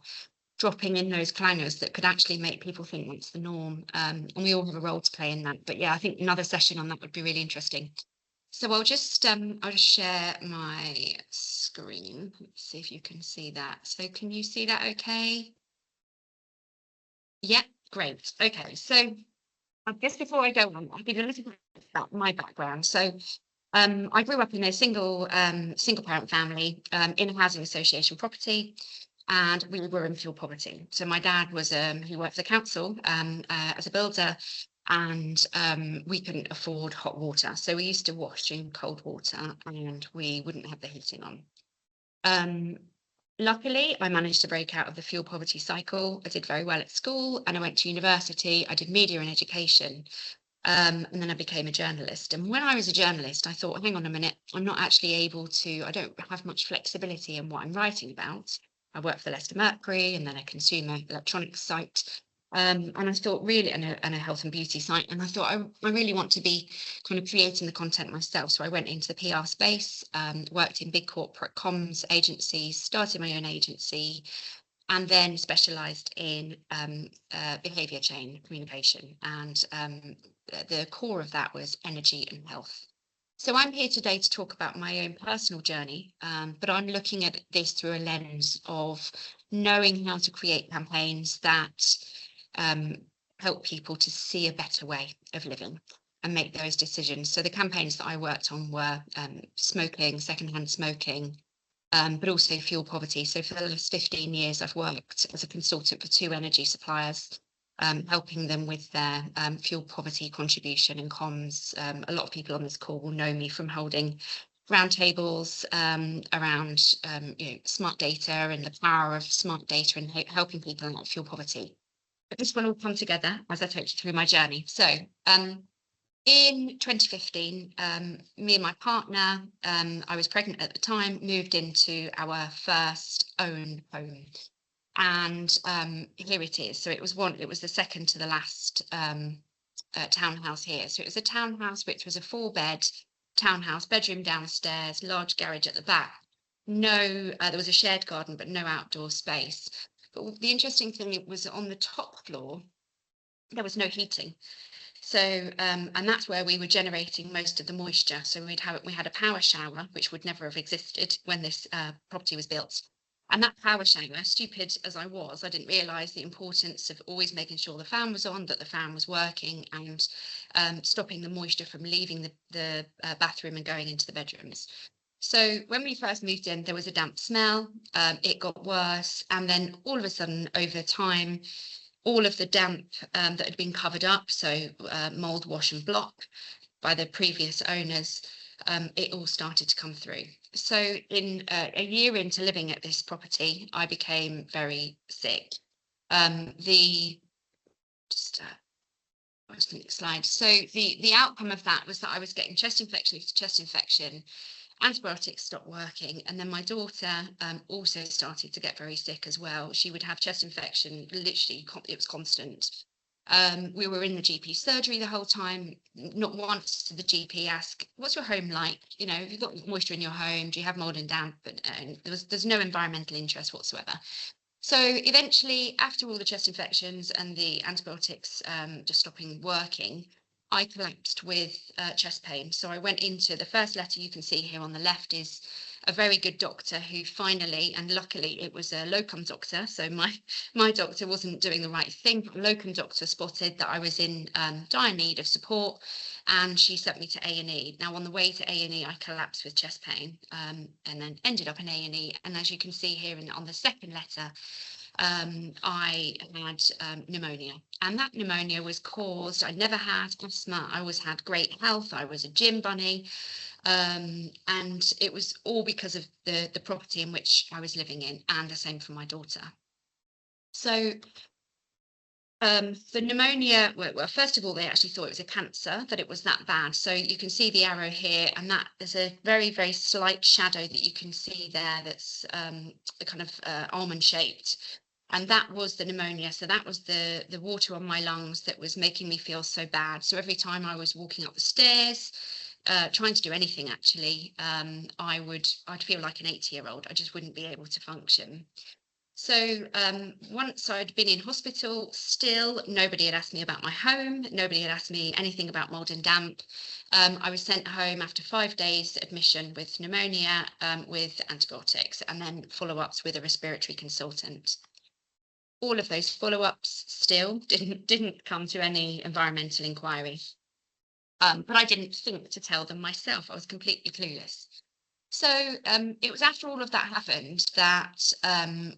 dropping in those clangers that could actually make people think that's the norm, and we all have a role to play in that. But yeah, I think another session on that would be really interesting. So I'll just share my screen. Let's see if you can see that. So can you see that okay? Yeah, great. Okay, so I guess before I go on, I'll give you a little bit about my background. So I grew up in a single parent family in a housing association property, and we were in fuel poverty. So my dad was he worked for the council as a builder, and we couldn't afford hot water, so we used to wash in cold water, and we wouldn't have the heating on. Luckily, I managed to break out of the fuel poverty cycle. I did very well at school, and I went to university. I did media and education. And then I became a journalist. And when I was a journalist, I thought, hang on a minute, I'm not actually able to, I don't have much flexibility in what I'm writing about. I worked for the Leicester Mercury and then a consumer electronics site. And I thought really, and a health and beauty site. And I thought, I really want to be kind of creating the content myself. So I went into the PR space, worked in big corporate comms agencies, started my own agency, and then specialised in behaviour chain communication. And the core of that was energy and health. So I'm here today to talk about my own personal journey, but I'm looking at this through a lens of knowing how to create campaigns that help people to see a better way of living and make those decisions. So the campaigns that I worked on were smoking, secondhand smoking, but also fuel poverty. So for the last 15 years, I've worked as a consultant for 2 energy suppliers, helping them with their fuel poverty contribution and comms. A lot of people on this call will know me from holding roundtables around smart data and the power of smart data and helping people in fuel poverty. But this will all come together as I take you through my journey. So in 2015, me and my partner, I was pregnant at the time, moved into our first own home. And here it is. So it was the second to the last townhouse here. So it was a townhouse, which was a 4-bed townhouse, bedroom downstairs, large garage at the back. There was a shared garden, but no outdoor space. But the interesting thing was on the top floor, there was no heating. So, and that's where we were generating most of the moisture. So we had a power shower, which would never have existed when this property was built. And that power shower, stupid as I was, I didn't realise the importance of always making sure the fan was on, that the fan was working, and stopping the moisture from leaving the bathroom and going into the bedrooms. So when we first moved in, there was a damp smell. It got worse, and then all of a sudden, over time, all of the damp that had been covered up, so mould, wash and block by the previous owners, it all started to come through. So in a year into living at this property, I became very sick. Slide. So the outcome of that was that I was getting chest infection, antibiotics stopped working, and then my daughter also started to get very sick as well. She would have chest infection, literally, it was constant. We were in the GP surgery the whole time. Not once did the GP ask, what's your home like? You know, have you got moisture in your home? Do you have mold and damp? But there's no environmental interest whatsoever. So eventually, after all the chest infections and the antibiotics just stopping working, I collapsed with chest pain. So I went into the first letter you can see here on the left is a very good doctor who finally, and luckily it was a locum doctor, so my doctor wasn't doing the right thing, but a locum doctor spotted that I was in dire need of support, and she sent me to A&E. Now on the way to A&E, I collapsed with chest pain and then ended up in A&E. And as you can see here on the second letter, I had pneumonia, and that pneumonia was caused, I never had asthma, I always had great health, I was a gym bunny, and it was all because of the property in which I was living in, and the same for my daughter. So the pneumonia, well, first of all, they actually thought it was a cancer, that it was that bad. So you can see the arrow here, and that there's a very, very slight shadow that you can see there that's kind of almond shaped. And that was the pneumonia. So that was the water on my lungs that was making me feel so bad. So every time I was walking up the stairs, trying to do anything actually, I'd feel like an 80-year-old. I just wouldn't be able to function. So once I'd been in hospital, still nobody had asked me about my home. Nobody had asked me anything about mold and damp. I was sent home after 5 days admission with pneumonia, with antibiotics, and then follow-ups with a respiratory consultant. all of those follow-ups still didn't come to any environmental inquiry. But I didn't think to tell them myself. I was completely clueless. So it was after all of that happened that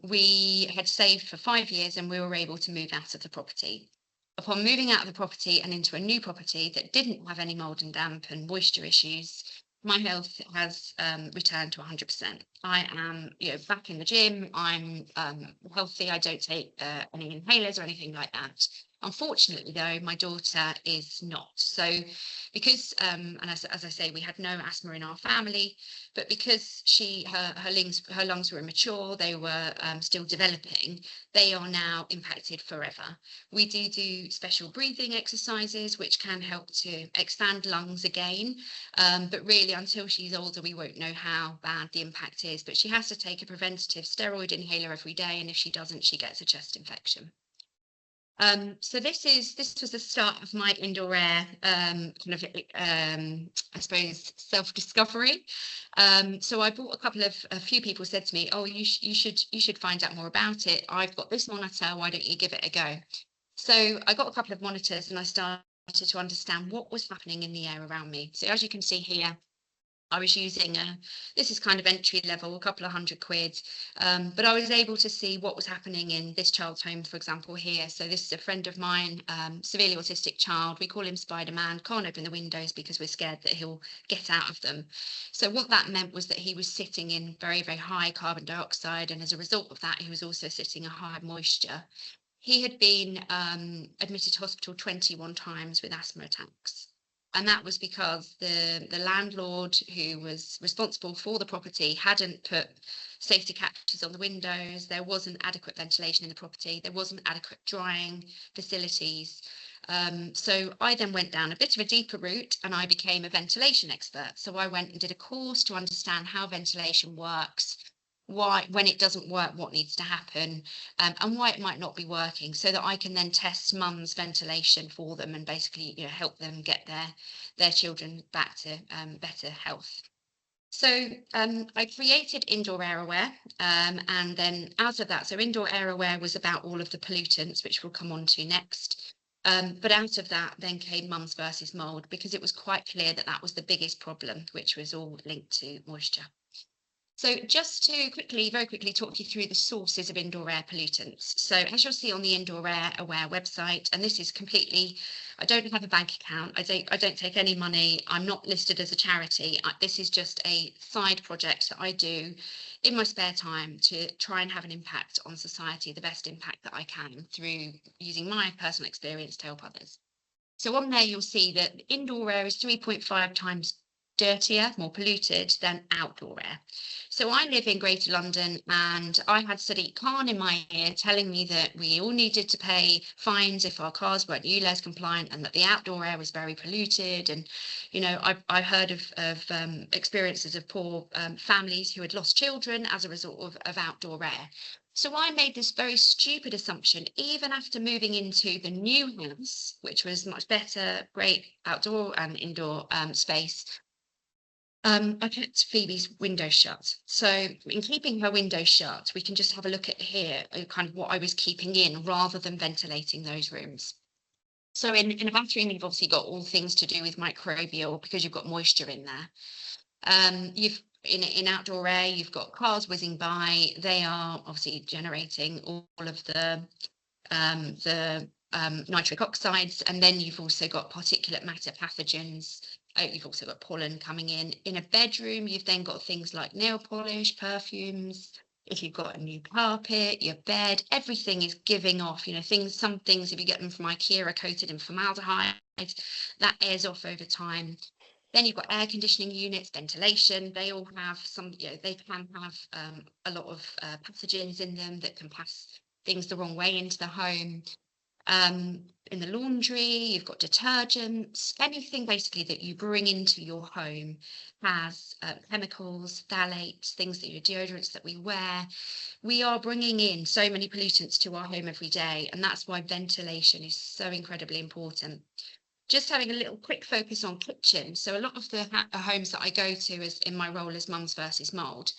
we had saved for 5 years and we were able to move out of the property. Upon moving out of the property and into a new property that didn't have any mold and damp and moisture issues, my health has returned to 100%. I am, back in the gym. I'm healthy. I don't take any inhalers or anything like that. Unfortunately, though, my daughter is not. So because, and as I say, we had no asthma in our family, but because her lungs were immature, they were still developing, they are now impacted forever. We do special breathing exercises, which can help to expand lungs again. But really, until she's older, we won't know how bad the impact is. But she has to take a preventative steroid inhaler every day. And if she doesn't, she gets a chest infection. So this was the start of my indoor air I suppose self-discovery. So I bought a few people said to me, oh, you should find out more about it. I've got this monitor, why don't you give it a go? So I got a couple of monitors and I started to understand what was happening in the air around me. So as you can see here, I was using this is kind of entry level, a couple of £100, but I was able to see what was happening in this child's home, for example, here. So this is a friend of mine, severely autistic child. We call him Spider-Man, can't open the windows because we're scared that he'll get out of them. So what that meant was that he was sitting in very, very high carbon dioxide. And as a result of that, he was also sitting in high moisture. He had been admitted to hospital 21 times with asthma attacks. And that was because the landlord who was responsible for the property hadn't put safety catches on the windows. There wasn't adequate ventilation in the property. There wasn't adequate drying facilities. So I then went down a bit of a deeper route and I became a ventilation expert. So I went and did a course to understand how ventilation works, why, when it doesn't work, what needs to happen, and why it might not be working, so that I can then test mum's ventilation for them and basically help them get their children back to better health. So I created Indoor Air Aware, and then out of that, so Indoor Air Aware was about all of the pollutants, which we'll come on to next. But out of that then came Mums versus Mold, because it was quite clear that that was the biggest problem, which was all linked to moisture. So just to very quickly talk you through the sources of indoor air pollutants. So as you'll see on the Indoor Air Aware website, and this is completely, I don't have a bank account, I don't take any money, I'm not listed as a charity. This is just a side project that I do in my spare time to try and have an impact on society, the best impact that I can through using my personal experience to help others. So on there, you'll see that indoor air is 3.5 times dirtier, more polluted than outdoor air. So I live in Greater London, and I had Sadiq Khan in my ear telling me that we all needed to pay fines if our cars weren't ULEZ compliant, and that the outdoor air was very polluted. And I heard of experiences of poor families who had lost children as a result of outdoor air. So I made this very stupid assumption, even after moving into the new house, which was much better, great outdoor and indoor space. I kept Phoebe's window shut. So in keeping her window shut, we can just have a look at here, kind of what I was keeping in rather than ventilating those rooms. So in a bathroom, you've obviously got all things to do with microbial because you've got moisture in there. In outdoor air, you've got cars whizzing by. They are obviously generating all of the nitric oxides, and then you've also got particulate matter pathogens. You've also got pollen coming in. In a bedroom, you've then got things like nail polish, perfumes. If you've got a new carpet, your bed, everything is giving off, some things, if you get them from IKEA, are coated in formaldehyde. That airs off over time. Then you've got air conditioning units, ventilation. They all have they can have a lot of pathogens in them that can pass things the wrong way into the home. In the laundry, you've got detergents, anything basically that you bring into your home has chemicals, phthalates, things that your deodorants that we wear. We are bringing in so many pollutants to our home every day, and that's why ventilation is so incredibly important. Just having a little quick focus on kitchen. So a lot of the homes that I go to in my role as Mums versus Mold,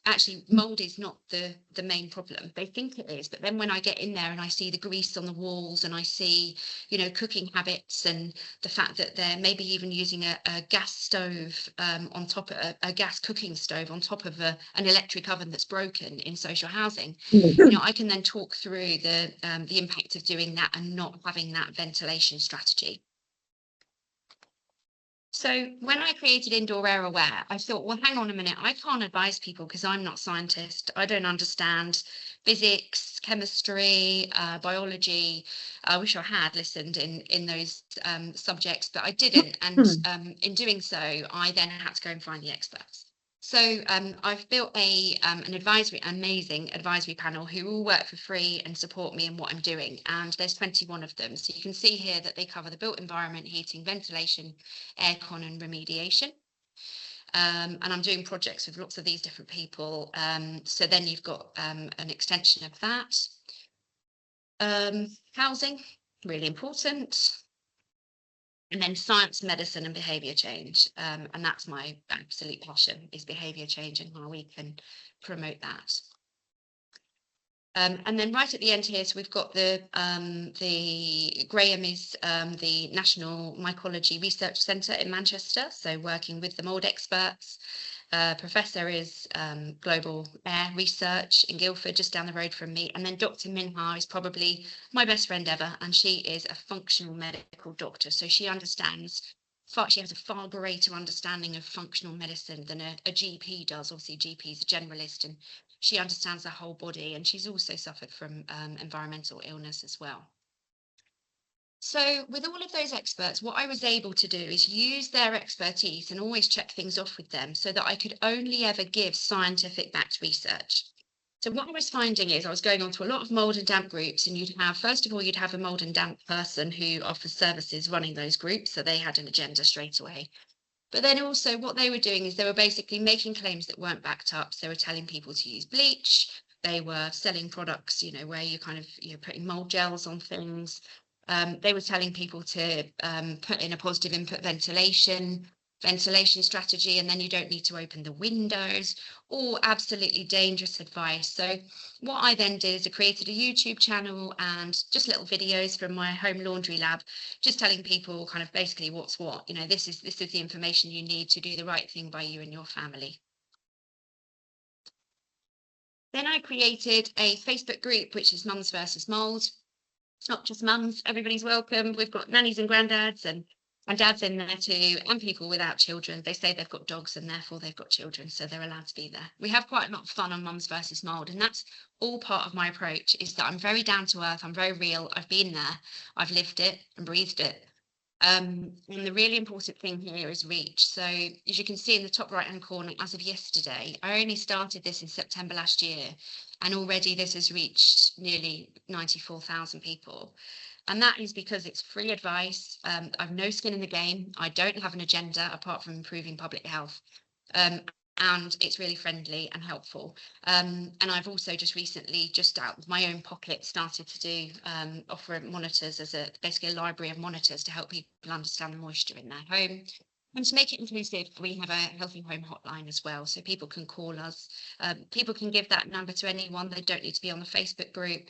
actually mold is not the main problem. They think it is, but then when I get in there and I see the grease on the walls, and I see, you know, cooking habits, and the fact that they're maybe even using a gas stove on top of a gas cooking stove on top of an electric oven that's broken in social housing, you know, I can then talk through the impact of doing that and not having that ventilation strategy. So when I created Indoor Air Aware, I thought, well, hang on a minute, I can't advise people because I'm not a scientist. I don't understand physics, chemistry, biology. I wish I had listened in those subjects, but I didn't. And in doing so, I then had to go and find the experts. So I've built an amazing advisory panel who all work for free and support me in what I'm doing. And there's 21 of them. So you can see here that they cover the built environment, heating, ventilation, aircon and remediation. And I'm doing projects with lots of these different people. So then you've got an extension of that. Housing, really important. And then science, medicine and behaviour change. And that's my absolute passion, is behaviour change and how we can promote that. And then right at the end here, so we've got the Graham is the National Mycology Research Centre in Manchester, so working with the mould experts. Professor is Global Air Research in Guildford, just down the road from me. And then Dr. Minha is probably my best friend ever, and she is a functional medical doctor. So she understands, she has a far greater understanding of functional medicine than a GP does. Obviously, GP is a generalist, and she understands the whole body, and she's also suffered from environmental illness as well. So with all of those experts, what I was able to do is use their expertise and always check things off with them so that I could only ever give scientific backed research. So what I was finding is I was going on to a lot of mould and damp groups, and you'd have, first of all, you'd have a mould and damp person who offers services running those groups. So they had an agenda straight away. But then also what they were doing is they were basically making claims that weren't backed up. So they were telling people to use bleach. They were selling products, you know, where you're putting mould gels on things. They were telling people to put in a positive input ventilation strategy, and then you don't need to open the windows, all absolutely dangerous advice. So what I then did is I created a YouTube channel and just little videos from my home laundry lab, just telling people kind of basically what's what, you know, this is the information you need to do the right thing by you and your family. Then I created a Facebook group, which is Mums versus Mould. It's not just mums, everybody's welcome. We've got nannies and granddads and dads in there too, and people without children. They say they've got dogs and therefore they've got children, so they're allowed to be there. We have quite a lot of fun on Mums versus Mould, and that's all part of my approach, is that I'm very down to earth, I'm very real, I've been there, I've lived it and breathed it. And the really important thing here is reach. So as you can see in the top right hand corner, as of yesterday, I only started this in September last year, and already this has reached nearly 94,000 people. And that is because it's free advice. I've no skin in the game. I don't have an agenda apart from improving public health. And it's really friendly and helpful. And I've also just recently, just out of my own pocket, started to do offer monitors as basically a library of monitors to help people understand the moisture in their home. And to make it inclusive, we have a Healthy Home hotline as well, so people can call us. People can give that number to anyone. They don't need to be on the Facebook group.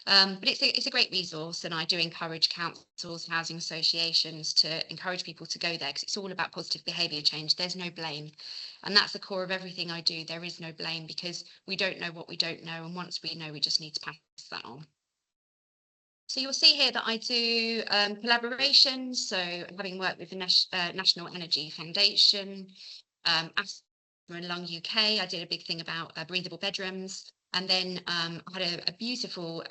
But it's a great resource, and I do encourage councils, housing associations to encourage people to go there, because it's all about positive behaviour change. There's no blame. And that's the core of everything I do. There is no blame, because we don't know what we don't know. And once we know, we just need to pass that on. So you'll see here that I do collaborations. So having worked with the National Energy Foundation, Asthma and Lung UK, I did a big thing about breathable bedrooms. And then I had a beautiful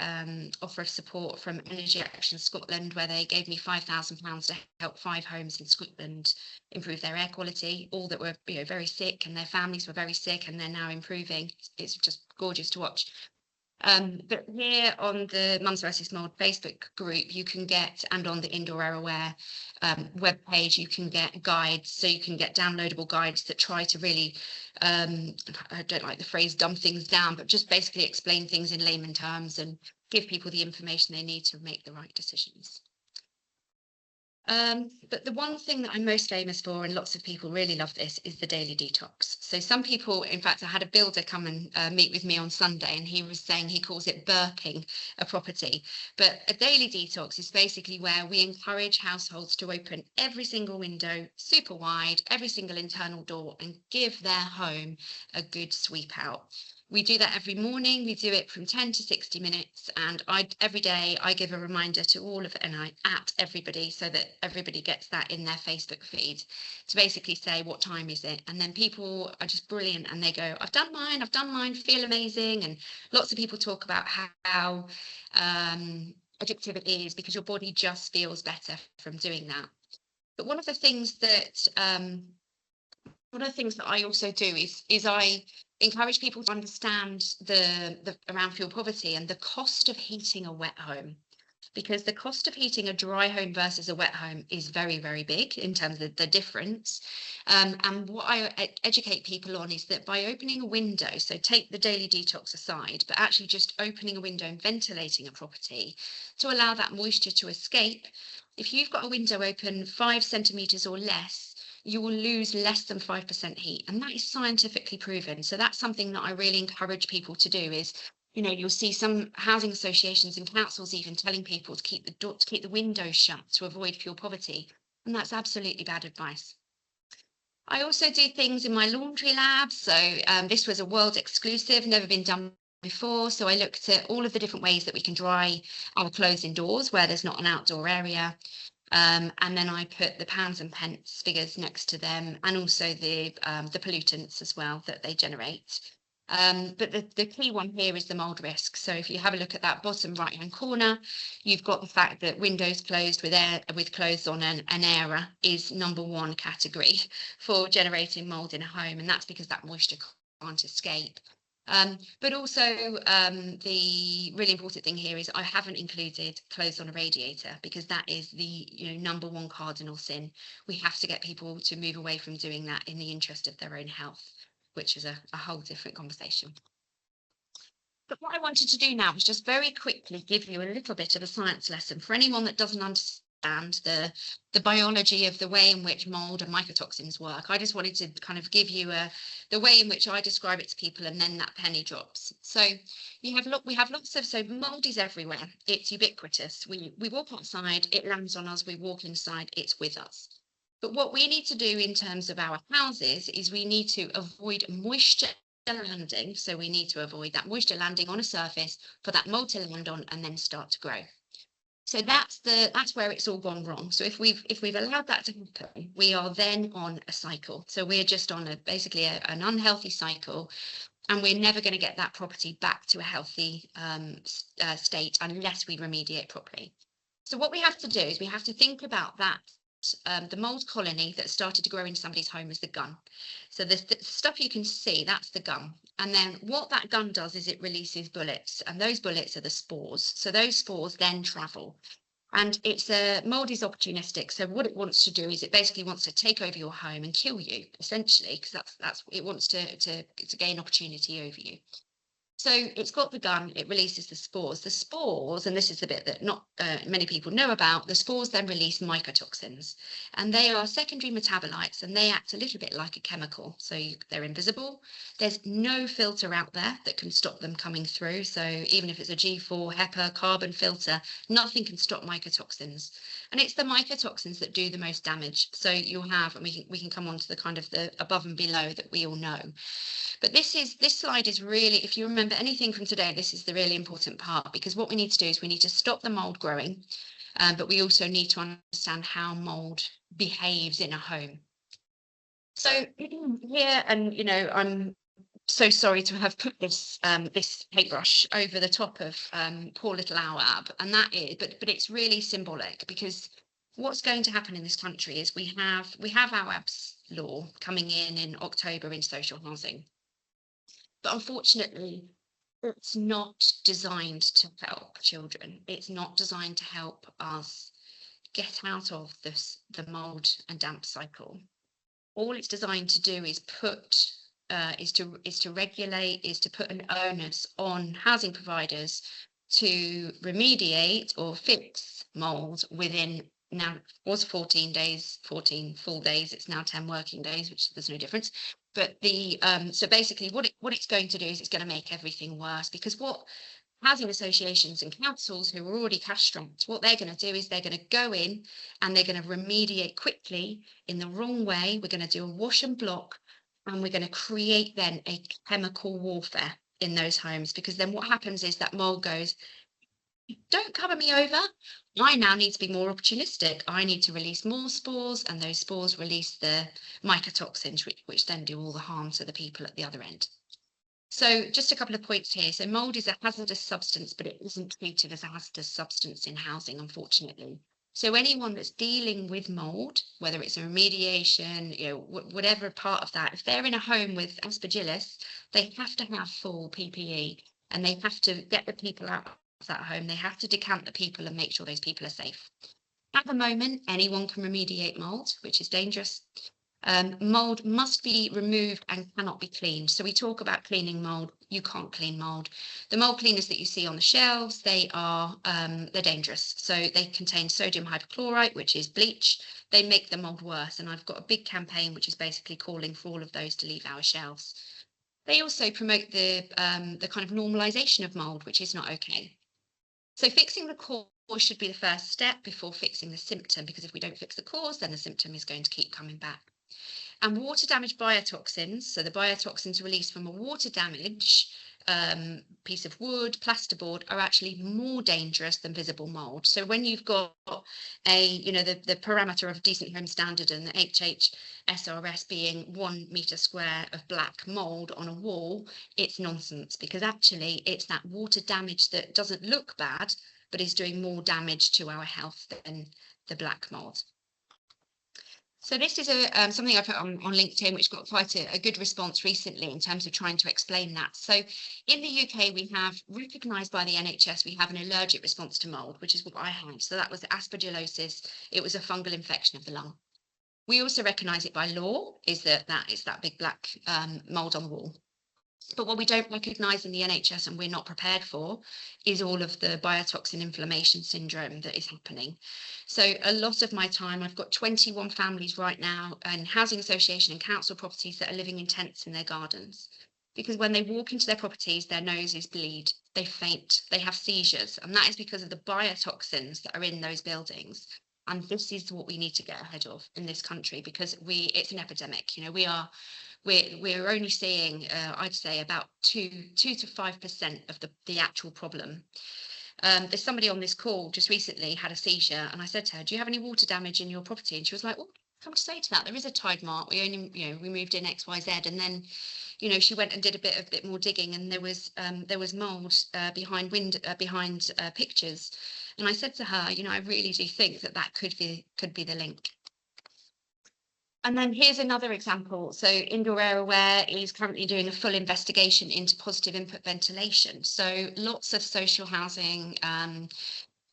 offer of support from Energy Action Scotland, where they gave me £5,000 to help 5 homes in Scotland improve their air quality, all that were very sick, and their families were very sick, and they're now improving. It's just gorgeous to watch. But here on the Mums versus Mould Facebook group, you can get, and on the Indoor Air Aware webpage, you can get guides. So you can get downloadable guides that try to really, I don't like the phrase dumb things down, but just basically explain things in layman terms and give people the information they need to make the right decisions. But the one thing that I'm most famous for, and lots of people really love this, is the daily detox. So some people, in fact, I had a builder come and meet with me on Sunday, and he was saying he calls it burping a property. But a daily detox is basically where we encourage households to open every single window super wide, every single internal door, and give their home a good sweep out. We do that every morning. We do it from 10 to 60 minutes. And every day I give a reminder to all of and I at everybody so that everybody gets that in their Facebook feed to basically say, what time is it? And then people are just brilliant and they go, I've done mine, feel amazing. And lots of people talk about how addictive it is because your body just feels better from doing that. But one of the things that I also do is I encourage people to understand the around fuel poverty and the cost of heating a wet home, because the cost of heating a dry home versus a wet home is very, very big in terms of the difference. And what I educate people on is that by opening a window, so take the daily detox aside, but actually just opening a window and ventilating a property to allow that moisture to escape. If you've got a window open 5 centimetres or less, you will lose less than 5% heat, and that is scientifically proven. So that's something that I really encourage people to do is, you'll see some housing associations and councils even telling people to keep the windows shut to avoid fuel poverty, and that's absolutely bad advice. I also do things in my laundry lab. So this was a world exclusive, never been done before. So I looked at all of the different ways that we can dry our clothes indoors where there's not an outdoor area. And then I put the pounds and pence figures next to them, and also the pollutants as well that they generate. But the key one here is the mold risk. So if you have a look at that bottom right hand corner, you've got the fact that windows closed with clothes on an era is #1 category for generating mold in a home, and that's because that moisture can't escape. But also the really important thing here is I haven't included clothes on a radiator, because that is the #1 cardinal sin. We have to get people to move away from doing that in the interest of their own health, which is a whole different conversation. But what I wanted to do now was just very quickly give you a little bit of a science lesson for anyone that doesn't understand the biology of the way in which mold and mycotoxins work. I just wanted to kind of give you the way in which I describe it to people, and then that penny drops. So we have lots of, so mold is everywhere. It's ubiquitous. We walk outside, it lands on us. We walk inside, it's with us. But what we need to do in terms of our houses is we need to avoid moisture landing. So we need to avoid that moisture landing on a surface for that mold to land on and then start to grow. So that's where it's all gone wrong. So if we've allowed that to happen, we are then on a cycle. So we're just on basically an unhealthy cycle, and we're never going to get that property back to a healthy state unless we remediate properly. So what we have to do is we have to think about that. The mold colony that started to grow in somebody's home is the gun. So the stuff you can see, that's the gun. And then what that gun does is it releases bullets, and those bullets are the spores. So those spores then travel. And mold is opportunistic. So what it wants to do is it basically wants to take over your home and kill you, essentially, because that's it wants to gain opportunity over you. So it's got the gun, it releases the spores. The spores, and this is the bit that not many people know about, the spores then release mycotoxins. And they are secondary metabolites, and they act a little bit like a chemical. So they're invisible. There's no filter out there that can stop them coming through. So even if it's a G4, HEPA, carbon filter, nothing can stop mycotoxins. And it's the mycotoxins that do the most damage. So you'll have, and we can come on to the kind of the above and below that we all know. But this slide is really, if you remember anything from today, this is the really important part, because what we need to do is we need to stop the mold growing, but we also need to understand how mold behaves in a home. So here, and I'm so sorry to have put this this paintbrush over the top of poor little Awab, and that is, but it's really symbolic, because what's going to happen in this country is we have Awab's law coming in October in social housing. But unfortunately, it's not designed to help children. It's not designed to help us get out of the mold and damp cycle. All it's designed to do is to regulate, is to put an onus on housing providers to remediate or fix mold within now was 14 days, 14 full days. It's now 10 working days, which there's no difference. But the so basically what it's going to do is it's going to make everything worse, because what housing associations and councils who are already cash strapped, what they're going to do is they're going to go in and they're going to remediate quickly in the wrong way. We're going to do a wash and block, and we're going to create then a chemical warfare in those homes, because then what happens is that mold goes, don't cover me over. I now need to be more opportunistic. I need to release more spores, and those spores release the mycotoxins, which then do all the harm to the people at the other end. So just a couple of points here. So mold is a hazardous substance, but it isn't treated as a hazardous substance in housing, unfortunately. So anyone that's dealing with mold, whether it's a remediation, whatever part of that, if they're in a home with Aspergillus, they have to have full PPE, and they have to get the people out of that home. They have to decant the people and make sure those people are safe. At the moment, anyone can remediate mold, which is dangerous. Mold must be removed and cannot be cleaned. So we talk about cleaning mold. You can't clean mold. The mold cleaners that you see on the shelves, they're dangerous. So they contain sodium hypochlorite, which is bleach. They make the mold worse. And I've got a big campaign which is basically calling for all of those to leave our shelves. They also promote the kind of normalization of mold, which is not okay. So fixing the cause should be the first step before fixing the symptom, because if we don't fix the cause, then the symptom is going to keep coming back. And water damage biotoxins, so the biotoxins released from a water damage piece of wood, plasterboard, are actually more dangerous than visible mold. So when you've got the parameter of decent home standard and the HHSRS being 1 metre square of black mold on a wall, it's nonsense, because actually it's that water damage that doesn't look bad, but is doing more damage to our health than the black mold. So this is something I put on LinkedIn, which got quite a good response recently in terms of trying to explain that. So in the UK, we have recognised by the NHS, we have an allergic response to mould, which is what I had. So that was aspergillosis. It was a fungal infection of the lung. We also recognise it by law, is that is that big black mould on the wall. But what we don't recognise in the NHS, and we're not prepared for, is all of the biotoxin inflammation syndrome that is happening. So a lot of my time, I've got 21 families right now in housing association and council properties that are living in tents in their gardens. Because when they walk into their properties, their noses bleed, they faint, they have seizures. And that is because of the biotoxins that are in those buildings. And this is what we need to get ahead of in this country, because it's an epidemic. We're only seeing, I'd say, about 2 to 5% of the actual problem. There's somebody on this call just recently had a seizure, and I said to her, "Do you have any water damage in your property?" And she was like, "Well, come to say to that, there is a tide mark. We only, we moved in XYZ," and then, she went and did a bit more digging, and there was mold behind pictures. And I said to her, I really do think that could be the link. And then here's another example. So Indoor Air Aware is currently doing a full investigation into positive input ventilation. So lots of social housing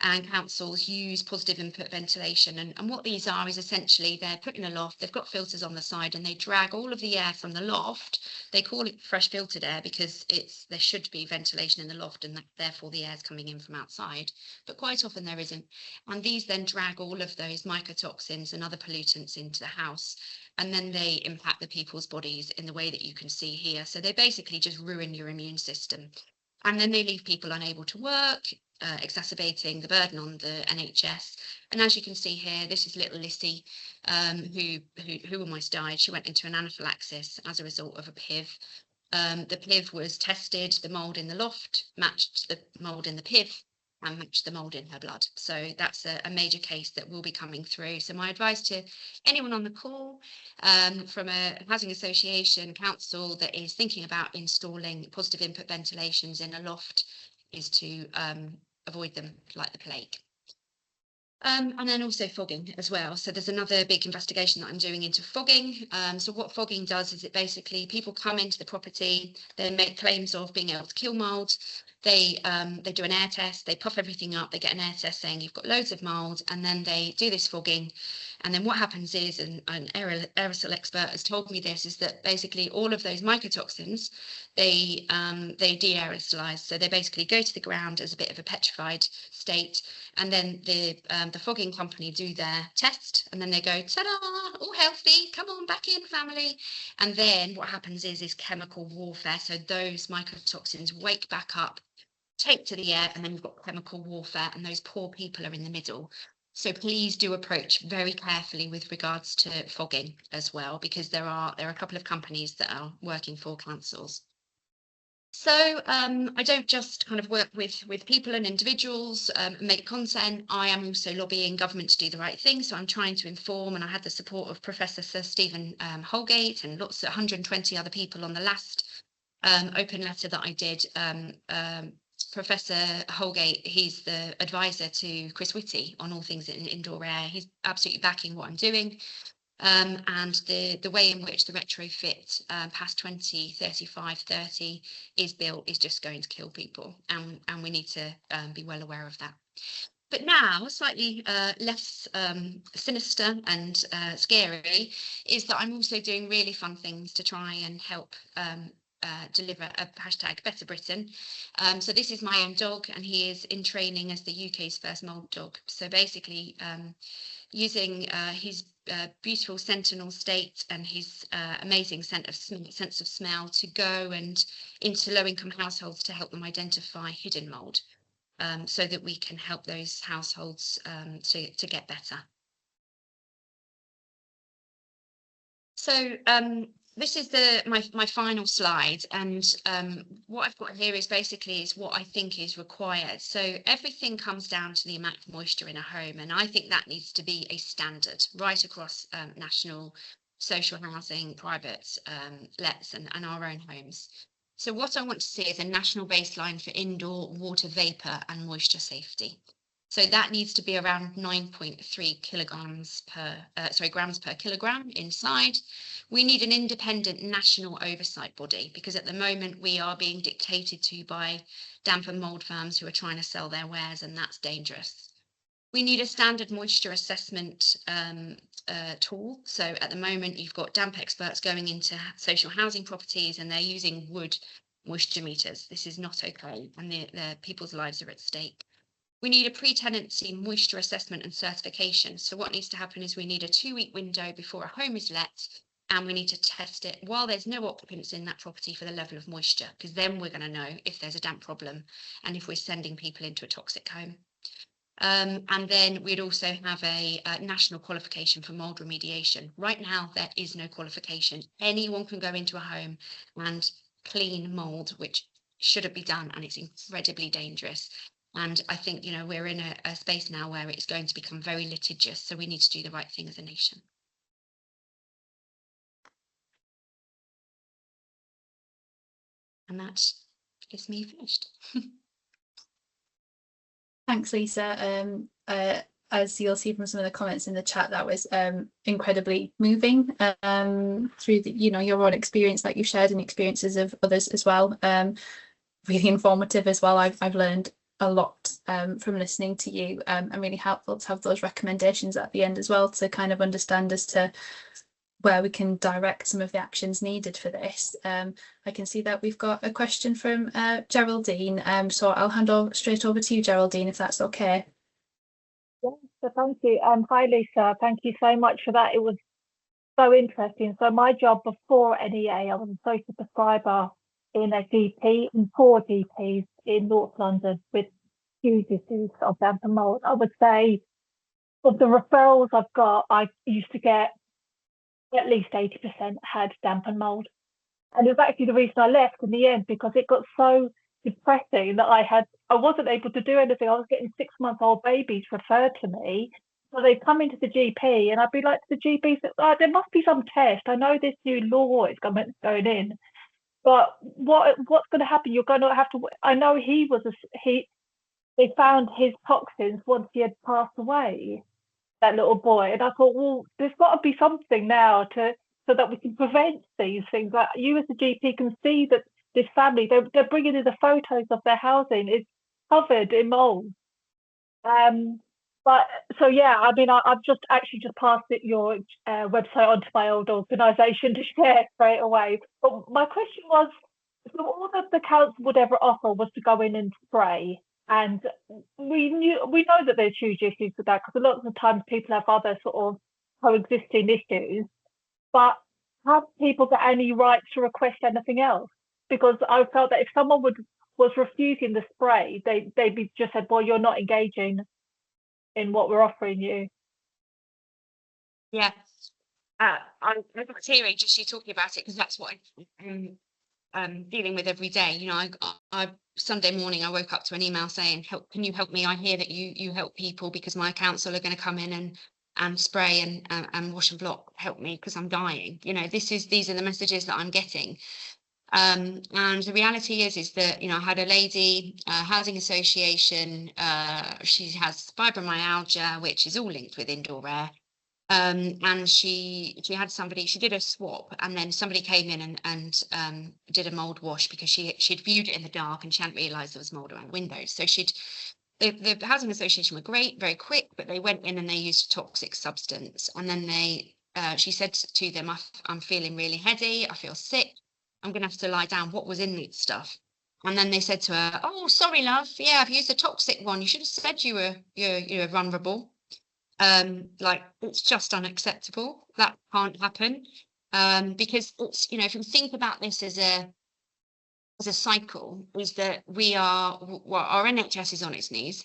and councils use positive input ventilation. And what these are is essentially they're put in a loft, they've got filters on the side, and they drag all of the air from the loft. They call it fresh filtered air because there should be ventilation in the loft, and therefore the air is coming in from outside. But quite often there isn't. And these then drag all of those mycotoxins and other pollutants into the house. And then they impact the people's bodies in the way that you can see here. So they basically just ruin your immune system. And then they leave people unable to work, exacerbating the burden on the NHS. And as you can see here, this is little Lissy, who almost died. She went into an anaphylaxis as a result of a PIV. The PIV was tested, the mould in the loft matched the mould in the PIV and matched the mould in her blood. So that's a major case that will be coming through. So my advice to anyone on the call from a housing association, council that is thinking about installing positive input ventilations in a loft is to avoid them like the plague. And then also fogging as well. So there's another big investigation that I'm doing into fogging. So what fogging does is it basically, people come into the property, they make claims of being able to kill mould. They do an air test, they puff everything up, they get an air test saying you've got loads of mould, and then they do this fogging. And then what happens is, and an aerosol expert has told me this, is that basically all of those mycotoxins, they de-aerosolize. So they basically go to the ground as a bit of a petrified state, and then the fogging company do their test, and then they go, ta-da, all healthy, come on back in, family. And then what happens is chemical warfare. So those mycotoxins wake back up, take to the air, and then you've got chemical warfare, and those poor people are in the middle. So please do approach very carefully with regards to fogging as well, because there are a couple of companies that are working for councils. So I don't just kind of work with people and individuals, make content. I am also lobbying government to do the right thing. So I'm trying to inform, and I had the support of Professor Sir Stephen Holgate and 120 other people on the last open letter that I did. Professor Holgate, he's the advisor to Chris Whitty on all things in indoor air. He's absolutely backing what I'm doing. And the way in which the retrofit past 2035, 30 is built is just going to kill people. And we need to be well aware of that. But now, slightly less sinister and scary, is that I'm also doing really fun things to try and help deliver a hashtag Better Britain. So this is my own dog, and he is in training as the UK's first mould dog. So basically using his beautiful sentinel state and his amazing sense of smell to go and into low-income households to help them identify hidden mould, so that we can help those households to get better. So this is my final slide, and what I've got here is basically what I think is required. So everything comes down to the amount of moisture in a home, and I think that needs to be a standard right across national social housing, private lets, and our own homes. So what I want to see is a national baseline for indoor water vapour and moisture safety. So that needs to be around 9.3 grams per kilogram inside. We need an independent national oversight body, because at the moment we are being dictated to by damp and mould firms who are trying to sell their wares, and that's dangerous. We need a standard moisture assessment tool. So at the moment you've got damp experts going into social housing properties and they're using wood moisture meters. This is not okay, and the people's lives are at stake. We need a pre-tenancy moisture assessment and certification. So what needs to happen is we need a 2-week window before a home is let, and we need to test it while there's no occupants in that property for the level of moisture, because then we're going to know if there's a damp problem and if we're sending people into a toxic home. And then we'd also have a national qualification for mould remediation. Right now, there is no qualification. Anyone can go into a home and clean mould, which shouldn't be done, and it's incredibly dangerous. And I think, you know, we're in a space now where it's going to become very litigious, so we need to do the right thing as a nation. And that is me finished. Thanks, Lisa. As you'll see from some of the comments in the chat, that was incredibly moving through the, your own experience that you shared and experiences of others as well. Really informative as well. I've learned a lot from listening to you, and really helpful to have those recommendations at the end as well, to kind of understand as to where we can direct some of the actions needed for this. I can see that we've got a question from Geraldine, so I'll hand straight over to you, Geraldine, if that's okay. Yeah, so thank you. Hi, Lisa. Thank you so much for that. It was so interesting. So my job before NEA, I was a social prescriber in a GP and 4 GPs in North London with huge issues of damp and mould. I would say of the referrals I've got, I used to get at least 80% had damp and mould. And it was actually the reason I left in the end, because it got so depressing that I wasn't able to do anything. I was getting 6-month-old babies referred to me. So they'd come into the GP and I'd be like to the GP, there must be some test. I know this new law is going in, but what's going to happen? You're going to have to, I know they found his toxins once he had passed away, that little boy. And I thought, well, there's got to be something now so that we can prevent these things. Like you as a GP can see that this family, they're bringing in the photos of their housing is covered in mold. But But so yeah, I mean, I've just passed your website onto my old organisation to share straight away. But my question was, so all that the council would ever offer was to go in and spray, and we know that there's huge issues with that, because a lot of the times people have other sort of coexisting issues. But have people got any right to request anything else? Because I felt that if someone was refusing the spray, they'd be just said, well, you're not engaging in what we're offering you. Yeah, I'm teary just you talking about it, because that's what I'm dealing with every day. You know, I Sunday morning I woke up to an email saying, can you help me? I hear that you help people, because my council are going to come in and spray and wash and block. Help me, because I'm dying. You know, these are the messages that I'm getting. And the reality is that, you know, I had a lady, housing association, she has fibromyalgia, which is all linked with indoor air. And she had somebody, she did a swap, and then somebody came in and did a mold wash, because she'd viewed it in the dark and she hadn't realised there was mold around windows. So the housing association were great, very quick, but they went in and they used a toxic substance. And then she said to them, I'm feeling really heady, I feel sick, I'm going to have to lie down. What was in this stuff? And then they said to her, oh, sorry, love. Yeah, I've used a toxic one. You should have said you were vulnerable. Like, it's just unacceptable. That can't happen. Because it's, you know, if you think about this as a cycle, is that our NHS is on its knees.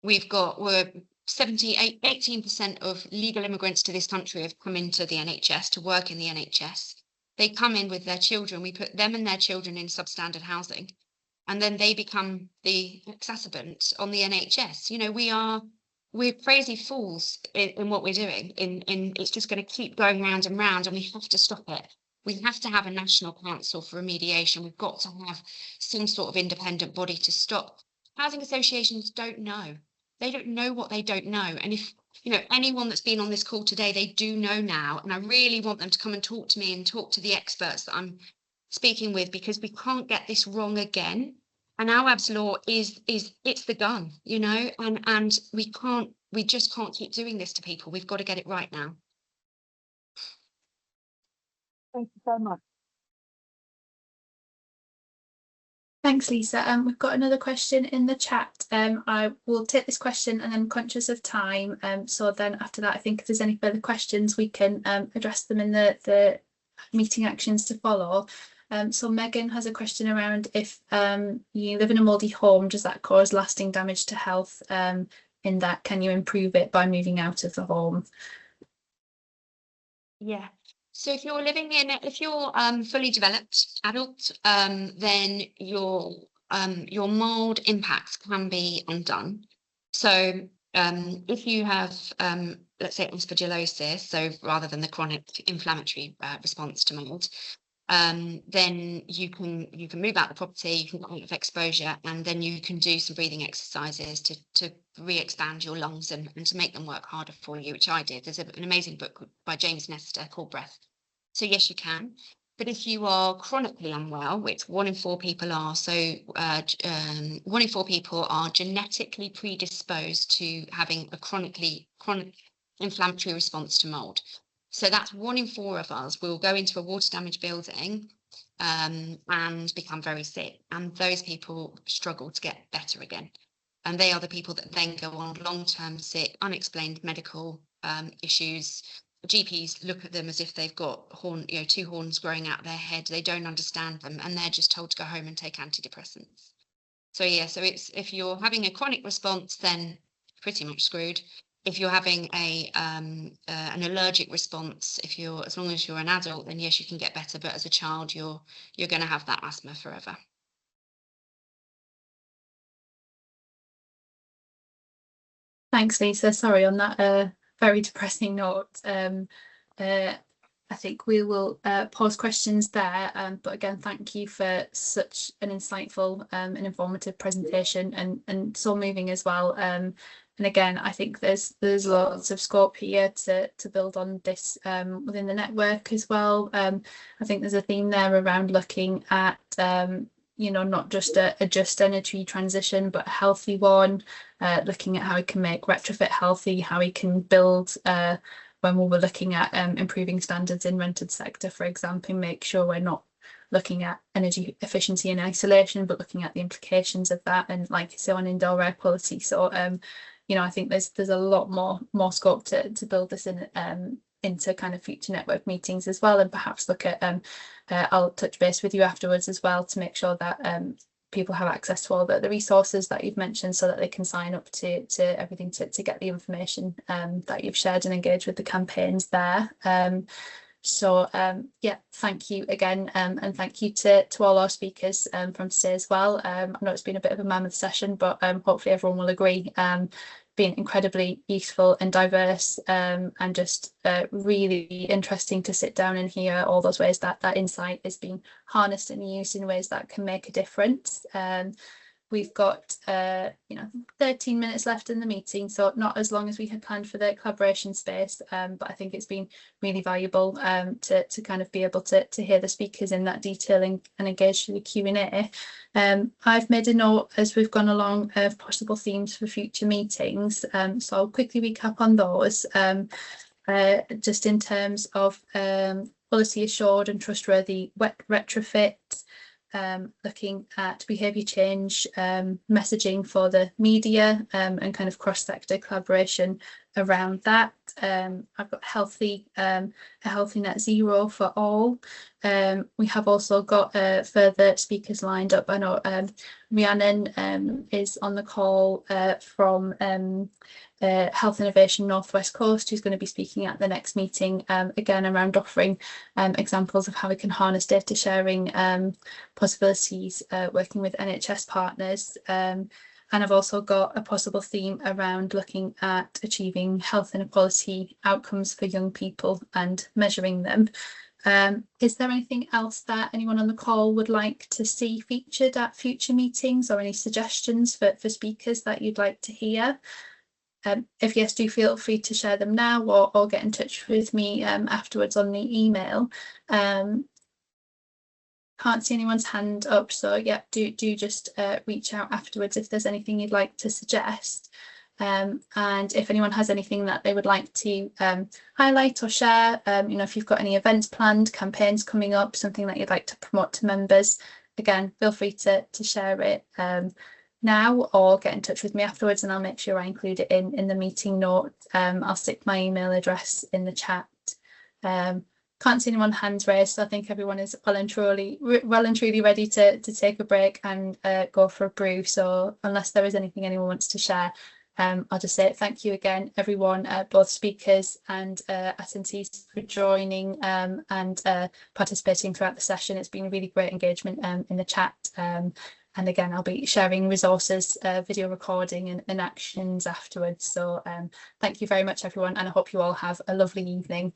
We're 18% of legal immigrants to this country have come into the NHS to work in the NHS. They come in with their children. We put them and their children in substandard housing, and then they become the exacerbant on the NHS. You know, we're crazy fools in what we're doing. It's just going to keep going round and round, and we have to stop it. We have to have a national council for remediation. We've got to have some sort of independent body to stop. Housing associations don't know. They don't know what they don't know. And if, you know, anyone that's been on this call today, they do know now. And I really want them to come and talk to me and talk to the experts that I'm speaking with, because we can't get this wrong again. And Awab's law it's the gun, you know, and we just can't keep doing this to people. We've got to get it right now. Thank you so much. Thanks, Lisa. We've got another question in the chat. I will take this question, and I'm conscious of time. So then after that, I think if there's any further questions, we can address them in the meeting actions to follow. So Megan has a question around, if you live in a mouldy home, does that cause lasting damage to health? In that, can you improve it by moving out of the home? Yeah. So if you're fully developed adult, then your mold impacts can be undone. So if you have, let's say, aspergillosis, so rather than the chronic inflammatory response to mold, then you can move out the property, you can get out of exposure, and then you can do some breathing exercises to re-expand your lungs and to make them work harder for you, which I did. There's an amazing book by James Nestor called Breath. So yes, you can. But if you are chronically unwell, which 1 in 4 people are, so 1 in 4 people are genetically predisposed to having a chronic inflammatory response to mold. So that's 1 in 4 of us will go into a water damaged building and become very sick. And those people struggle to get better again. And they are the people that then go on long-term sick, unexplained medical issues. GPs look at them as if they've got 2 horns growing out their head. They don't understand them, and they're just told to go home and take antidepressants. So yeah, so it's, if you're having a chronic response, then pretty much screwed. If you're having an allergic response, as long as you're an adult, then yes, you can get better. But as a child, you're going to have that asthma forever. Thanks, Lisa. Sorry on that very depressing note. I think we will pause questions there. But again, thank you for such an insightful and informative presentation, and so moving as well. And again, I think there's lots of scope here to build on this within the network as well. I think there's a theme there around looking at you know, not just a just energy transition, but a healthy one, looking at how we can make retrofit healthy, how we can build, when we were looking at improving standards in rented sector, for example, make sure we're not looking at energy efficiency in isolation, but looking at the implications of that, and like you say, on indoor air quality. So you know, I think there's a lot more scope to build this in into kind of future network meetings as well, and perhaps look at I'll touch base with you afterwards as well to make sure that people have access to all the resources that you've mentioned, so that they can sign up to everything to get the information that you've shared and engage with the campaigns there. So yeah, thank you again, and thank you to all our speakers from today as well. I know it's been a bit of a mammoth session, but hopefully everyone will agree, been incredibly useful and diverse, and just really interesting to sit down and hear all those ways that insight is being harnessed and used in ways that can make a difference. We've got 13 minutes left in the meeting, so not as long as we had planned for the collaboration space, but I think it's been really valuable to kind of be able to hear the speakers in that detail and engage through the Q&A. I've made a note as we've gone along of possible themes for future meetings, so I'll quickly recap on those, just in terms of quality assured and trustworthy retrofit, looking at behaviour change, messaging for the media, and kind of cross-sector collaboration around that. I've got a healthy net zero for all. We have also got further speakers lined up. I know Rhiannon is on the call from Health Innovation North West Coast, who's going to be speaking at the next meeting, again around offering examples of how we can harness data sharing possibilities, working with NHS partners. And I've also got a possible theme around looking at achieving health inequality outcomes for young people and measuring them. Is there anything else that anyone on the call would like to see featured at future meetings, or any suggestions for speakers that you'd like to hear? If yes, do feel free to share them now, or get in touch with me afterwards on the email. Can't see anyone's hand up, so yeah, do just reach out afterwards if there's anything you'd like to suggest. And if anyone has anything that they would like to highlight or share, if you've got any events planned, campaigns coming up, something that you'd like to promote to members, again, feel free to share it now, or get in touch with me afterwards, and I'll make sure I include it in the meeting note. I'll stick my email address in the chat. Can't see anyone hands raised, so I think everyone is well and truly ready to take a break and go for a brew. So unless there is anything anyone wants to share, I'll just say thank you again, everyone, both speakers and attendees, for joining and participating throughout the session. It's been really great engagement in the chat. And again, I'll be sharing resources, video recording and actions afterwards. So thank you very much, everyone, and I hope you all have a lovely evening.